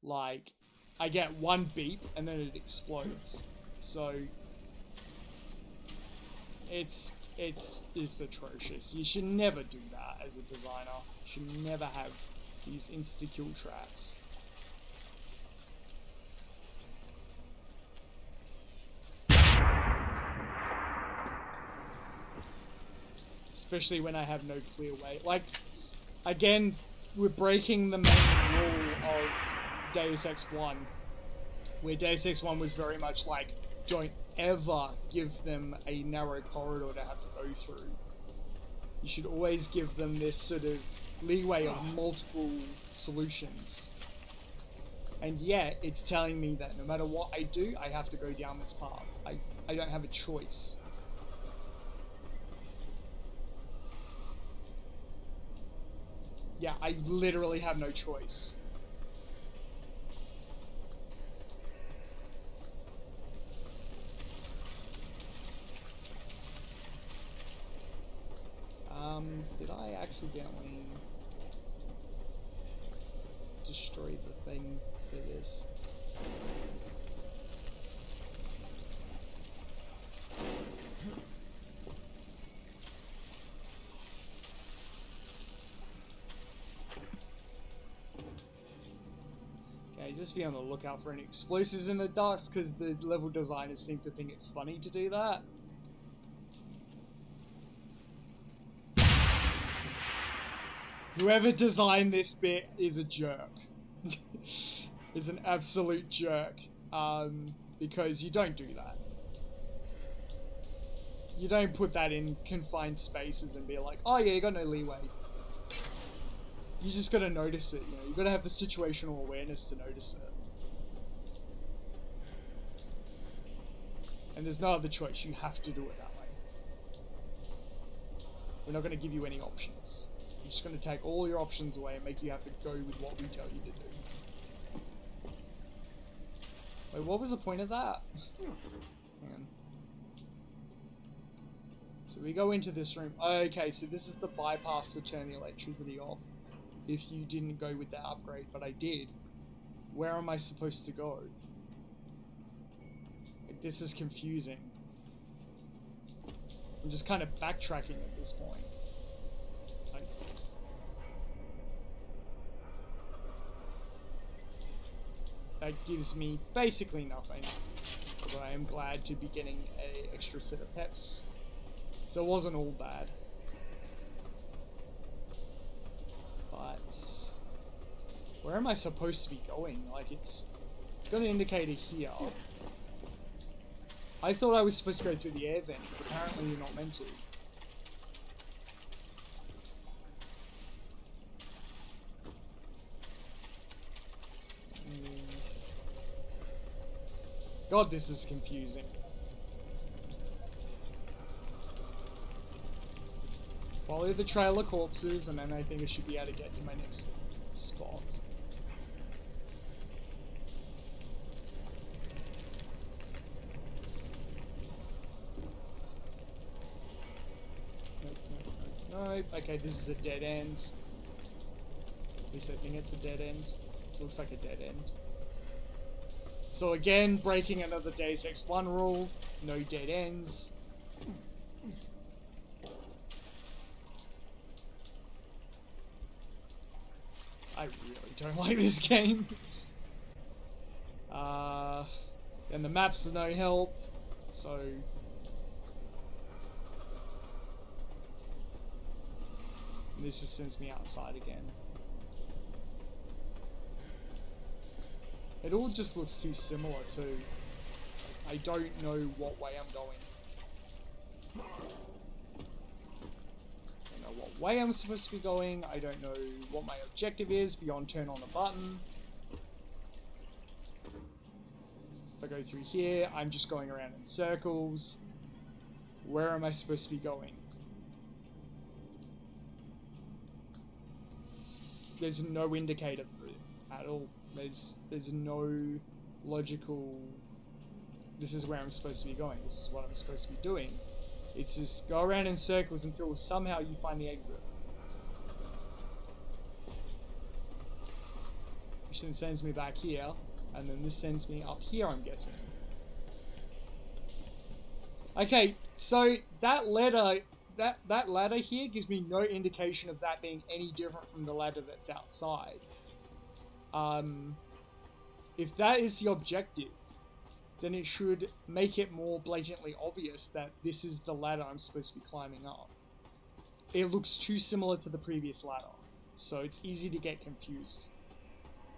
Like, I get one beep and then it explodes. So it's atrocious. You should never do that as a designer. You should never have these insta-kill traps. Especially when I have no clear way. Like, again, we're breaking the main rule of Deus Ex 1, where Deus Ex 1 was very much like, don't ever give them a narrow corridor to have to go through. You should always give them this sort of leeway of multiple solutions. And yet, it's telling me that no matter what I do, I have to go down this path. I don't have a choice. Yeah, I literally have no choice. Did I accidentally destroy the thing for this? Okay, just be on the lookout for any explosives in the docks, because the level designers seem to think it's funny to do that. Whoever designed this bit is a jerk. Is an absolute jerk. Because you don't do that. You don't put that in confined spaces and be like, oh yeah, you got no leeway. You just gotta notice it, you know, you gotta have the situational awareness to notice it. And there's no other choice, you have to do it that way. We're not gonna give you any options. You just going to take all your options away and make you have to go with what we tell you to do. Wait, what was the point of that? Hang on. So we go into this room. Okay, so this is the bypass to turn the electricity off. If you didn't go with that upgrade, but I did. Where am I supposed to go? Like, this is confusing. I'm just kind of backtracking at this point. Like, that gives me basically nothing. But I am glad to be getting an extra set of peps. So it wasn't all bad. But where am I supposed to be going? Like, it's got an indicator here. I thought I was supposed to go through the air vent, but apparently you're not meant to. God, this is confusing. Follow the trail of corpses, and then I think I should be able to get to my next spot. Nope. Okay, this is a dead end. At least I think it's a dead end. Looks like a dead end. So again, breaking another Deus Ex 1 rule. No dead ends. I really don't like this game. And the maps are no help, so... This just sends me outside again. It all just looks too similar too. I don't know what way I'm going. I don't know what way I'm supposed to be going. I don't know what my objective is beyond turn on a button. If I go through here, I'm just going around in circles. Where am I supposed to be going? There's no indicator for it at all. There's no logical, this is where I'm supposed to be going, this is what I'm supposed to be doing. It's just go around in circles until somehow you find the exit. Which then sends me back here, and then this sends me up here, I'm guessing. Okay, so that ladder, that ladder here gives me no indication of that being any different from the ladder that's outside. If that is the objective, then it should make it more blatantly obvious that this is the ladder I'm supposed to be climbing up. It looks too similar to the previous ladder, so it's easy to get confused.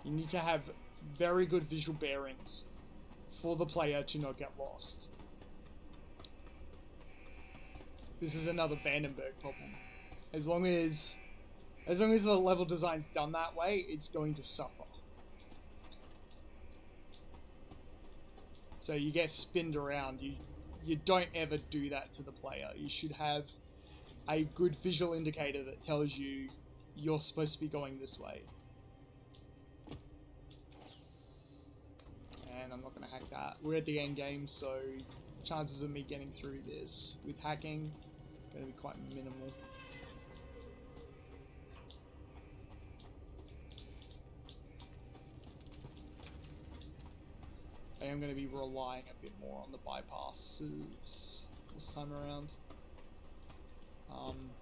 You need to have very good visual bearings for the player to not get lost. This is another Vandenberg problem. As long as the level design's done that way, it's going to suffer. So you get spinned around. You don't ever do that to the player. You should have a good visual indicator that tells you you're supposed to be going this way. And I'm not going to hack that. We're at the end game, so chances of me getting through this with hacking are going to be quite minimal. I am going to be relying a bit more on the bypasses this time around.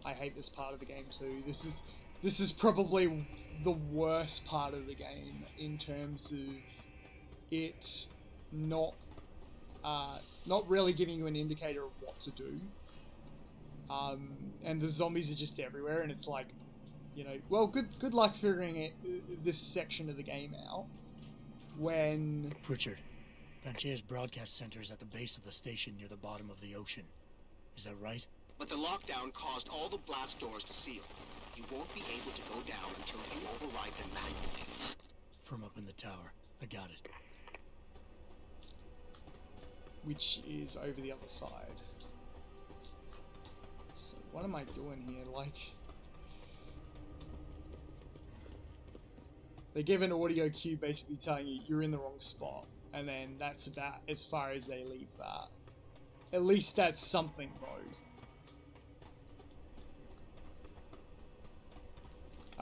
I hate this part of the game too. This is probably the worst part of the game in terms of it not really giving you an indicator of what to do. And the zombies are just everywhere, and it's like, you know, well, good luck figuring this section of the game out. When Pritchard, Banchea's broadcast center is at the base of the station near the bottom of the ocean. Is that right? But the lockdown caused all the blast doors to seal. You won't be able to go down until you override them manually. From up in the tower. I got it. Which is over the other side. So what am I doing here? Like, They give an audio cue basically telling you you're in the wrong spot, and then that's about as far as they leave that. At least that's something, though.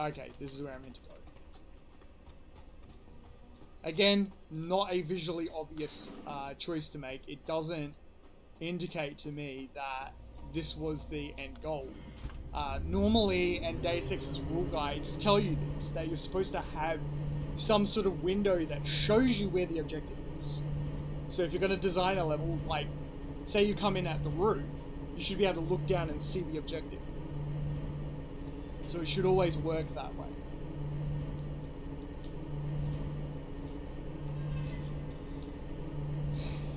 Okay, this is where I'm meant to go. Again, not a visually obvious choice to make. It doesn't indicate to me that this was the end goal. Normally, and Deus Ex's rule guides tell you this, that you're supposed to have some sort of window that shows you where the objective is. So if you're going to design a level, like, say you come in at the roof, you should be able to look down and see the objective. So it should always work that way.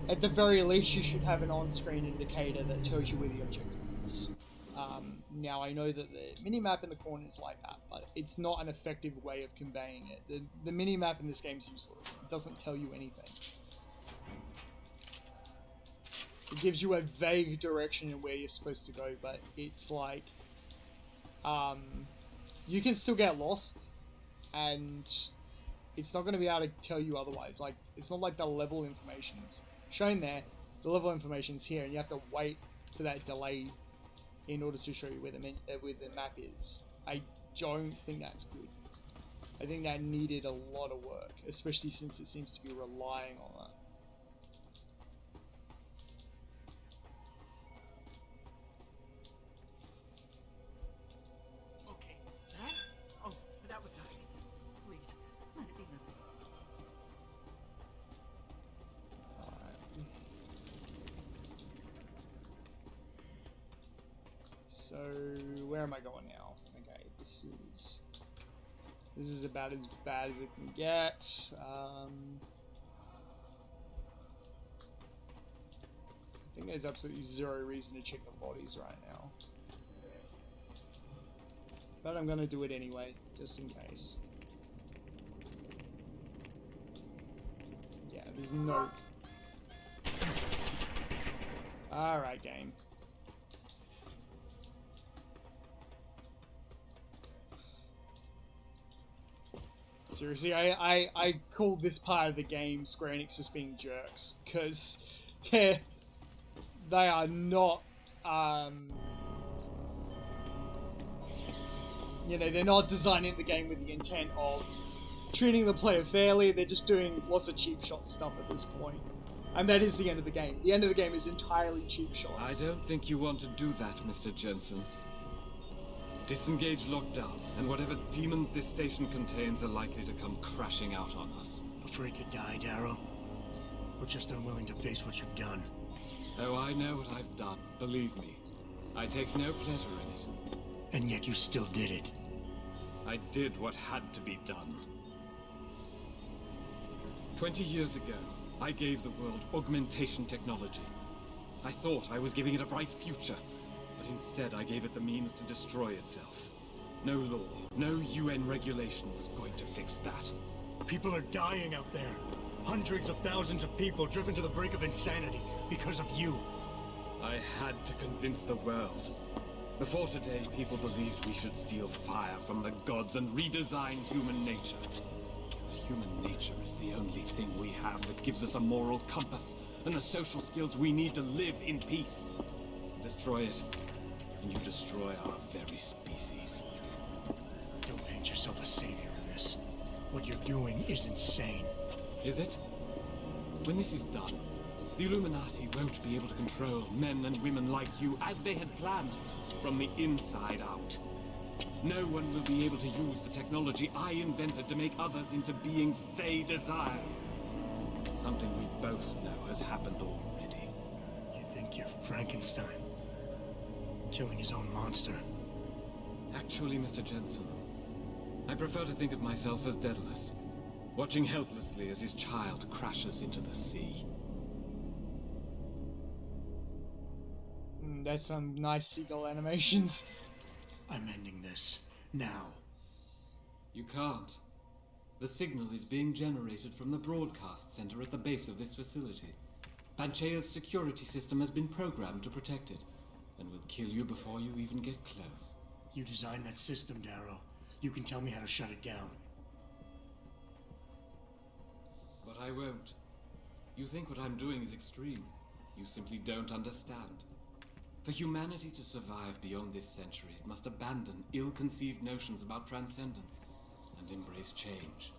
At the very least, you should have an on-screen indicator that tells you where the objective is. Now, I know that the minimap in the corner is like that, but it's not an effective way of conveying it. The minimap in this game is useless. It doesn't tell you anything. It gives you a vague direction in where you're supposed to go, but it's like... you can still get lost, and it's not going to be able to tell you otherwise. Like, it's not like the level information's shown there. The level information's here, and you have to wait for that delay in order to show you where the map is. I don't think that's good. I think that needed a lot of work, especially since it seems to be relying on that. Okay, that? Oh, that was nothing. Please, let it be nothing. So, where am I going now? Okay, this is about as bad as it can get. I think there's absolutely zero reason to check the bodies right now. But I'm gonna do it anyway, just in case. Yeah, there's no... Alright, game. Seriously, I call this part of the game Square Enix just being jerks, because they are not, you know, they're not designing the game with the intent of treating the player fairly. They're just doing lots of cheap shot stuff at this point. And that is the end of the game. The end of the game is entirely cheap shots. I don't think you want to do that, Mr. Jensen. Disengage lockdown, and whatever demons this station contains are likely to come crashing out on us. Afraid to die, Darrow? Or just unwilling to face what you've done? Oh, I know what I've done. Believe me. I take no pleasure in it. And yet you still did it. I did what had to be done. 20 years ago, I gave the world augmentation technology. I thought I was giving it a bright future. But instead, I gave it the means to destroy itself. No law, no UN regulation was going to fix that. People are dying out there. Hundreds of thousands of people driven to the brink of insanity because of you. I had to convince the world. Before today, people believed we should steal fire from the gods and redesign human nature. Human nature is the only thing we have that gives us a moral compass and the social skills we need to live in peace. Destroy it, and you destroy our very species. Don't paint yourself a savior in this. What you're doing is insane. Is it? When this is done, the Illuminati won't be able to control men and women like you as they had planned, from the inside out. No one will be able to use the technology I invented to make others into beings they desire. Something we both know has happened already. You think you're Frankenstein? Killing his own monster. Actually, Mr. Jensen, I prefer to think of myself as Daedalus, watching helplessly as his child crashes into the sea. That's some nice seagull animations. I'm ending this. Now. You can't. The signal is being generated from the broadcast center at the base of this facility. Panchea's security system has been programmed to protect it, and will kill you before you even get close. You designed that system, Darrow. You can tell me how to shut it down. I won't. You think what I'm doing is extreme. You simply don't understand. For humanity to survive beyond this century, it must abandon ill-conceived notions about transcendence and embrace change.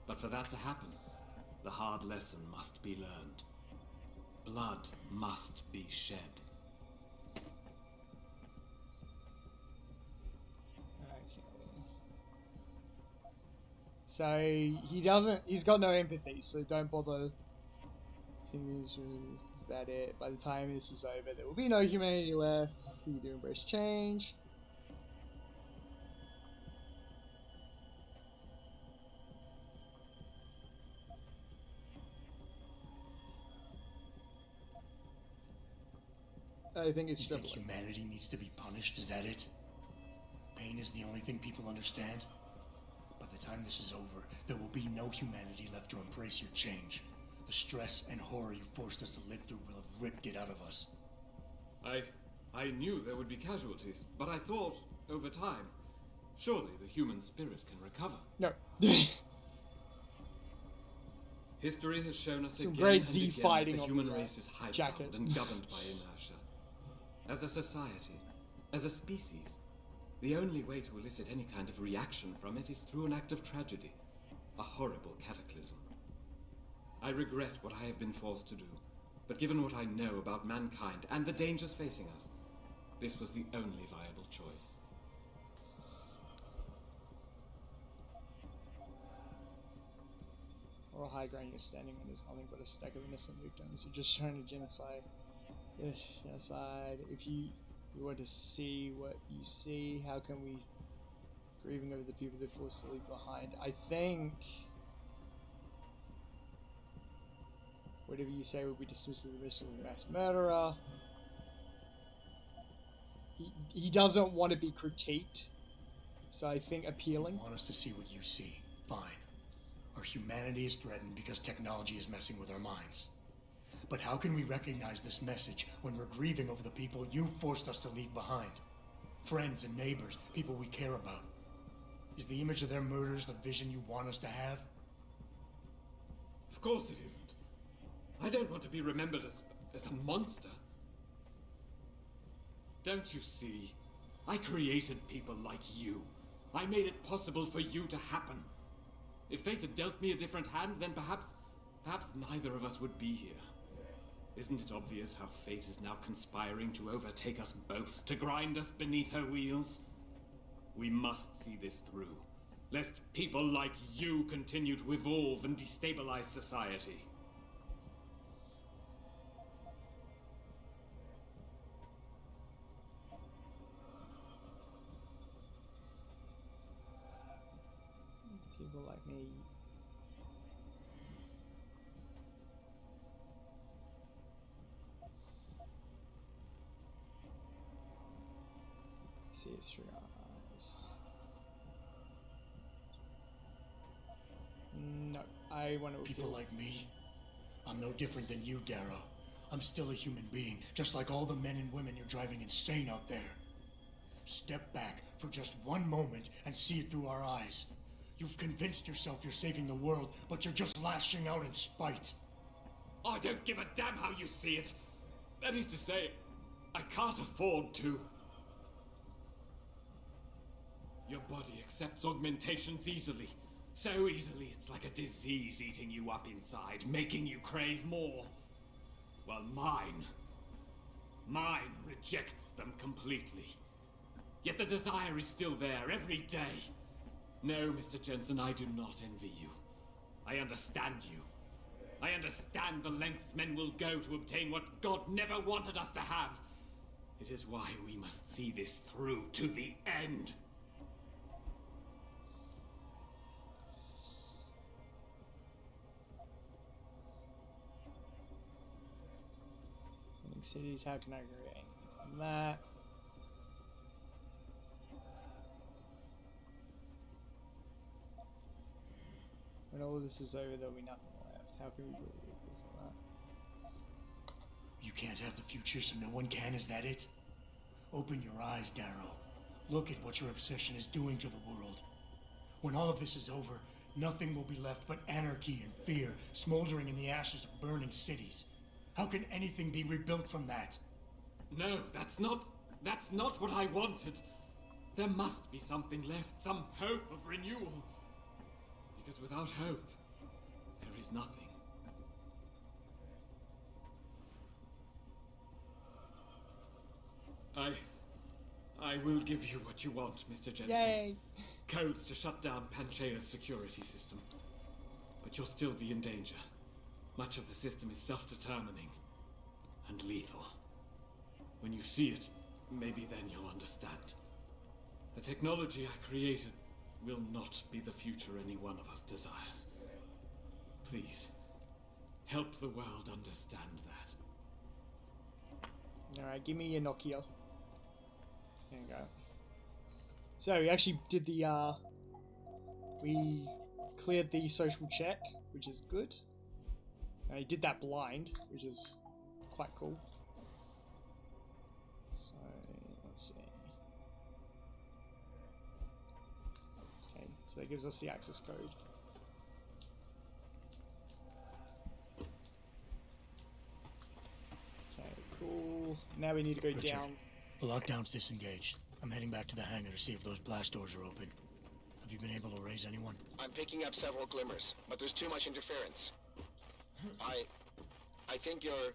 But for that to happen, the hard lesson must be learned. Blood must be shed. So he's got no empathy, so don't bother thinking is that it. By the time this is over, there will be no humanity left for you to embrace change. I think it's You think humanity needs to be punished, is that it? Pain is the only thing people understand? By the time this is over, there will be no humanity left to embrace your change. The stress and horror you forced us to live through will have ripped it out of us. I knew there would be casualties, but I thought, over time, surely the human spirit can recover. No. History has shown us Some again great and Z again fighting that the on human the race is jacket. high-powered and governed by inertia. As a society, as a species, the only way to elicit any kind of reaction from it is through an act of tragedy, a horrible cataclysm. I regret what I have been forced to do, but given what I know about mankind and the dangers facing us, this was the only viable choice. Or high ground you're standing on is nothing but a stack of innocent victims. You're just showing a genocide. Genocide. If you were to see what you see, how can we grieving over the people that forced to leave behind? I think whatever you say will be dismissed as a mission of a mass murderer. He doesn't want to be critiqued, so I think appealing. You want us to see what you see. Fine. Our humanity is threatened because technology is messing with our minds. But how can we recognize this message when we're grieving over the people you forced us to leave behind? Friends and neighbors, people we care about. Is the image of their murders the vision you want us to have? Of course it isn't. I don't want to be remembered as a monster. Don't you see? I created people like you. I made it possible for you to happen. If fate had dealt me a different hand, then perhaps neither of us would be here. Isn't it obvious how fate is now conspiring to overtake us both, to grind us beneath her wheels? We must see this through, lest people like you continue to evolve and destabilize society. People like me. See it through our eyes. No, I want to People like me? I'm no different than you, Darrow. I'm still a human being, just like all the men and women you're driving insane out there. Step back for just one moment and see it through our eyes. You've convinced yourself you're saving the world, but you're just lashing out in spite. I don't give a damn how you see it. That is to say, I can't afford to. Your body accepts augmentations easily. So easily, it's like a disease eating you up inside, making you crave more. Well, mine rejects them completely. Yet the desire is still there every day. No, Mr. Jensen, I do not envy you. I understand you. I understand the lengths men will go to obtain what God never wanted us to have. It is why we must see this through to the end. Cities, how can I create that? When all this is over, there'll be nothing left. How can we really do that? You can't have the future, so no one can, is that it? Open your eyes, Darrow. Look at what your obsession is doing to the world. When all of this is over, nothing will be left but anarchy and fear, smoldering in the ashes of burning cities. How can anything be rebuilt from that? No, that's not what I wanted. There must be something left, some hope of renewal. Because without hope, there is nothing. I will give you what you want, Mr. Jensen. Yay! Codes to shut down Panchaea's security system. But you'll still be in danger. Much of the system is self-determining and lethal. When you see it, maybe then you'll understand. The technology I created will not be the future any one of us desires. Please, help the world understand that. Alright, give me your Nokia. There you go. So we actually did the we cleared the social check, which is good. I did that blind, which is quite cool. So let's see. Okay, so that gives us the access code. Okay, cool. Now we need to go Richard, down. The lockdown's disengaged. I'm heading back to the hangar to see if those blast doors are open. Have you been able to raise anyone? I'm picking up several glimmers, but there's too much interference. I think you're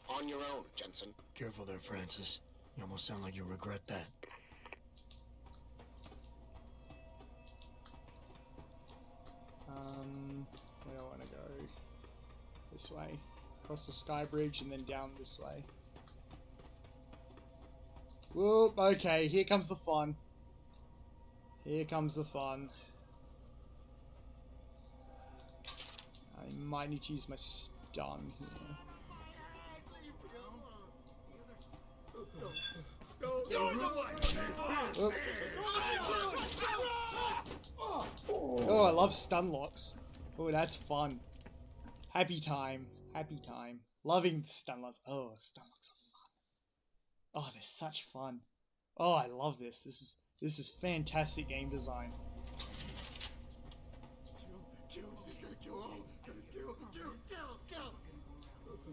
on your own, Jensen. Careful there, Francis. You almost sound like you'll regret that. Where do I want to go? This way. Across the sky bridge and then down this way. Whoop, okay, here comes the fun. Here comes the fun. I might need to use my stun here. Whoop. Oh, I love stun locks. Oh, that's fun. Happy time. Happy time. Loving the stun locks. Oh, stun locks are fun. Oh, they're such fun. Oh, I love this. This is fantastic game design.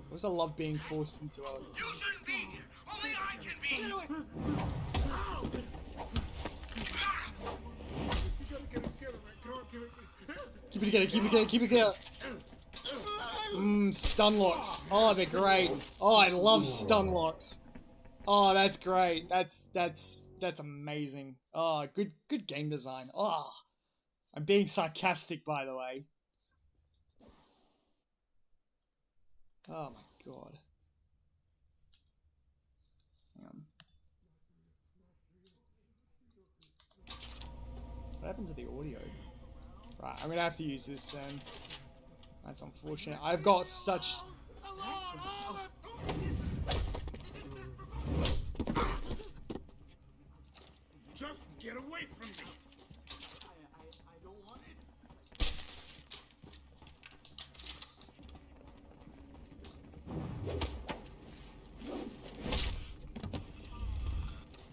What's I love being forced into a... You shouldn't be here! Only I can be! You gotta get it together, man. Come on, Keep it together, keep it together, keep it together. Stun locks. Oh, they're great. Oh, I love stun locks. Oh, that's great. That's amazing. Oh, good game design. Oh, I'm being sarcastic, by the way. Oh my god. Hang on. What happened to the audio? Right, I'm gonna have to use this then. That's unfortunate. I've got such... Just get away from me! I don't want it.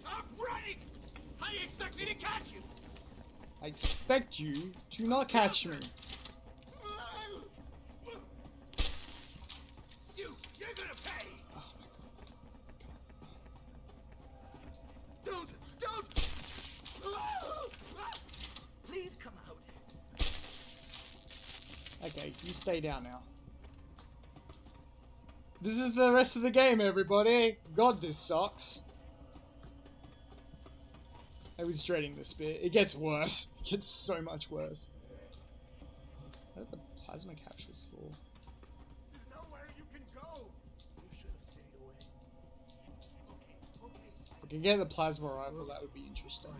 Stop running! How do you expect me to catch you? I expect you to not catch me. You're gonna pay! Oh my god. Don't! Please come out. Okay, you stay down now. This is the rest of the game, everybody. God, this sucks. I was dreading this bit. It gets worse. It gets so much worse. What are the plasma capsules for? There's nowhere you can go. You should have stayed away. Okay. If I can get the plasma rifle, that would be interesting.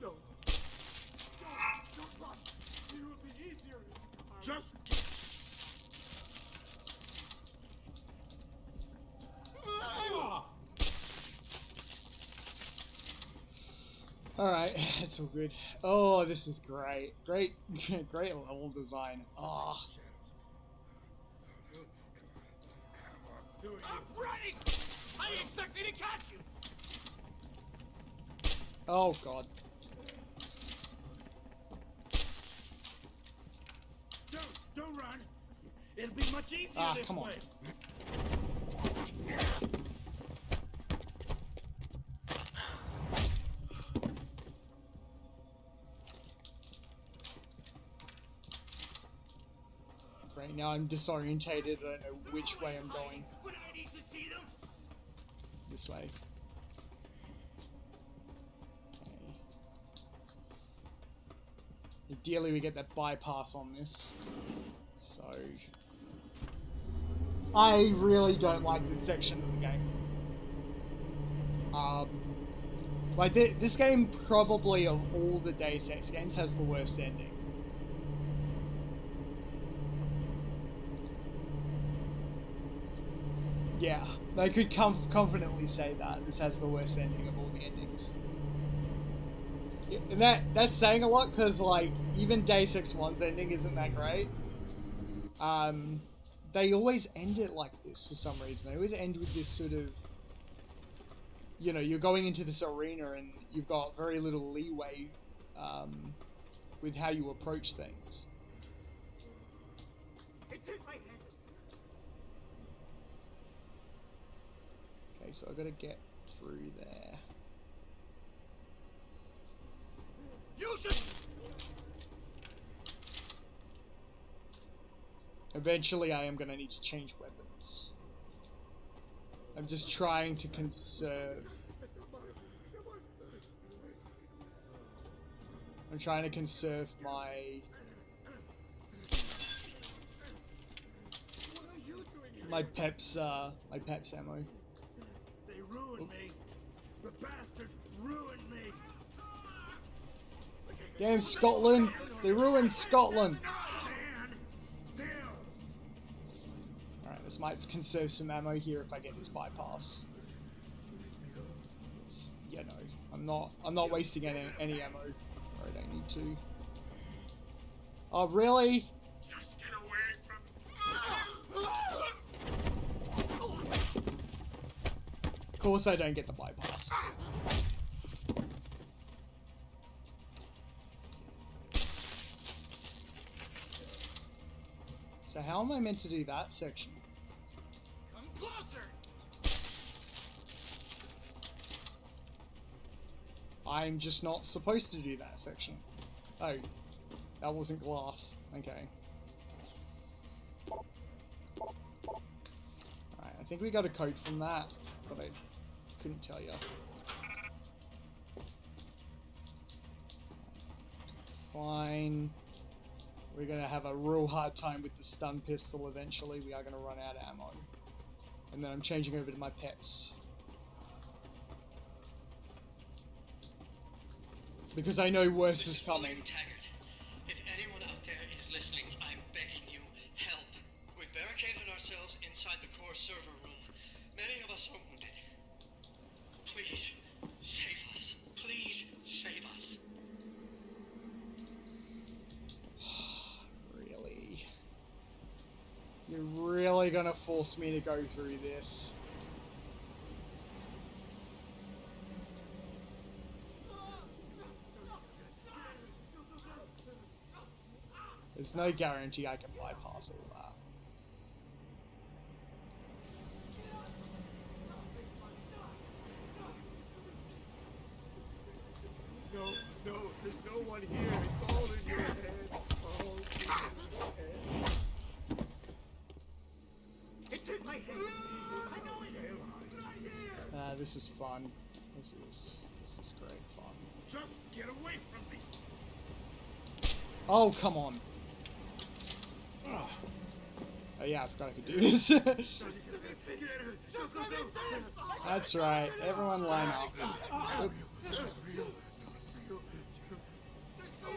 No. Don't run. It will be easier if you come out. Just... Alright, it's all good. Oh, this is great. Great level design. Oh. Stop running! How do you expect me to catch you? Oh god. run. It'll be much easier this come on. way. Right now I'm disorientated. I don't know which way I'm going. What do I need to see them? This way. Okay. Ideally we get that bypass on this. So... I really don't like this section of the game. Like, this game probably, of all the Deus Ex games, has the worst ending. Yeah, they could confidently say that. This has the worst ending of all the endings. Yeah, and that's saying a lot, because, like, even Deus Ex 1's ending isn't that great. They always end it like this for some reason. They always end with this sort of... You know, you're going into this arena and you've got very little leeway with how you approach things. It's in my head. Okay, so I've got to get through there. You should. Eventually I am going to need to change weapons. I'm just trying to conserve. I'm trying to conserve my peps ammo. They ruined me. The bastards ruined me. Damn Scotland! They ruined Scotland! Alright, this might conserve some ammo here if I get this bypass. Yeah, no. I'm not wasting any ammo. I don't need to. Oh, really? Just get away from... Of course I don't get the bypass. So how am I meant to do that section? Come closer. I'm just not supposed to do that section. Oh, that wasn't glass. Okay. Alright, I think we got a code from that, but I couldn't tell you. It's fine. We're gonna have a real hard time with the stun pistol eventually. We are gonna run out of ammo. And then I'm changing over to my pets. Because I know worse is coming. If anyone out there is listening, I'm begging you, help. We've barricaded ourselves inside the core server room. Many of us are wounded. Please, save us. Please, save us. Really? You're really gonna force me to go through this? There's no guarantee I can bypass all that. No, there's no one here. It's all in your head. All in your head. It's in my head. I know it is. This is fun. This is great fun. Just get away from me. Oh, come on. Oh yeah, I forgot I could do this. That's right. Everyone line up. Oop.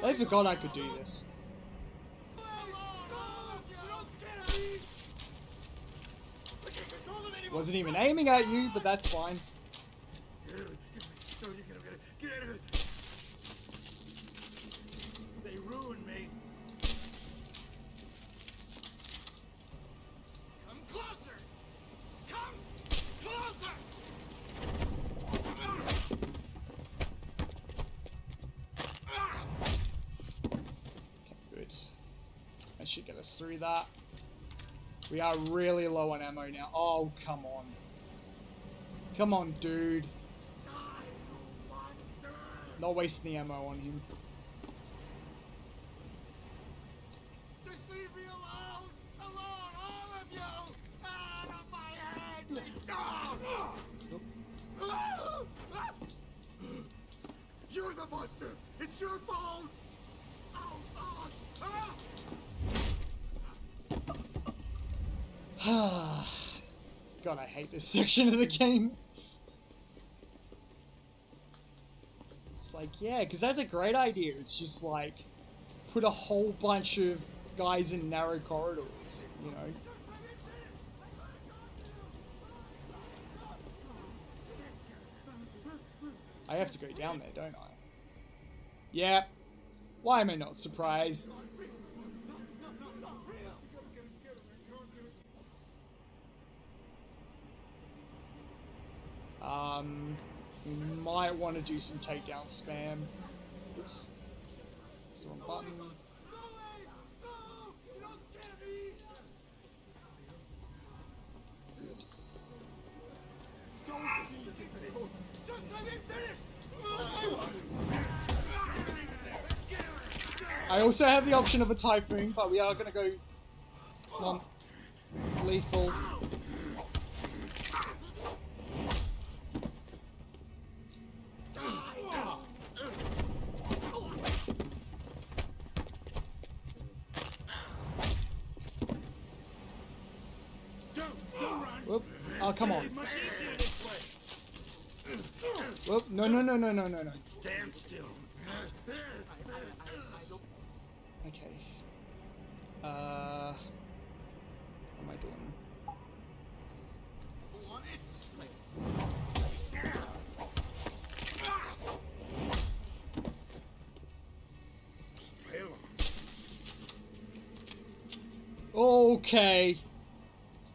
I forgot I could do this. Wasn't even aiming at you, but that's fine. Get out of it. They ruined me. Come closer. Come closer. Okay, good. I should get a us through that. We are really low on ammo now. Oh, come on. Come on, dude. Not wasting the ammo on him. Just leave me alone! Alone, all of you! Out of my head! You're the monster! It's your fault! God, I hate this section of the game. It's like, yeah, because that's a great idea. It's just like, put a whole bunch of guys in narrow corridors, you know? I have to go down there, don't I? Yeah. Why am I not surprised? We might want to do some takedown spam. Oops. It's the wrong button. Good. I also have the option of a Typhoon, but we are going to go non-lethal. Whoop. Oh, come on. Whoop. No. Stand still. Okay. What am I doing? Okay.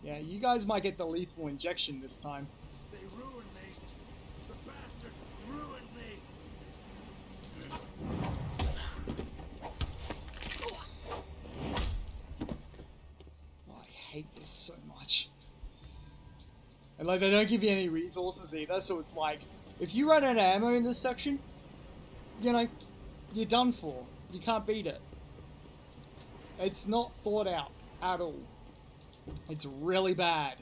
Yeah, you guys might get the lethal injection this time. They ruined me. The bastard ruined me. Oh, I hate this so much. And like, they don't give you any resources either, so it's like, if you run out of ammo in this section, you know, you're done for. You can't beat it. It's not thought out at all. It's really bad.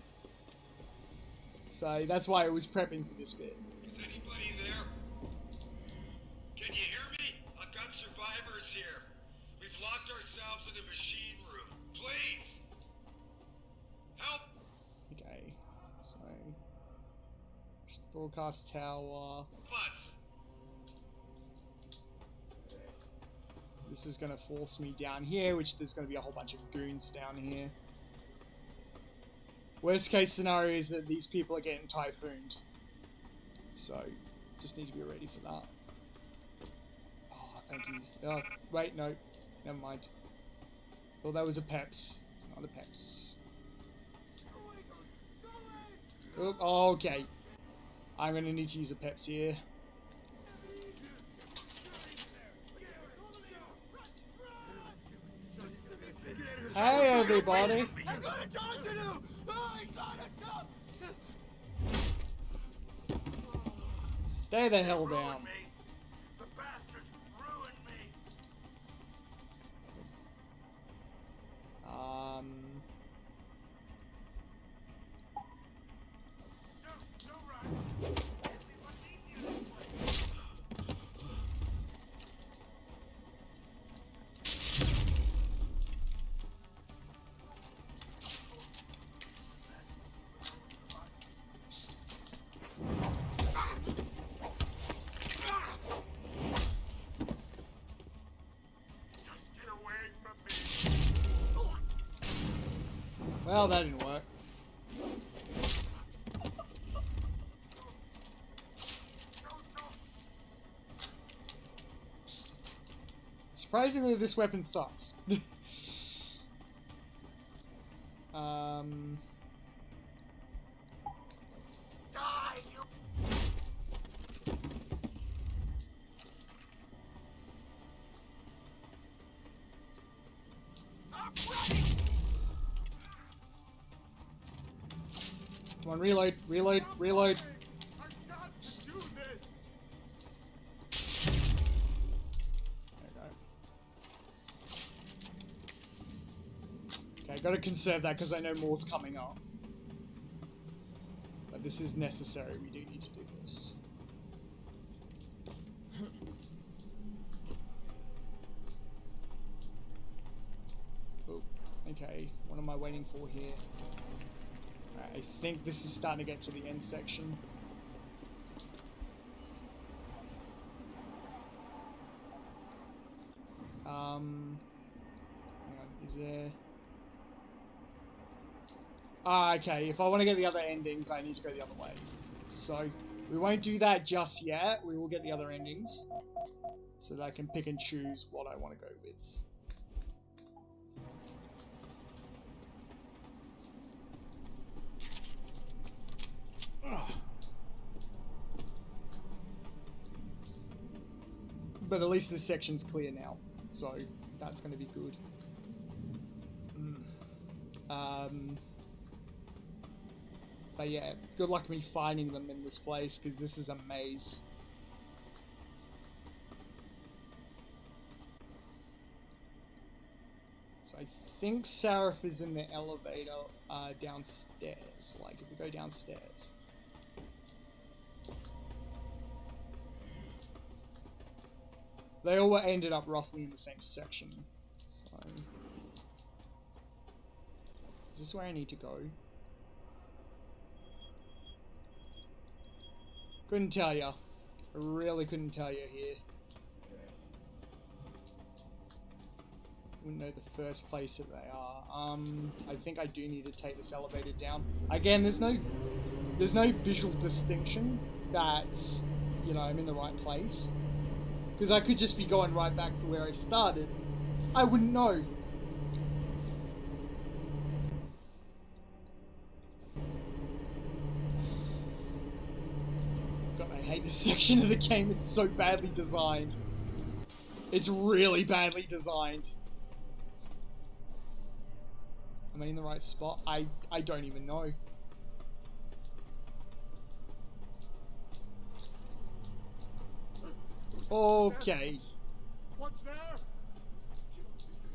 So that's why I was prepping for this bit. Is anybody there? Can you hear me? I've got survivors here. We've locked ourselves in the machine room. Please! Help! Okay, so broadcast tower. Bus. This is gonna force me down here, which there's gonna be a whole bunch of goons down here. Worst case scenario is that these people are getting typhooned. So, just need to be ready for that. Oh, thank you. Oh, wait, no. Never mind. Thought that was a Peps. It's not a Peps. Oh, okay. I'm gonna need to use a Peps here. Hey, everybody. I'm gonna talk to you. I gotta talk. Stay the hell down. The bastard ruined me. Well, that didn't work. Surprisingly, this weapon sucks. Die, you. Stop running. Come on, reload, reload, reload. Okay, gotta conserve that because I know more's coming up. But this is necessary, we do need to do this. Oh, okay, what am I waiting for here? Alright, I think this is starting to get to the end section. Hang on, is there... Ah, okay, if I want to get the other endings, I need to go the other way. So, we won't do that just yet. We will get the other endings. So that I can pick and choose what I want to go with. But at least this section's clear now. So, that's going to be good. But yeah, good luck me finding them in this place, because this is a maze. So I think Sarif is in the elevator downstairs. Like, if we go downstairs. They all ended up roughly in the same section. So... is this where I need to go? Couldn't tell ya. I really couldn't tell you here. Wouldn't know the first place that they are. I think I do need to take this elevator down. Again, there's no visual distinction that, you know, I'm in the right place. Because I could just be going right back to where I started. I wouldn't know. God, I hate this section of the game. It's so badly designed. It's really badly designed. Am I in the right spot? I don't even know. Okay. What's there?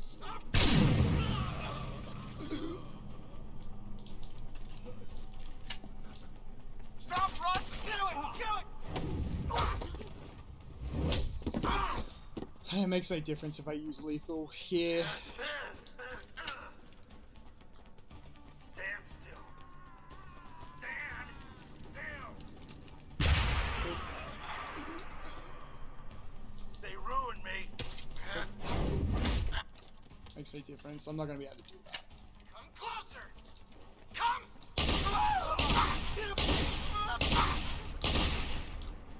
Stop! Stop, run! Kill it! Kill it! It makes no difference if I use lethal here. Stand still. Stand still. They ruined me. Makes no difference. I'm not going to be able to do that. Come closer. Come.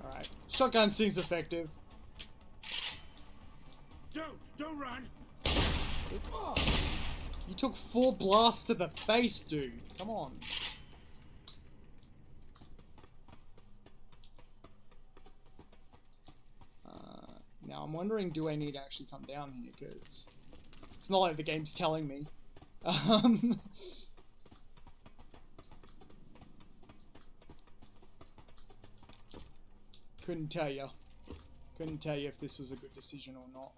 Alright. Shotgun seems effective. Don't run. You took 4 blasts to the face, dude. Come on. Now I'm wondering, do I need to actually come down here? Because it's not like the game's telling me. Couldn't tell you. Couldn't tell you if this was a good decision or not.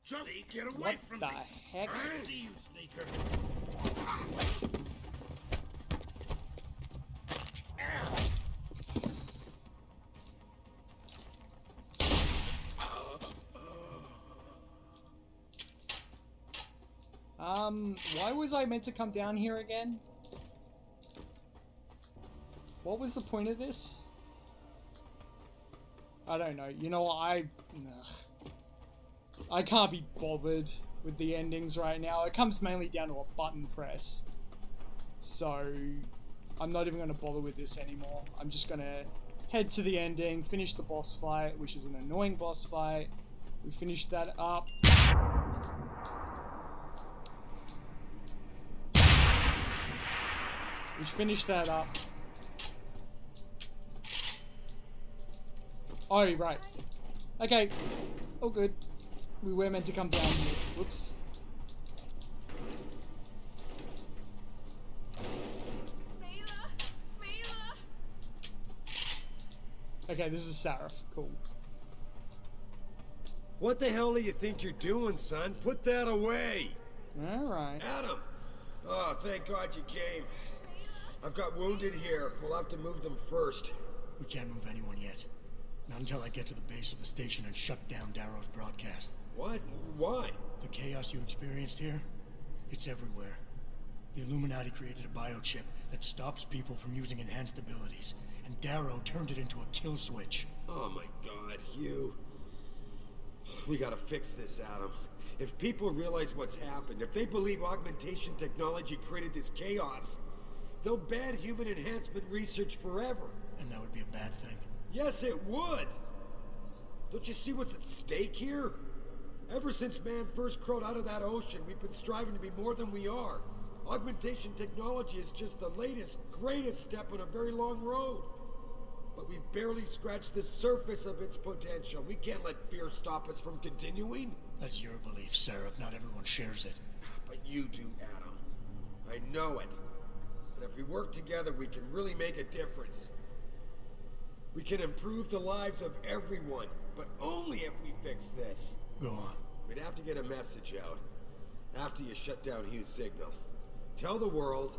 Just get away from me. What the heck? I see you, sneaker. Why was I meant to come down here again? What was the point of this? I don't know. You know what? I can't be bothered with the endings right now. It comes mainly down to a button press. So, I'm not even going to bother with this anymore. I'm just going to head to the ending, finish the boss fight, which is an annoying boss fight. We finished that up. We finished that up. Oh, right. Okay. All good. We were meant to come down here. Whoops. Okay, this is Sarif. Cool. What the hell do you think you're doing, son? Put that away! Alright. Adam! Oh, thank God you came. I've got wounded here. We'll have to move them first. We can't move anyone yet. Not until I get to the base of the station and shut down Darrow's broadcast. What? Why? The chaos you experienced here, it's everywhere. The Illuminati created a biochip that stops people from using enhanced abilities, and Darrow turned it into a kill switch. Oh my God, you... We gotta fix this, Adam. If people realize what's happened, if they believe augmentation technology created this chaos, they'll ban human enhancement research forever. And that would be a bad thing. Yes, it would! Don't you see what's at stake here? Ever since man first crawled out of that ocean, we've been striving to be more than we are. Augmentation technology is just the latest, greatest step on a very long road. But we've barely scratched the surface of its potential. We can't let fear stop us from continuing. That's your belief, Sarah. Not everyone shares it. But you do, Adam. I know it. And if we work together, we can really make a difference. We can improve the lives of everyone, but only if we fix this. Go on. We'd have to get a message out after you shut down Hugh's signal. Tell the world,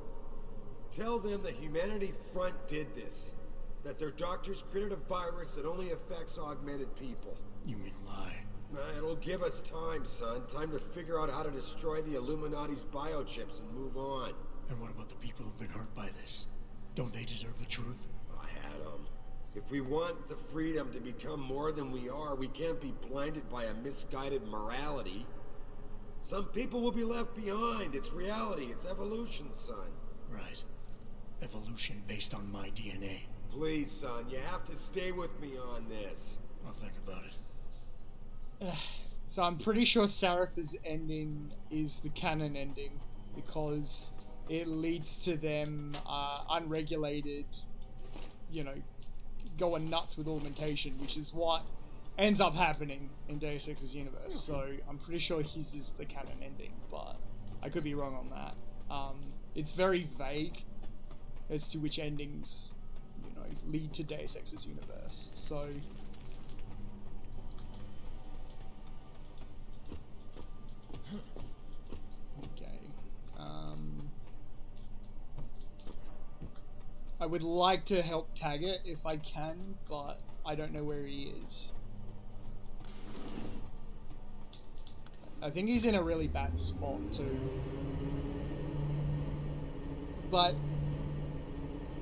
tell them the Humanity Front did this. That their doctors created a virus that only affects augmented people. You mean lie? It'll give us time, son. Time to figure out how to destroy the Illuminati's biochips and move on. And what about the people who've been hurt by this? Don't they deserve the truth? Adam, if we want the freedom to become more than we are, we can't be blinded by a misguided morality. Some people will be left behind. It's reality. It's evolution, son. Right. Evolution based on my DNA. Please, son, you have to stay with me on this. I'll think about it. So I'm pretty sure Sarif's ending is the canon ending, because it leads to them unregulated, you know, going nuts with augmentation, which is what ends up happening in Deus Ex's universe. So I'm pretty sure his is the canon ending, but I could be wrong on that. It's very vague as to which endings, you know, lead to Deus Ex's universe. So okay. I would like to help Taggart if I can, but I don't know where he is. I think he's in a really bad spot too. But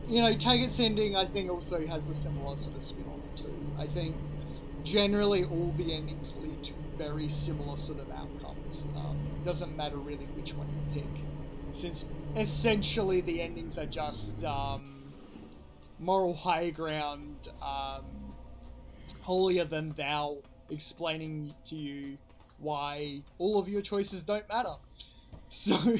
you know, Taggart's ending, I think, also has a similar sort of spin on it too. I think generally all the endings lead to very similar sort of outcomes. Doesn't matter really which one you pick, since essentially the endings are just moral high ground, holier than thou, explaining to you why all of your choices don't matter. So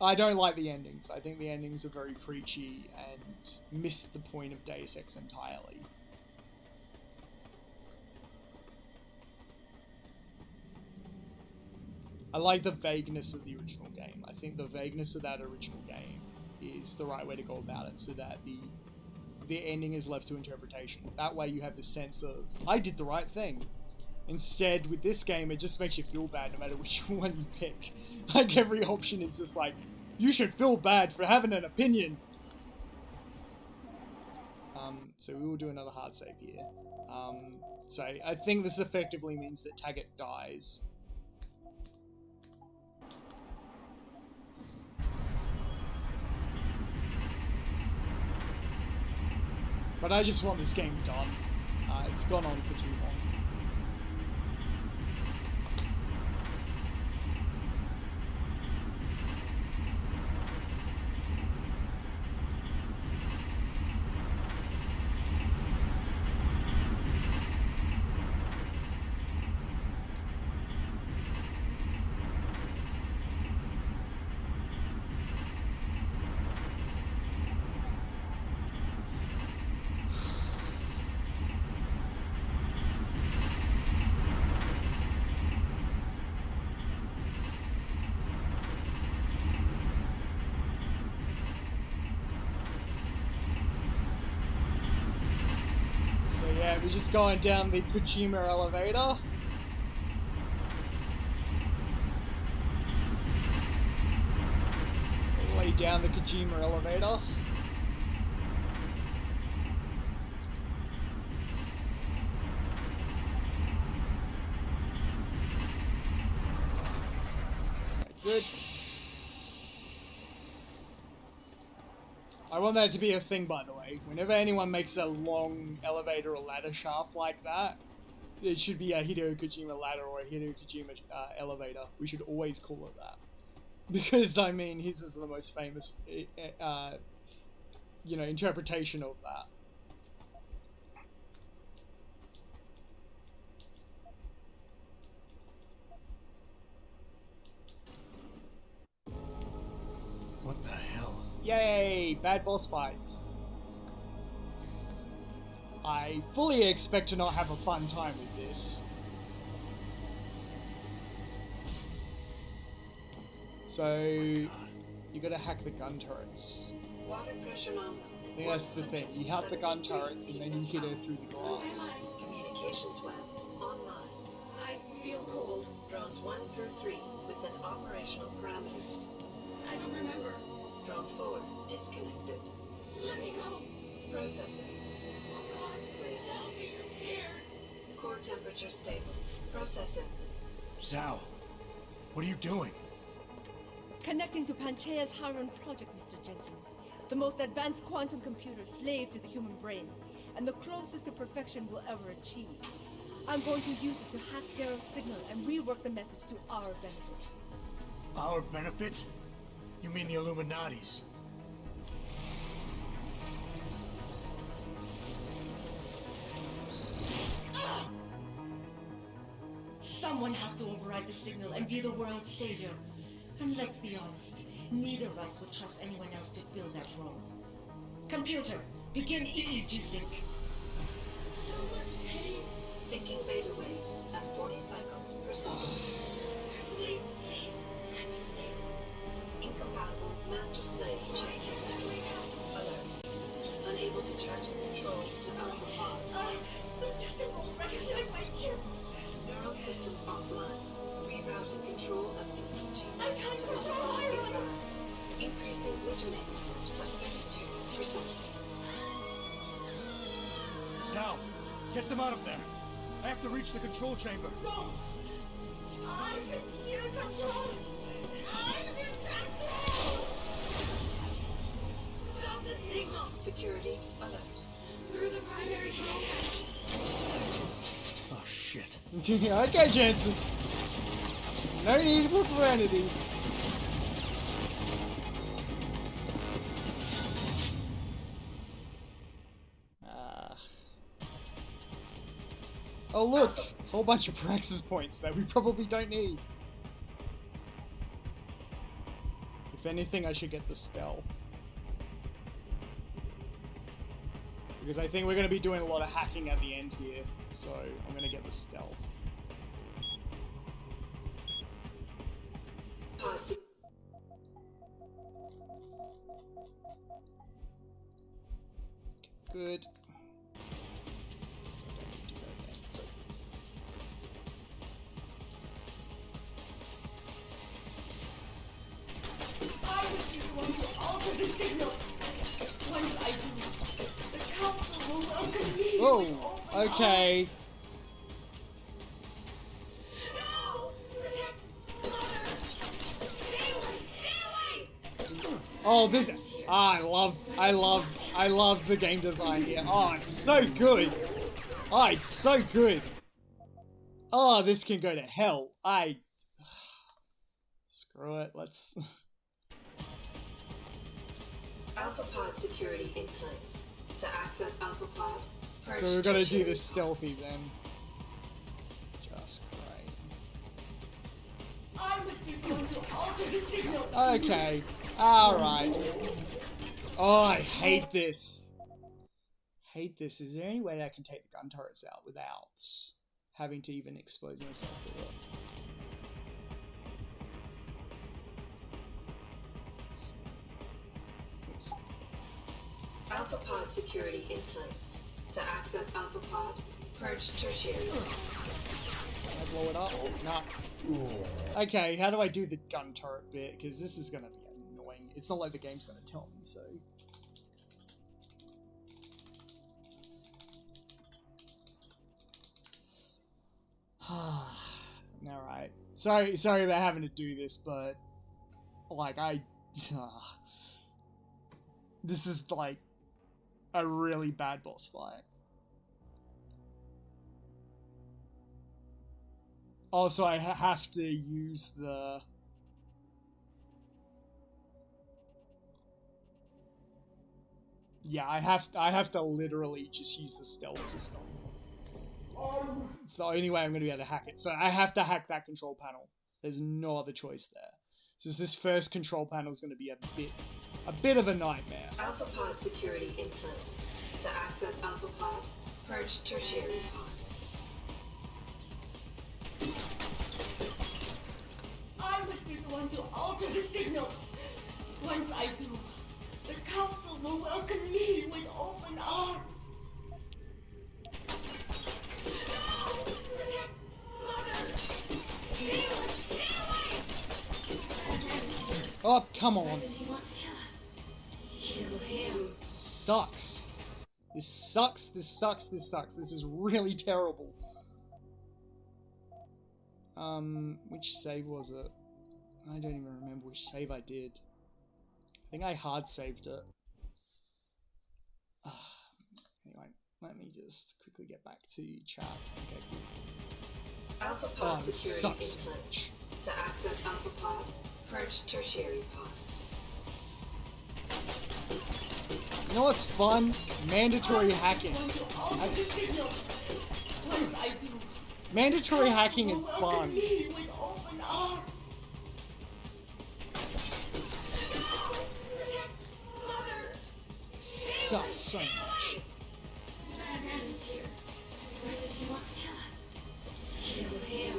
I don't like the endings. I think the endings are very preachy and miss the point of Deus Ex entirely. I like the vagueness of the original game. I think the vagueness of that original game is the right way to go about it, so that the ending is left to interpretation. That way you have the sense of, I did the right thing. Instead, with this game, it just makes you feel bad no matter which one you pick. Like, every option is just like, you should feel bad for having an opinion. So we will do another hard save here. So I think this effectively means that Taggart dies. But I just want this game done. It's gone on for too long. Just going down the Kojima elevator. All the way down the Kojima elevator. Good. I want that to be a thing, by the way. Whenever anyone makes a long elevator or ladder shaft like that, it should be a Hideo Kojima ladder or a Hideo Kojima elevator. We should always call it that. Because, I mean, his is the most famous, you know, interpretation of that. What the hell? Yay! Bad boss fights. I fully expect to not have a fun time with this. So, you gotta hack the gun turrets. Water pressure nominal. I think that's the thing. You hack the gun turrets and then you hit her through the glass. Communications web online. I feel cold. Drones 1 through 3 within operational parameters. I don't remember. Drone 4 disconnected. Let me go. Processing. Oh God, please help me. I'm scared. Core temperature stable. Processing. Zhao, what are you doing? Connecting to Panchaea's Haron project, Mr. Jensen. The most advanced quantum computer slave to the human brain, and the closest to perfection we'll ever achieve. I'm going to use it to hack Darrow's signal and rework the message to our benefit. Our benefit? You mean the Illuminati's? Someone has to override the signal and be the world's savior. And let's be honest, neither of us would trust anyone else to fill that role. Computer, begin EEG sync. So much pain. Syncing beta waves at 40 cycles per second. Sleep, please. Let me sleep. Incompatible master slave chain detected. Alert. Unable to transfer control to Alpha Pod. The system won't recognize my chip. Neural systems offline. Rerouting control of the gene. I can't control Haron. Increasing glutamate by 32%. Zhao, get them out of there. I have to reach the control chamber. No! I can steal control! I'm in control! Stop the signal! Security alert. Through the primary control hatch. Oh, shit. Okay, Jensen. No need for profanities. Oh look! Whole bunch of praxis points that we probably don't need. If anything, I should get the stealth. Because I think we're going to be doing a lot of hacking at the end here. So, I'm going to get the stealth. Good. I would be the one to alter the signal. Once I do, the council will welcome me. Whoa, okay. No! Protect Mother! Stay away! Stay away! Oh, this. I love the game design here. Oh, it's so good. Oh, it's so good. Oh, this can go to hell. Screw it. Let's. Alpha Pod security in place. To access Alpha Pod, purge So we're gonna do tertiary this stealthy then. Just great. I must be the one to alter the signal. Okay. Alright. Oh, I hate this. Hate this. Is there any way that I can take the gun turrets out without having to even expose myself to it? Alpha Pod security in place. To access Alpha Pod, Purge tertiary. Can I blow it up? Nah. Okay, how do I do the gun turret bit? Because this is gonna be annoying. It's not like the game's gonna tell me, so. Alright. Sorry about having to do this, but like this is like a really bad boss fight. Also, I have to use the I have to literally just use the stealth system. It's the only way I'm going to be able to hack it. So I have to hack that control panel. There's no other choice there. So this first control panel is going to be a bit of a nightmare. Alpha pod security implants. To access Alpha pod, purge tertiary pods. I must be the one to alter the signal. Once I do, the council will welcome me with open arms. Oh, come on. Why does he want to kill us? Kill him. Sucks. This sucks. This sucks. This sucks. This is really terrible. Which save was it? I don't even remember which save I did. I think I hard saved it. Anyway, let me just quickly get back to chat. Okay, cool. Alpha pod this security sucks. implants. To access Alpha pod, purge tertiary pods. You know what's fun? Mandatory hacking. Mandatory hacking is fun. Sucks so much. Madman is here. Why does he want to kill us? Kill him.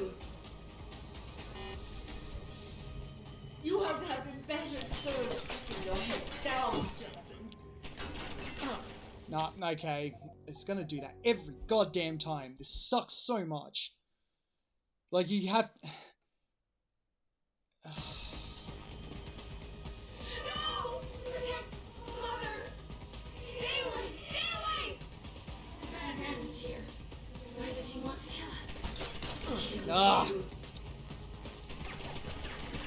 You have to have been better served keeping your head down, Jensen. Nah, okay. It's gonna do that every goddamn time. This sucks so much. Like, you have... No! Protect Mother! Stay away! Stay away! Madman is here. Why does he want to kill us? Kill Ah. him.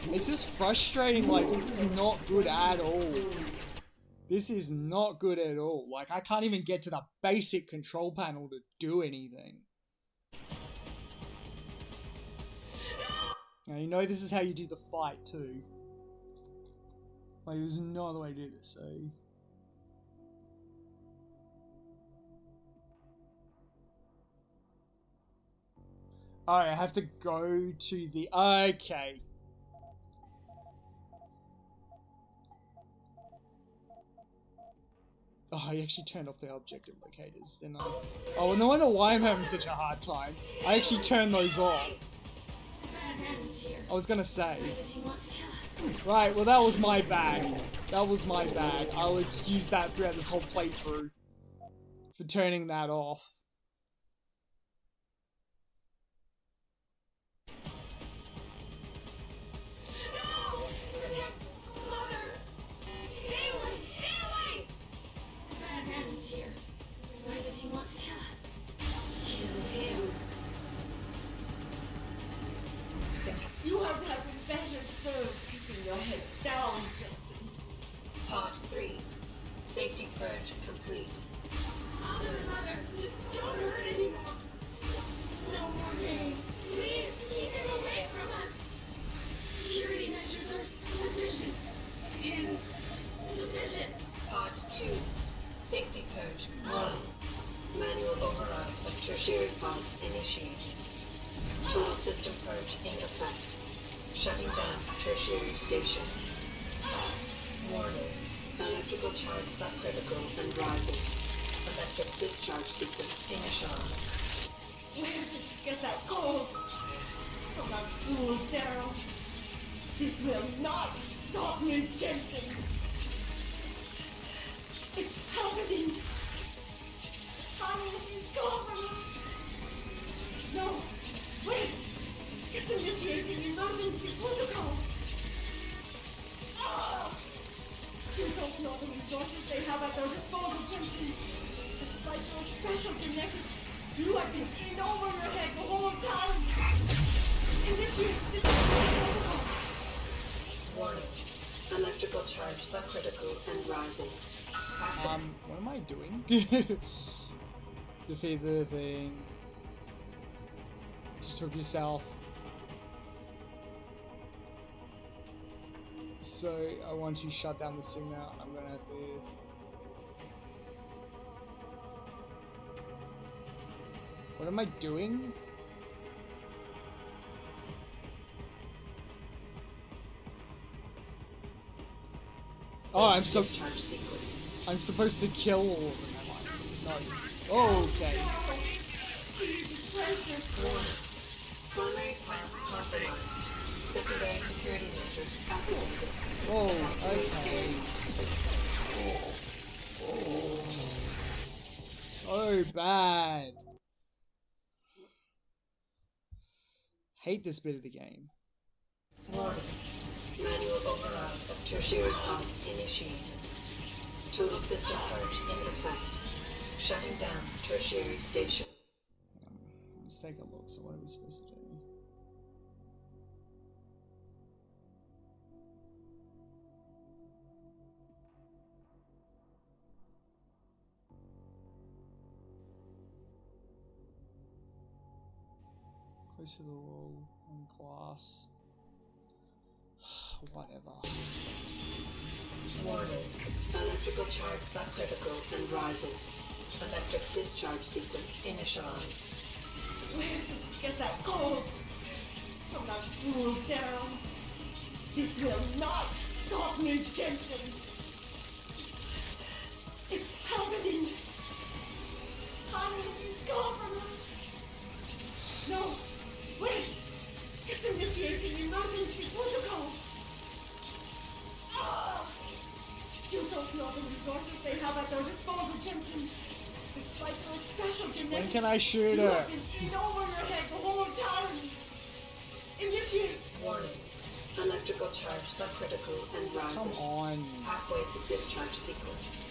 This is frustrating. Like, this is not good at all. This is not good at all. Like, I can't even get to the basic control panel to do anything. Now, you know this is how you do the fight, too. Like, there's no other way to do this, so... Alright, I have to go to the... Okay. Oh, I actually turned off the objective locators, didn't I? Oh, no wonder why I'm having such a hard time. I actually turned those off. I was gonna say. Right, well that was my bad. That was my bad. I'll excuse that throughout this whole playthrough. For turning that off. He wants to kill us. Kill him. You have to have been better served keeping your head down, Jensen. Part 3. Safety purge complete. Mother, just don't hurt anymore. No more pain. Please keep him away from us. Security measures are sufficient. Insufficient. Part 2. Safety purge complete. Manual override of tertiary pods initiated. Full system purge in effect. Shutting down tertiary stations. Warning. Electrical charge subcritical and rising. Electric discharge sequence initialized. Where did you get that gold? From that fool, Daryl. This will not stop me, Jensen. It's happening. Honey, he's gone from us. resources they have at their disposal, Jensen. Despite your special genetics, you have been in over your head the whole time. Initiate this protocol. Warning. Electrical charge subcritical and rising. What am I doing? Defeat the thing. Just hook yourself. So I want to shut down the signal. I'm gonna have to. What am I doing? Oh, I'm supposed to kill all of them, am I? No. Oh, okay. Primary plant compromised. Secondary security measures activated. Oh, okay. So bad. Hate this bit of the game. Warning. Manual override of tertiary pods initiated. Total system purge in effect. Shutting down tertiary station. Let's take a look. So what are we supposed to do? Close to the wall on glass. Whatever. Warning. Electrical charge subcritical and rising. Electric discharge sequence initialized. Where did you get that gold? From that fool Daryl. This will not stop me, Jensen. It's happening. It's compromised. No, wait. It's initiating emergency protocol. You don't know the resources they have at their disposal, Jensen. Despite your special genetics, when can I shoot you her? have been in over your head the whole time. Initiate. Warning. Electrical charge subcritical and rising. Come on. Halfway to discharge sequence.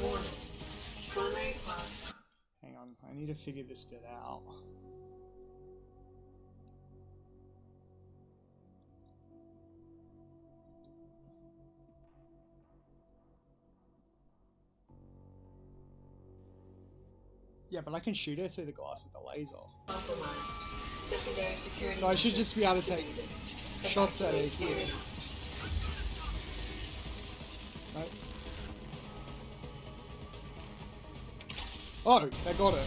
Warning. Primary plant. Hang on, I need to figure this bit out. Yeah, but I can shoot her through the glass with the laser. Secondary security. So I should just be able to take shots at it here. Nope. Oh, I got her.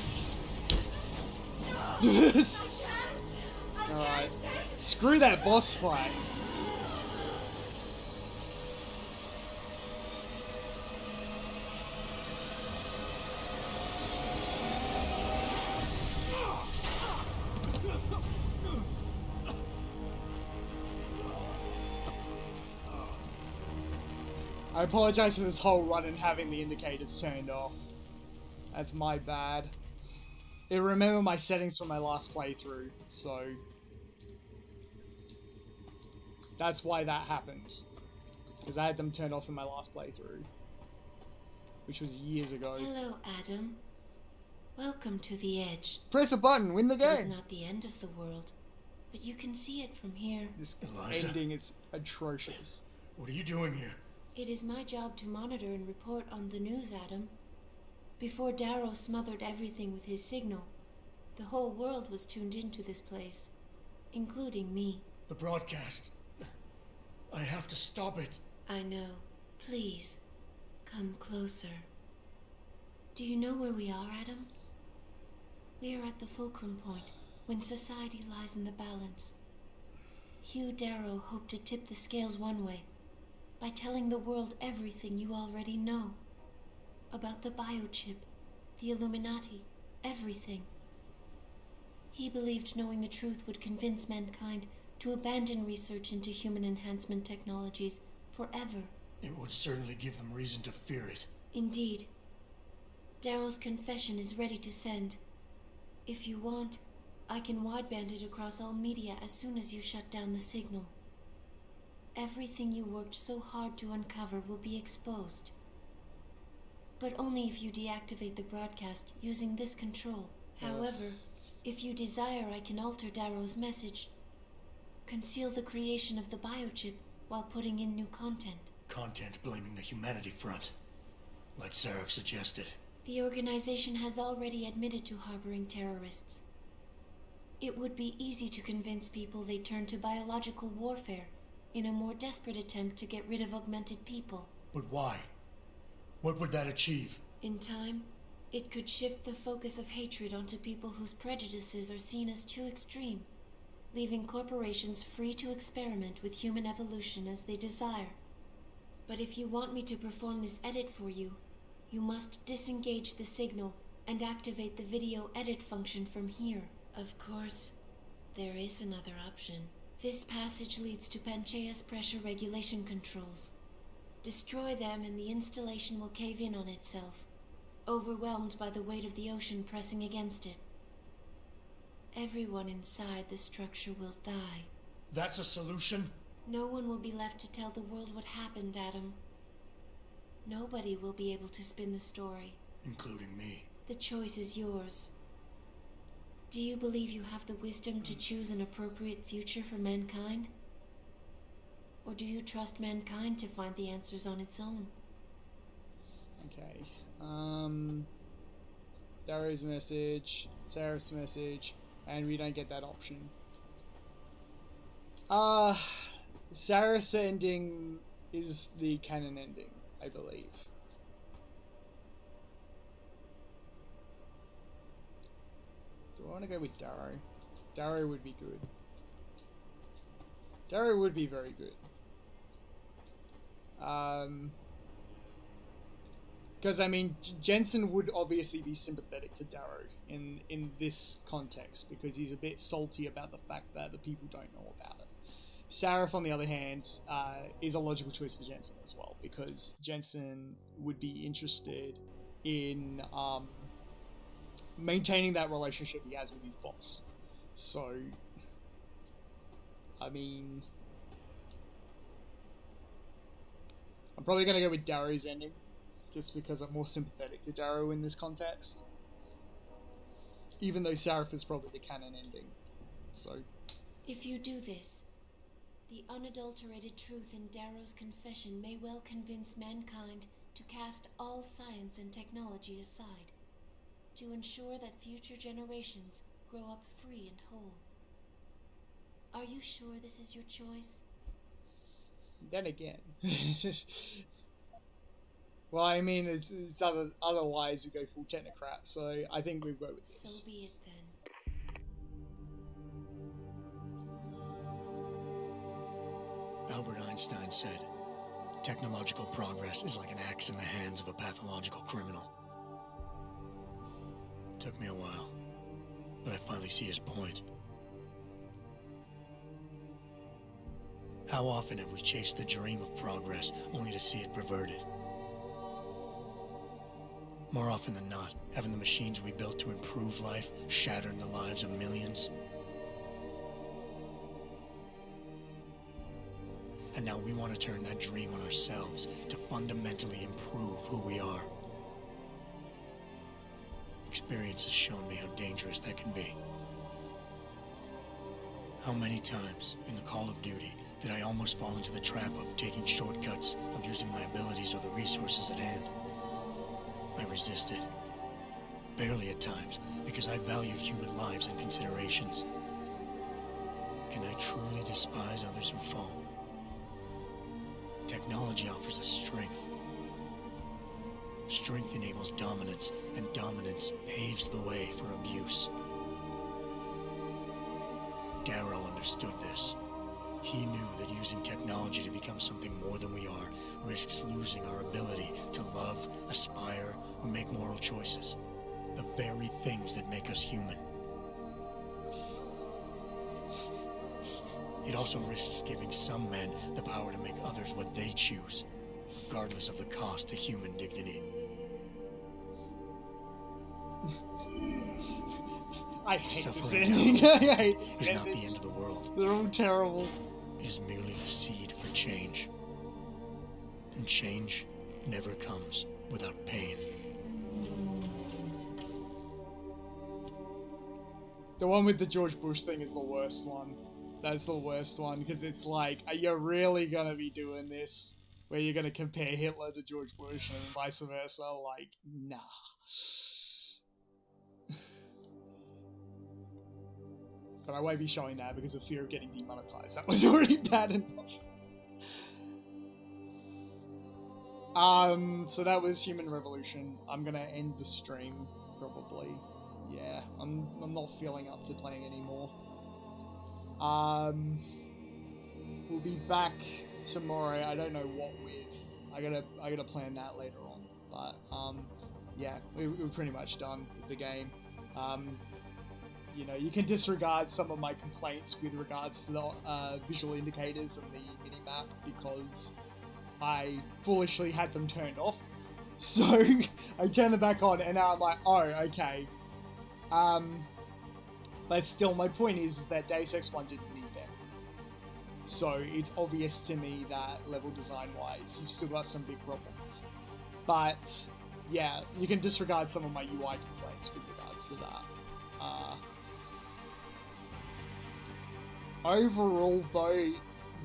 Alright. Screw that boss fight. I apologize for this whole run and having the indicators turned off. That's my bad. I remember my settings from my last playthrough, so that's why that happened. Because I had them turned off in my last playthrough, which was years ago. Hello, Adam. Welcome to the edge. Press a button, win the game. It is not the end of the world, but you can see it from here. This Eliza? ending is atrocious. What are you doing here? It is my job to monitor and report on the news, Adam. Before Darrow smothered everything with his signal, the whole world was tuned into this place, including me. The broadcast. I have to stop it. I know. Please, come closer. Do you know where we are, Adam? We are at the fulcrum point, when society lies in the balance. Hugh Darrow hoped to tip the scales one way, by telling the world everything you already know. About the biochip, the Illuminati, everything. He believed knowing the truth would convince mankind to abandon research into human enhancement technologies forever. It would certainly give them reason to fear it. Indeed. Darrow's confession is ready to send. If you want, I can wideband it across all media as soon as you shut down the signal. Everything you worked so hard to uncover will be exposed. But only if you deactivate the broadcast using this control. However, if you desire, I can alter Darrow's message. Conceal the creation of the biochip while putting in new content. Content blaming the humanity front, like Seraph suggested. The organization has already admitted to harboring terrorists. It would be easy to convince people they turn to biological warfare in a more desperate attempt to get rid of augmented people. But why? What would that achieve? In time, it could shift the focus of hatred onto people whose prejudices are seen as too extreme, leaving corporations free to experiment with human evolution as they desire. But if you want me to perform this edit for you, you must disengage the signal and activate the video edit function from here. Of course, there is another option. This passage leads to Panchaea's pressure regulation controls. Destroy them and the installation will cave in on itself, overwhelmed by the weight of the ocean pressing against it. Everyone inside the structure will die. That's a solution? No one will be left to tell the world what happened, Adam. Nobody will be able to spin the story. Including me. The choice is yours. Do you believe you have the wisdom to choose an appropriate future for mankind? Or do you trust mankind to find the answers on its own? Okay. Darrow's message, Seraph's message, and we don't get that option. Seraph's ending is the canon ending, I believe. Do I want to go with Darrow? Darrow would be good. Darrow would be very good. Because, I mean, Jensen would obviously be sympathetic to Darrow in this context, because he's a bit salty about the fact that the people don't know about it. Seraph, on the other hand, is a logical choice for Jensen as well, because Jensen would be interested in maintaining that relationship he has with his boss. So, I mean, I'm probably going to go with Darrow's ending, just because I'm more sympathetic to Darrow in this context. Even though Seraph is probably the canon ending. So, if you do this, the unadulterated truth in Darrow's confession may well convince mankind to cast all science and technology aside, to ensure that future generations grow up free and whole. Are you sure this is your choice? Then again. Well, I mean, it's otherwise we go full technocrat, so I think we'll go with this. So be it then. Albert Einstein said, technological progress is like an axe in the hands of a pathological criminal. Took me a while, but I finally see his point. How often have we chased the dream of progress only to see it perverted? More often than not, haven't the machines we built to improve life shattered the lives of millions? And now we want to turn that dream on ourselves to fundamentally improve who we are. Experience has shown me how dangerous that can be. How many times in the Call of Duty did I almost fall into the trap of taking shortcuts, abusing my abilities or the resources at hand? I resisted. Barely at times, because I valued human lives and considerations. Can I truly despise others who fall? Technology offers us strength. Strength enables dominance, and dominance paves the way for abuse. Darrow understood this. He knew that using technology to become something more than we are risks losing our ability to love, aspire, or make moral choices. The very things that make us human. It also risks giving some men the power to make others what they choose, regardless of the cost to human dignity. I hate this Suffering ending. I hate these is not the endings. end of the world. They're all terrible. It is merely the seed for change. And change never comes without pain. The one with the George Bush thing is the worst one. That's the worst one, because it's like, are you really gonna be doing this? Where you're gonna compare Hitler to George Bush and vice versa? Like, nah. But I won't be showing that because of fear of getting demonetized. That was already bad enough. So that was Human Revolution. I'm gonna end the stream, probably. Yeah, I'm not feeling up to playing anymore. We'll be back tomorrow. I don't know what with. I gotta plan that later on. But yeah, we're pretty much done with the game. You know, you can disregard some of my complaints with regards to the visual indicators and the minimap because I foolishly had them turned off. So I turned them back on and now I'm like, oh, okay. But still, my point is that Deus Ex 1 didn't need them. So it's obvious to me that level design-wise, you've still got some big problems. But yeah, you can disregard some of my UI complaints with regards to that. Overall, though,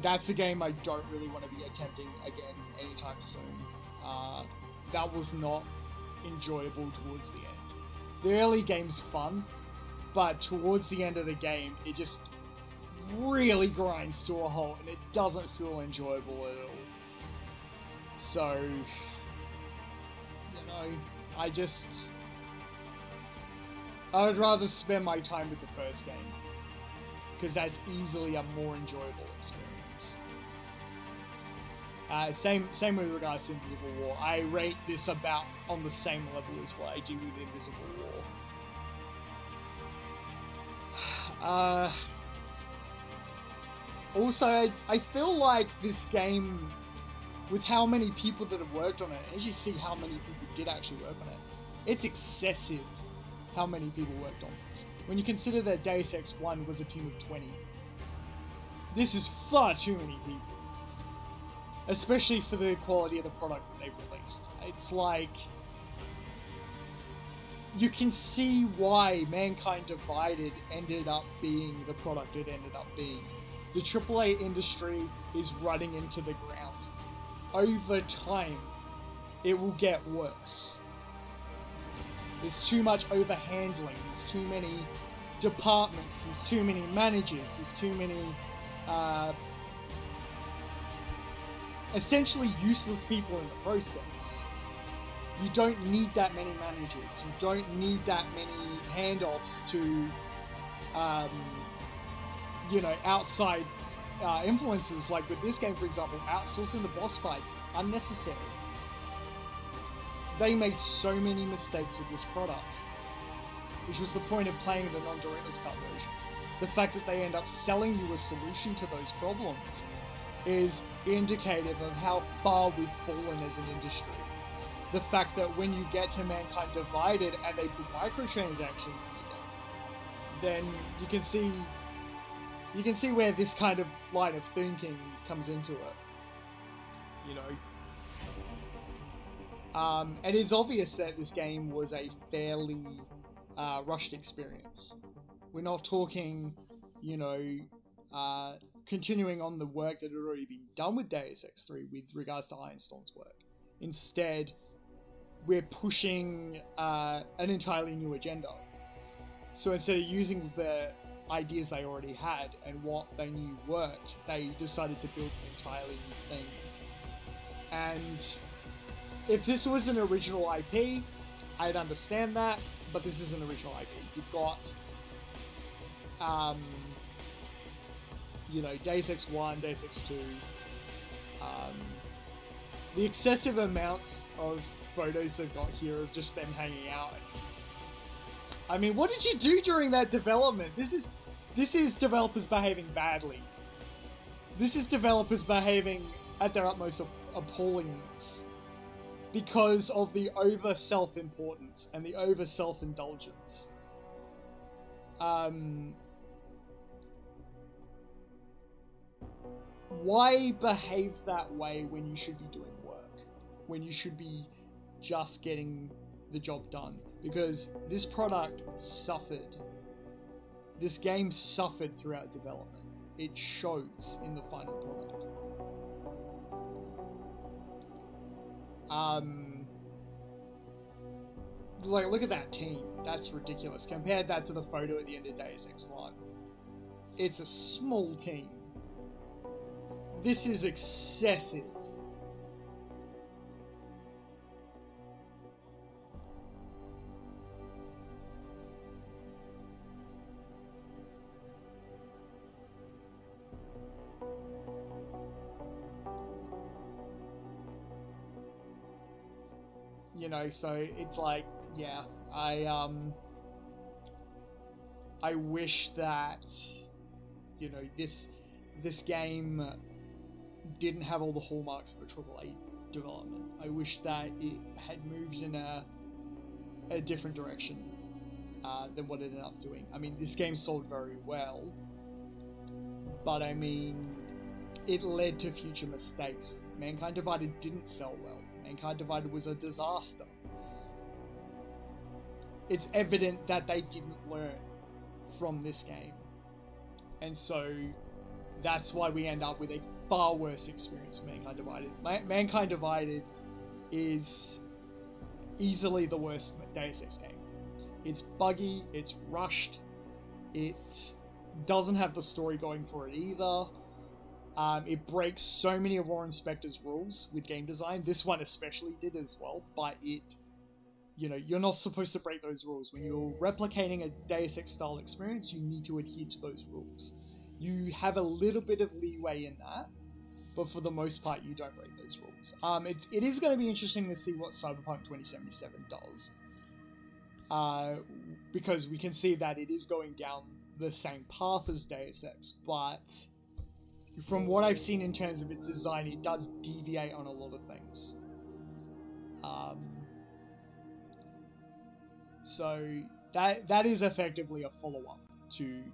that's a game I don't really want to be attempting again anytime soon. That was not enjoyable towards the end. The early game's fun, but towards the end of the game, it just really grinds to a halt, and it doesn't feel enjoyable at all. So, you know, I would rather spend my time with the first game, because that's easily a more enjoyable experience. Same with regards to Invisible War. I rate this about on the same level as what I do with Invisible War. Also, I feel like this game, with how many people that have worked on it, as you see how many people did actually work on it, it's excessive how many people worked on it. When you consider that Deus Ex 1 was a team of 20. This is far too many people. Especially for the quality of the product that they've released. It's like, you can see why Mankind Divided ended up being the product it ended up being. The AAA industry is running into the ground. Over time, it will get worse. There's too much overhandling, there's too many departments, there's too many managers, there's too many essentially useless people in the process. You don't need that many managers, you don't need that many handoffs to you know, outside influences. Like with this game, for example, outsourcing the boss fights, unnecessary. They made so many mistakes with this product, which was the point of playing the non-director's cut version. The fact that they end up selling you a solution to those problems is indicative of how far we've fallen as an industry. The fact that when you get to Mankind Divided and they put microtransactions in it, then you can see where this kind of line of thinking comes into it. You know? And it's obvious that this game was a fairly rushed experience. We're not talking, you know, continuing on the work that had already been done with Deus Ex 3 with regards to Ironstorm's work. Instead, we're pushing an entirely new agenda. So instead of using the ideas they already had and what they knew worked, they decided to build an entirely new thing. And if this was an original IP, I'd understand that, but this is an original IP. You've got, you know, Deus Ex 1, Deus Ex 2, the excessive amounts of photos they've got here of just them hanging out. I mean, what did you do during that development? This is developers behaving badly. This is developers behaving at their utmost appallingness because of the over self-importance and the over self-indulgence. why behave that way when you should be doing work? When you should be just getting the job done? Because this product suffered. This game suffered throughout development. It shows in the final product. Like, look at that team. That's ridiculous. Compare that to the photo at the end of Deus Ex 1. It's a small team. This is excessive. You know, so it's like, yeah, I wish that, you know, this game didn't have all the hallmarks of a AAA development. I wish that it had moved in a different direction than what it ended up doing. I mean, this game sold very well, but I mean, it led to future mistakes. Mankind Divided didn't sell well. Mankind Divided was a disaster. It's evident that they didn't learn from this game. And so that's why we end up with a far worse experience with Mankind Divided. Mankind Divided is easily the worst Deus Ex game. It's buggy, it's rushed, it doesn't have the story going for it either. It breaks so many of Warren Spector's rules with game design. This one especially did as well, but it, you know, you're not supposed to break those rules. When you're replicating a Deus Ex style experience, you need to adhere to those rules. You have a little bit of leeway in that, but for the most part, you don't break those rules. It is going to be interesting to see what Cyberpunk 2077 does. Because we can see that it is going down the same path as Deus Ex, but from what I've seen in terms of its design, it does deviate on a lot of things. So that is effectively a follow-up to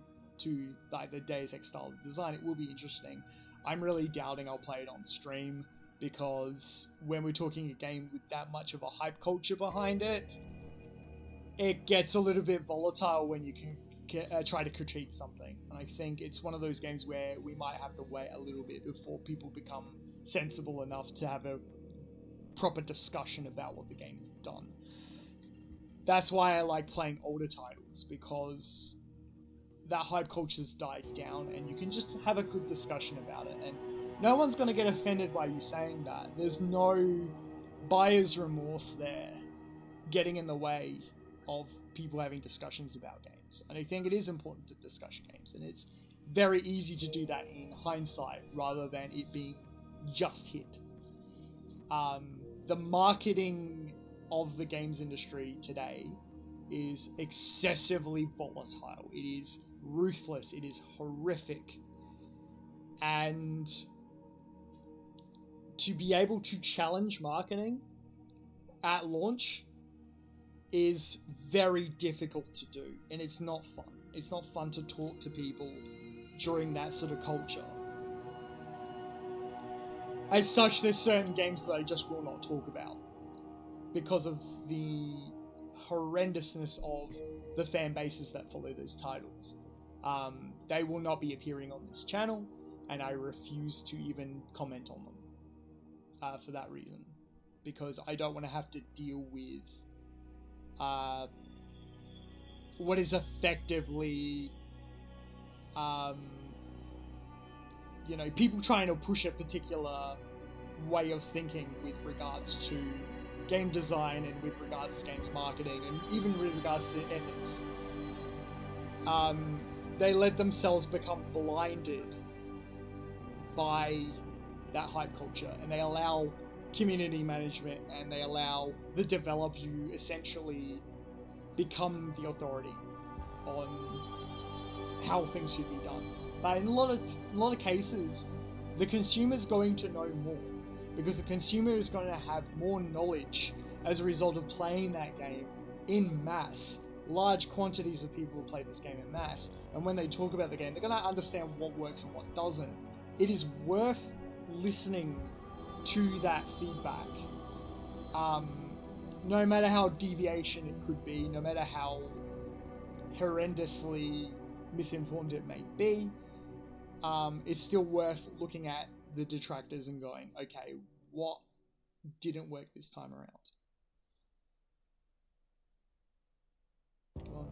like the Deus Ex style of design. It will be interesting. I'm really doubting I'll play it on stream, because when we're talking a game with that much of a hype culture behind it, it gets a little bit volatile when you can try to critique something. And I think it's one of those games where we might have to wait a little bit before people become sensible enough to have a proper discussion about what the game has done. That's why I like playing older titles, because that hype culture's died down and you can just have a good discussion about it, and no one's going to get offended by you saying that. There's no buyer's remorse there getting in the way of people having discussions about games. And I think it is important to discuss games, and it's very easy to do that in hindsight rather than it being just hit. The marketing of the games industry today is excessively volatile. It is ruthless. It is horrific. And to be able to challenge marketing at launch is very difficult to do, and it's not fun. It's not fun to talk to people during that sort of culture. As such, there's certain games that I just will not talk about because of the horrendousness of the fan bases that follow those titles. They will not be appearing on this channel, and I refuse to even comment on them for that reason, because I don't want to have to deal with what is effectively you know, people trying to push a particular way of thinking with regards to game design and with regards to games marketing and even with regards to ethics. They let themselves become blinded by that hype culture, and they allow community management and they allow the developer to essentially become the authority on how things should be done. But in a lot of cases, the consumer's going to know more, because the consumer is going to have more knowledge as a result of playing that game in mass large quantities of people who play this game en masse, and when they talk about the game, they're going to understand what works and what doesn't. It is worth listening to that feedback. No matter how deviation it could be, no matter how horrendously misinformed it may be, it's still worth looking at the detractors and going, okay, what didn't work this time around? Go on.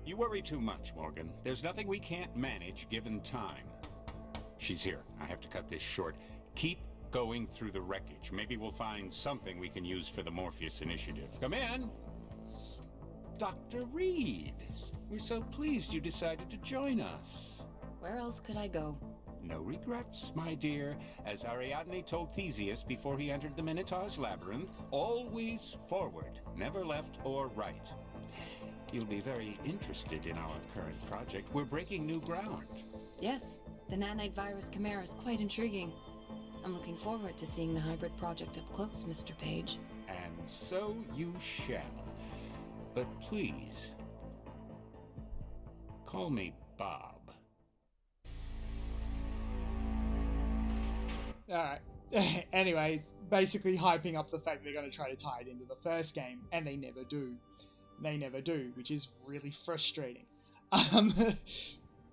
You worry too much, Morgan. There's nothing we can't manage given time. She's here. I have to cut this short. Keep going through the wreckage. Maybe we'll find something we can use for the Morpheus initiative. Come in. Dr. Reed. We're so pleased you decided to join us. Where else could I go? No regrets, my dear. As Ariadne told Theseus before he entered the Minotaur's labyrinth, always forward, never left or right. You'll be very interested in our current project. We're breaking new ground. Yes, the nanite virus chimera is quite intriguing. I'm looking forward to seeing the hybrid project up close, Mr. Page. And so you shall. But please, call me Bob. Alright. Anyway, basically hyping up the fact they're going to try to tie it into the first game, and they never do. They never do, which is really frustrating.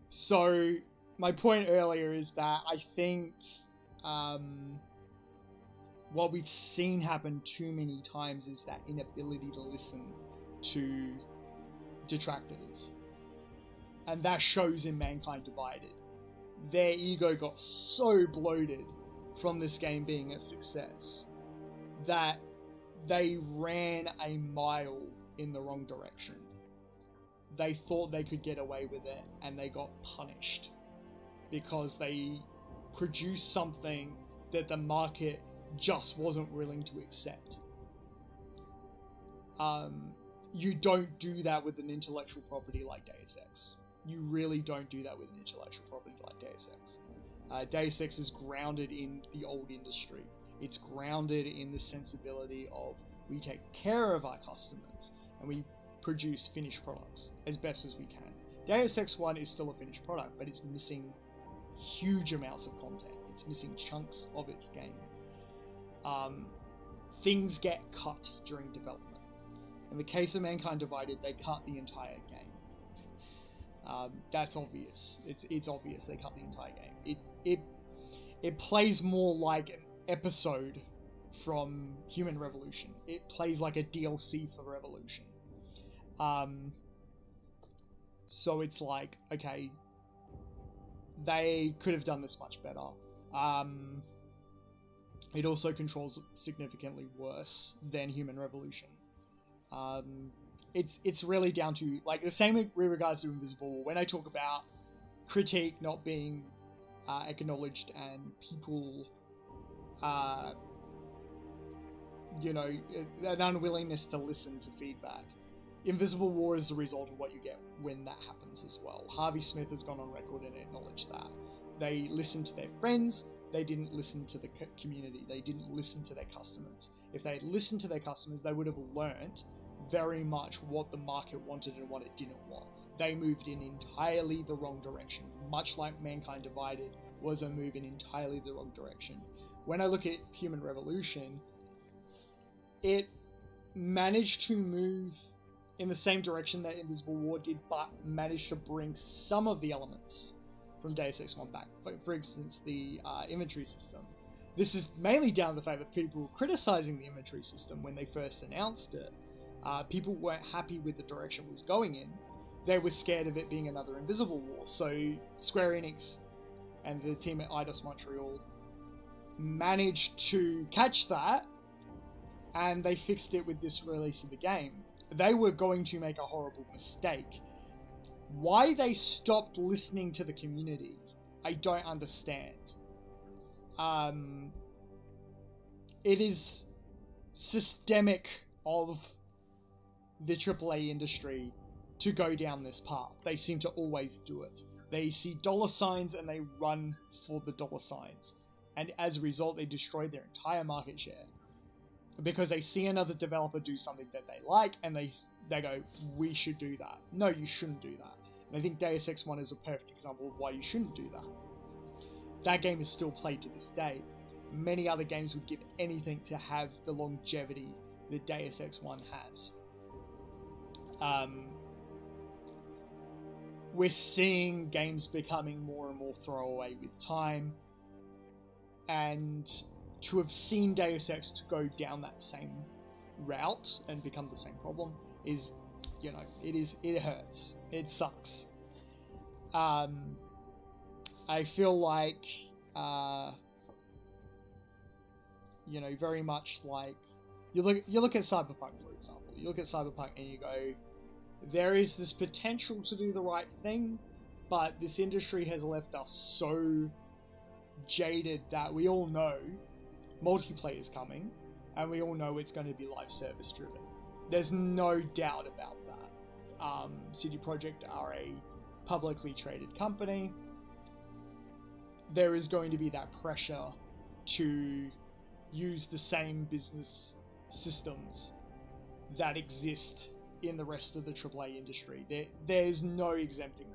So, my point earlier is that I think what we've seen happen too many times is that inability to listen to detractors. And that shows in Mankind Divided. Their ego got so bloated from this game being a success that they ran a mile in the wrong direction. They thought they could get away with it, and they got punished because they produced something that the market just wasn't willing to accept. You don't do that with an intellectual property like Deus Ex. You really don't do that with an intellectual property like Deus Ex. Deus Ex is grounded in the old industry. It's grounded in the sensibility of we take care of our customers and we produce finished products as best as we can. Deus Ex 1 is still a finished product, but it's missing huge amounts of content. It's missing chunks of its game. Things get cut during development. In the case of Mankind Divided, they cut the entire game. That's obvious. It's obvious they cut the entire game. It plays more like an episode from Human Revolution. It plays like a DLC for Revolution. So it's like, okay, they could have done this much better. It also controls significantly worse than Human Revolution. It's really down to, like, the same with regards to Invisible War. When I talk about critique not being acknowledged and people, an unwillingness to listen to feedback, Invisible War is the result of what you get when that happens as well. Harvey Smith has gone on record and acknowledged that. They listened to their friends, they didn't listen to the community, they didn't listen to their customers. If they had listened to their customers, they would have learnt very much what the market wanted and what it didn't want. They moved in entirely the wrong direction, much like Mankind Divided was a move in entirely the wrong direction. When I look at Human Revolution, it managed to move in the same direction that Invisible War did, but managed to bring some of the elements from Deus Ex 1 back. For instance, the inventory system. This is mainly down to the fact that people were criticizing the inventory system when they first announced it. People weren't happy with the direction it was going in. They were scared of it being another Invisible War. So Square Enix and the team at Eidos Montreal managed to catch that, and they fixed it with this release of the game. They were going to make a horrible mistake. Why they stopped listening to the community, I don't understand. It is systemic of the AAA industry to go down this path. They seem to always do it. They see dollar signs and they run for the dollar signs. And as a result, they destroy their entire market share. because they see another developer do something that they like, and they go, we should do that. No, you shouldn't do that. And I think Deus Ex 1 is a perfect example of why you shouldn't do that. That game is still played to this day. Many other games would give anything to have the longevity that Deus Ex 1 has. We're seeing games becoming more and more throwaway with time, and to have seen Deus Ex to go down that same route and become the same problem is, you know, it hurts. It sucks. I feel like, you know, very much like, you look at Cyberpunk, for example. You look at Cyberpunk and you go, there is this potential to do the right thing, but this industry has left us so jaded that we all know multiplayer is coming, and we all know it's going to be live service driven. There's no doubt about that. CD Projekt are a publicly traded company. There is going to be that pressure to use the same business systems that exist in the rest of the AAA industry. There's no exempting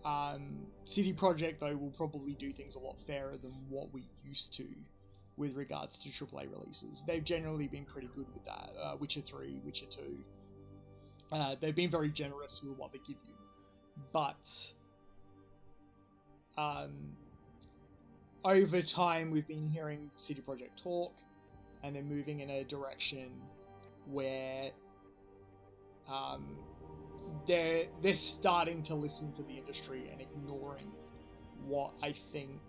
that. CD Projekt, though, will probably do things a lot fairer than what we used to with regards to AAA releases. They've generally been pretty good with that. Witcher 3, Witcher 2. They've been very generous with what they give you. But over time, we've been hearing CD Projekt talk, and they're moving in a direction where they're starting to listen to the industry and ignoring what I think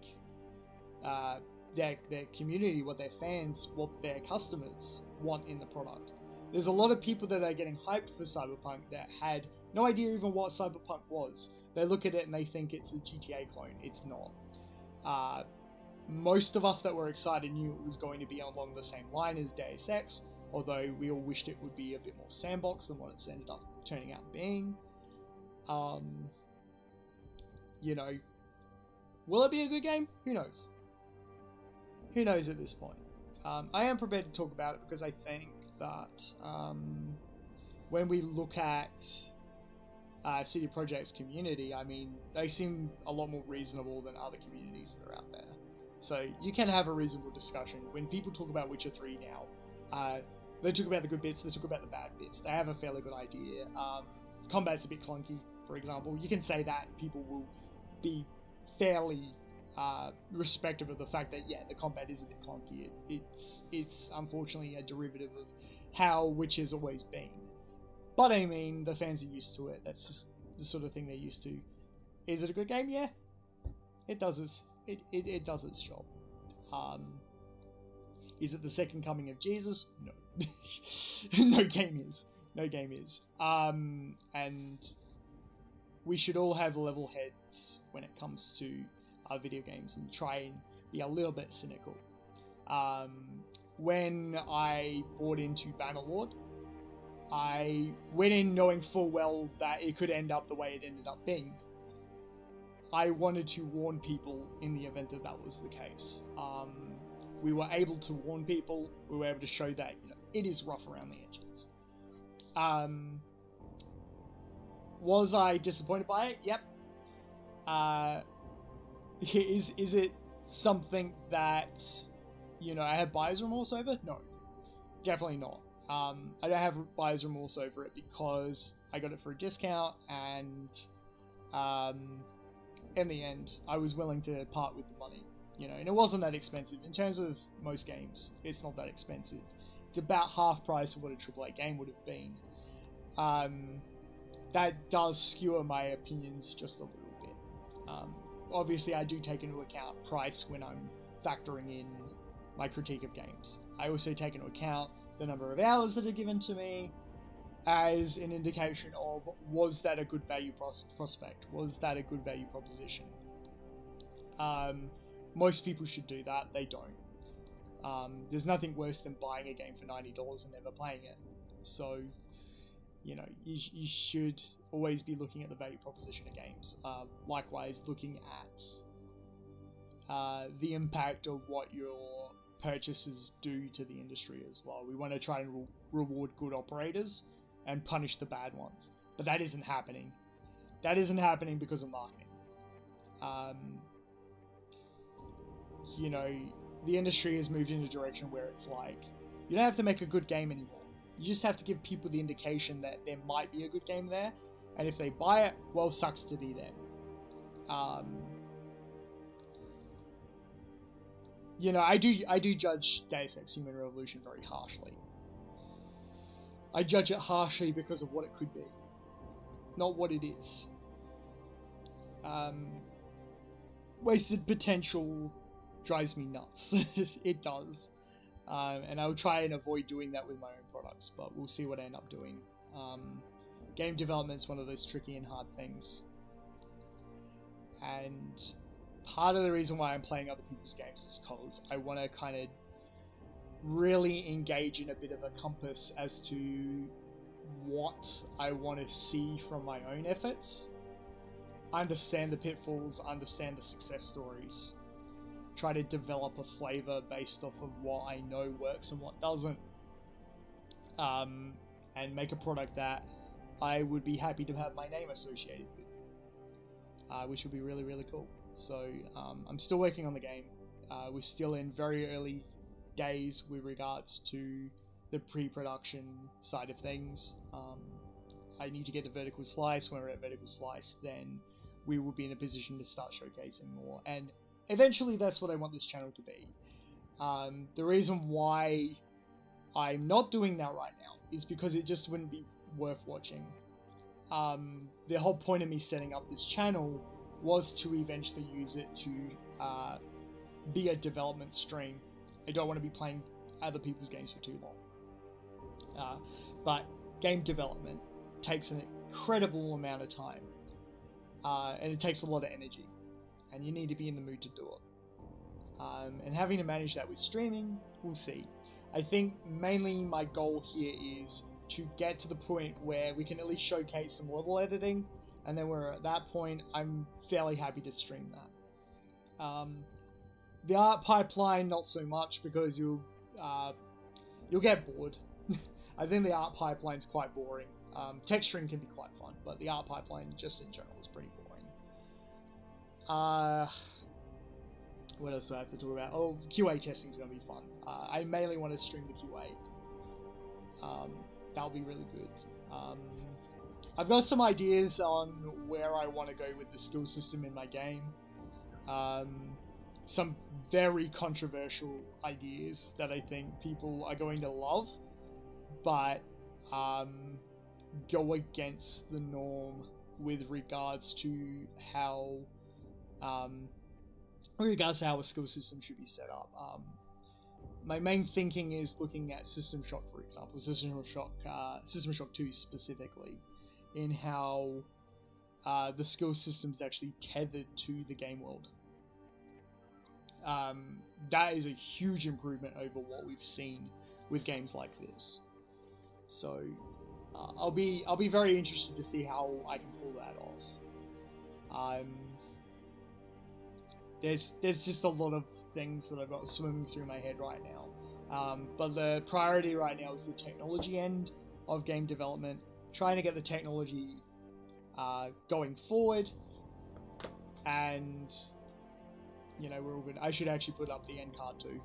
their community, what their fans, what their customers want in the product. There's a lot of people that are getting hyped for Cyberpunk that had no idea even what Cyberpunk was. They look at it and they think it's a GTA clone. It's not. Most of us that were excited knew it was going to be along the same line as Deus Ex, although we all wished it would be a bit more sandbox than what it's ended up turning out being. You know, will it be a good game? Who knows? Who knows at this point? I am prepared to talk about it because I think that when we look at CD Projekt's community, I mean, they seem a lot more reasonable than other communities that are out there. So you can have a reasonable discussion. When people talk about Witcher 3 now, they talk about the good bits, they talk about the bad bits. They have a fairly good idea. Combat's a bit clunky, for example. You can say that, people will be fairly respective of the fact that, yeah, the combat is a bit clunky. It's unfortunately a derivative of how Witcher's always been. But I mean, the fans are used to it. That's just the sort of thing they're used to. Is it a good game? Yeah. It does its job. Is it the second coming of Jesus? No. No game is. And we should all have level heads when it comes to video games and try and be a little bit cynical. When I bought into Bannerlord, I went in knowing full well that it could end up the way it ended up being. I wanted to warn people in the event that that was the case. We were able to warn people. We were able to show that, you know, it is rough around the edges. Was I disappointed by it? Yep. Is it something that, you know, I have buyer's remorse over? No, definitely not. I don't have buyer's remorse over it because I got it for a discount, and in the end, I was willing to part with the money. You know, and it wasn't that expensive. In terms of most games, it's not that expensive. It's about half price of what a AAA game would have been. That does skewer my opinions just a little bit. Obviously, I do take into account price when I'm factoring in my critique of games. I also take into account the number of hours that are given to me as an indication of, was that a good value prospect? Was that a good value proposition? Most people should do that. They don't. There's nothing worse than buying a game for $90 and never playing it. So, you know, you should always be looking at the value proposition of games. Likewise, looking at the impact of what you're purchasers do to the industry as well. We want to try and reward good operators and punish the bad ones. But that isn't happening. That isn't happening because of marketing. You know, the industry has moved in a direction where it's like, you don't have to make a good game anymore. You just have to give people the indication that there might be a good game there, and if they buy it, well, sucks to be them. You know, I do judge Deus Ex Human Revolution very harshly. I judge it harshly because of what it could be, not what it is. Wasted potential drives me nuts. It does. And I'll try and avoid doing that with my own products, but we'll see what I end up doing. Game development's one of those tricky and hard things. And part of the reason why I'm playing other people's games is because I want to kind of really engage in a bit of a compass as to what I want to see from my own efforts. Understand the pitfalls, understand the success stories. Try to develop a flavor based off of what I know works and what doesn't. And make a product that I would be happy to have my name associated with. Which would be really, really cool. So I'm still working on the game. We're still in very early days with regards to the pre-production side of things. I need to get the vertical slice. When we're at vertical slice, then we will be in a position to start showcasing more. And eventually that's what I want this channel to be. The reason why I'm not doing that right now is because it just wouldn't be worth watching. The whole point of me setting up this channel was to eventually use it to be a development stream. I don't want to be playing other people's games for too long. But game development takes an incredible amount of time. And it takes a lot of energy. And you need to be in the mood to do it. And having to manage that with streaming, we'll see. I think mainly my goal here is to get to the point where we can at least showcase some level editing, and then we're at that point, I'm fairly happy to stream that. The art pipeline, not so much, because you'll get bored. I think the art pipeline's quite boring. Texturing can be quite fun, but the art pipeline just in general is pretty boring. What else do I have to talk about? Oh, QA testing is going to be fun. I mainly want to stream the QA. That'll be really good. I've got some ideas on where I want to go with the skill system in my game. Some very controversial ideas that I think people are going to love, but go against the norm with regards to how a skill system should be set up. My main thinking is looking at System Shock, for example, System Shock 2 specifically, in how the skill system's actually tethered to the game world. That is a huge improvement over what we've seen with games like this. So I'll be very interested to see how I can pull that off. There's just a lot of things that I've got swimming through my head right now. But the priority right now is the technology end of game development, trying to get the technology going forward, and you know, we're all good. I should actually put up the end card too,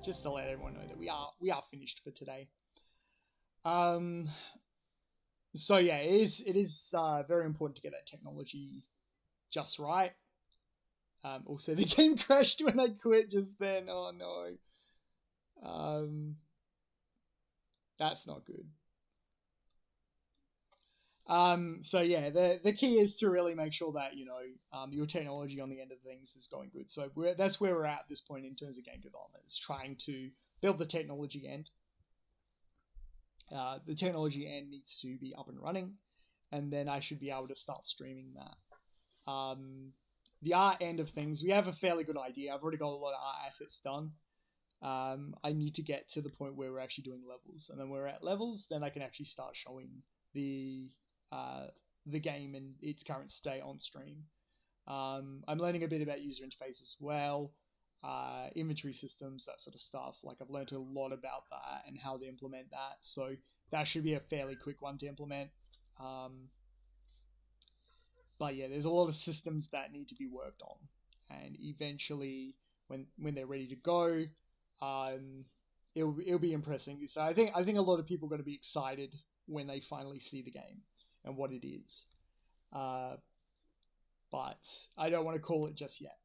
just to let everyone know that we are finished for today. So yeah, it is very important to get that technology just right. Also, the game crashed when I quit just then. Oh no. That's not good. So yeah, the key is to really make sure that, you know, your technology on the end of things is going good. So that's where we're at this point in terms of game development. It's trying to build the technology end. The technology end needs to be up and running, and then I should be able to start streaming that. The art end of things, we have a fairly good idea. I've already got a lot of art assets done. I need to get to the point where we're actually doing levels, and then when we're at levels, then I can actually start showing the game in its current state on stream. I'm learning a bit about user interface as well. inventory systems, that sort of stuff. Like, I've learned a lot about that and how to implement that. So that should be a fairly quick one to implement. But yeah, there's a lot of systems that need to be worked on, and eventually, when they're ready to go, it'll be impressive. So I think a lot of people are going to be excited when they finally see the game and what it is. But I don't want to call it just yet.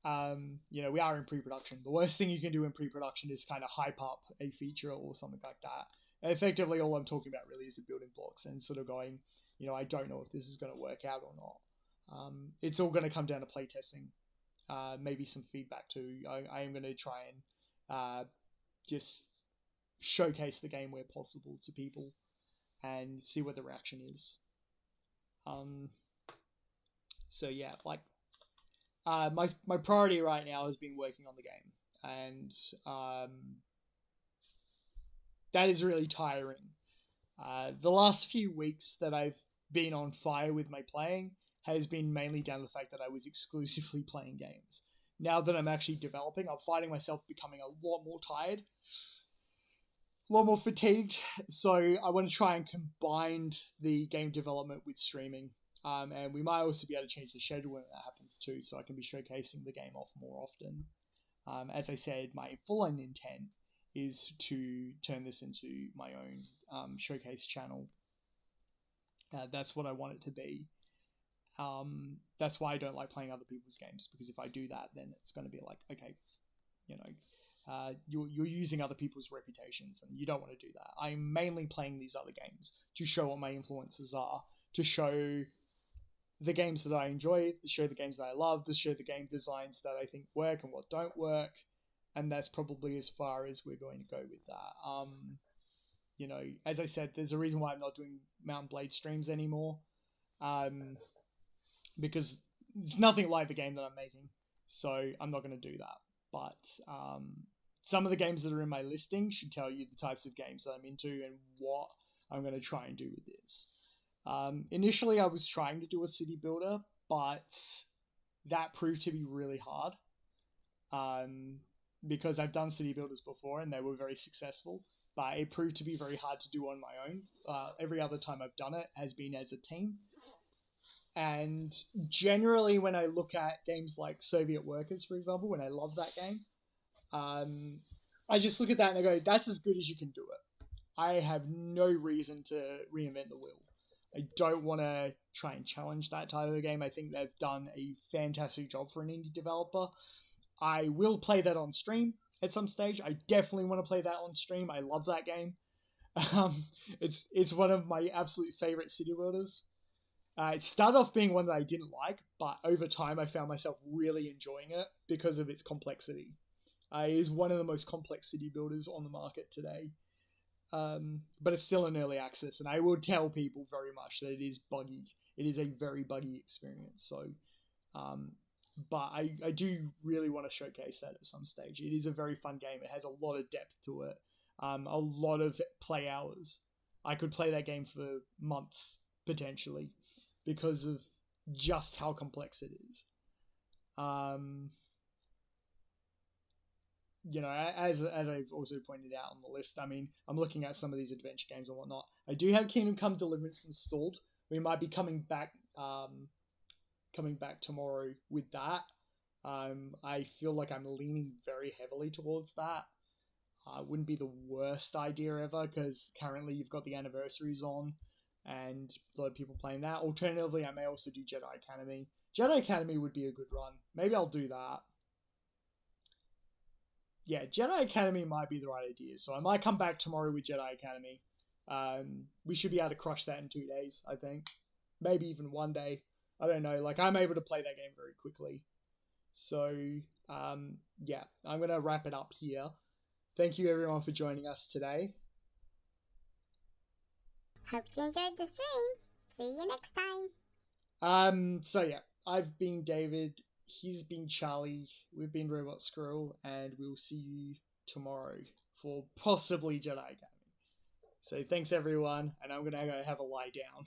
We are in pre-production. The worst thing you can do in pre-production is kind of hype up a feature or something like that. And effectively, all I'm talking about really is the building blocks and sort of going, I don't know if this is going to work out or not. It's all going to come down to playtesting, maybe some feedback too. I am going to try and just showcase the game where possible to people and see what the reaction is. So yeah, like, my priority right now has been working on the game, and that is really tiring. The last few weeks that I've been on fire with my playing has been mainly down to the fact that I was exclusively playing games. Now that I'm actually developing, I'm finding myself becoming a lot more tired, a lot more fatigued, so I want to try and combine the game development with streaming. And we might also be able to change the schedule when that happens too, so I can be showcasing the game off more often. As I said, my full-on intent is to turn this into my own showcase channel. That's what I want it to be. That's why I don't like playing other people's games, because if I do that, then it's going to be like, okay, you're using other people's reputations, and you don't want to do that. I'm mainly playing these other games to show what my influences are, to show the games that I enjoy, to show the games that I love, to show the game designs that I think work and what don't work, and that's probably as far as we're going to go with that. As I said, there's a reason why I'm not doing Mountain Blade streams anymore, because it's nothing like the game that I'm making, so I'm not going to do that. But some of the games that are in my listing should tell you the types of games that I'm into and what I'm going to try and do with this. Initially, I was trying to do a city builder, but that proved to be really hard, because I've done city builders before and they were very successful, but it proved to be very hard to do on my own. Every other time I've done it has been as a team. And generally, when I look at games like Soviet Workers, for example, when I love that game, I just look at that and I go, that's as good as you can do it. I have no reason to reinvent the wheel. I don't want to try and challenge that type of game. I think they've done a fantastic job for an indie developer. I will play that on stream at some stage. I definitely want to play that on stream. I love that game. It's one of my absolute favorite city builders. It started off being one that I didn't like, but over time I found myself really enjoying it because of its complexity. It is one of the most complex city builders on the market today. But it's still in early access, and I will tell people very much that it is buggy. It is a very buggy experience. So, but I do really want to showcase that at some stage. It is a very fun game. It has a lot of depth to it, a lot of play hours. I could play that game for months, potentially, because of just how complex it is. As I've also pointed out on the list, I mean, I'm looking at some of these adventure games and whatnot. I do have Kingdom Come Deliverance installed. We might be coming back tomorrow with that. I feel like I'm leaning very heavily towards that. Wouldn't be the worst idea ever, because currently you've got the anniversaries on, and a lot of people playing that. Alternatively, I may also do Jedi Academy. Jedi Academy would be a good run. Maybe I'll do that. Yeah, Jedi Academy might be the right idea. So I might come back tomorrow with Jedi Academy. We should be able to crush that in 2 days, I think. Maybe even 1 day. I don't know. Like, I'm able to play that game very quickly. So, yeah, I'm going to wrap it up here. Thank you, everyone, for joining us today. Hope you enjoyed the stream. See you next time. So yeah, I've been David. He's been Charlie. We've been Robot Squirrel, and we'll see you tomorrow for possibly Jedi Academy. So thanks, everyone, and I'm gonna go have a lie down.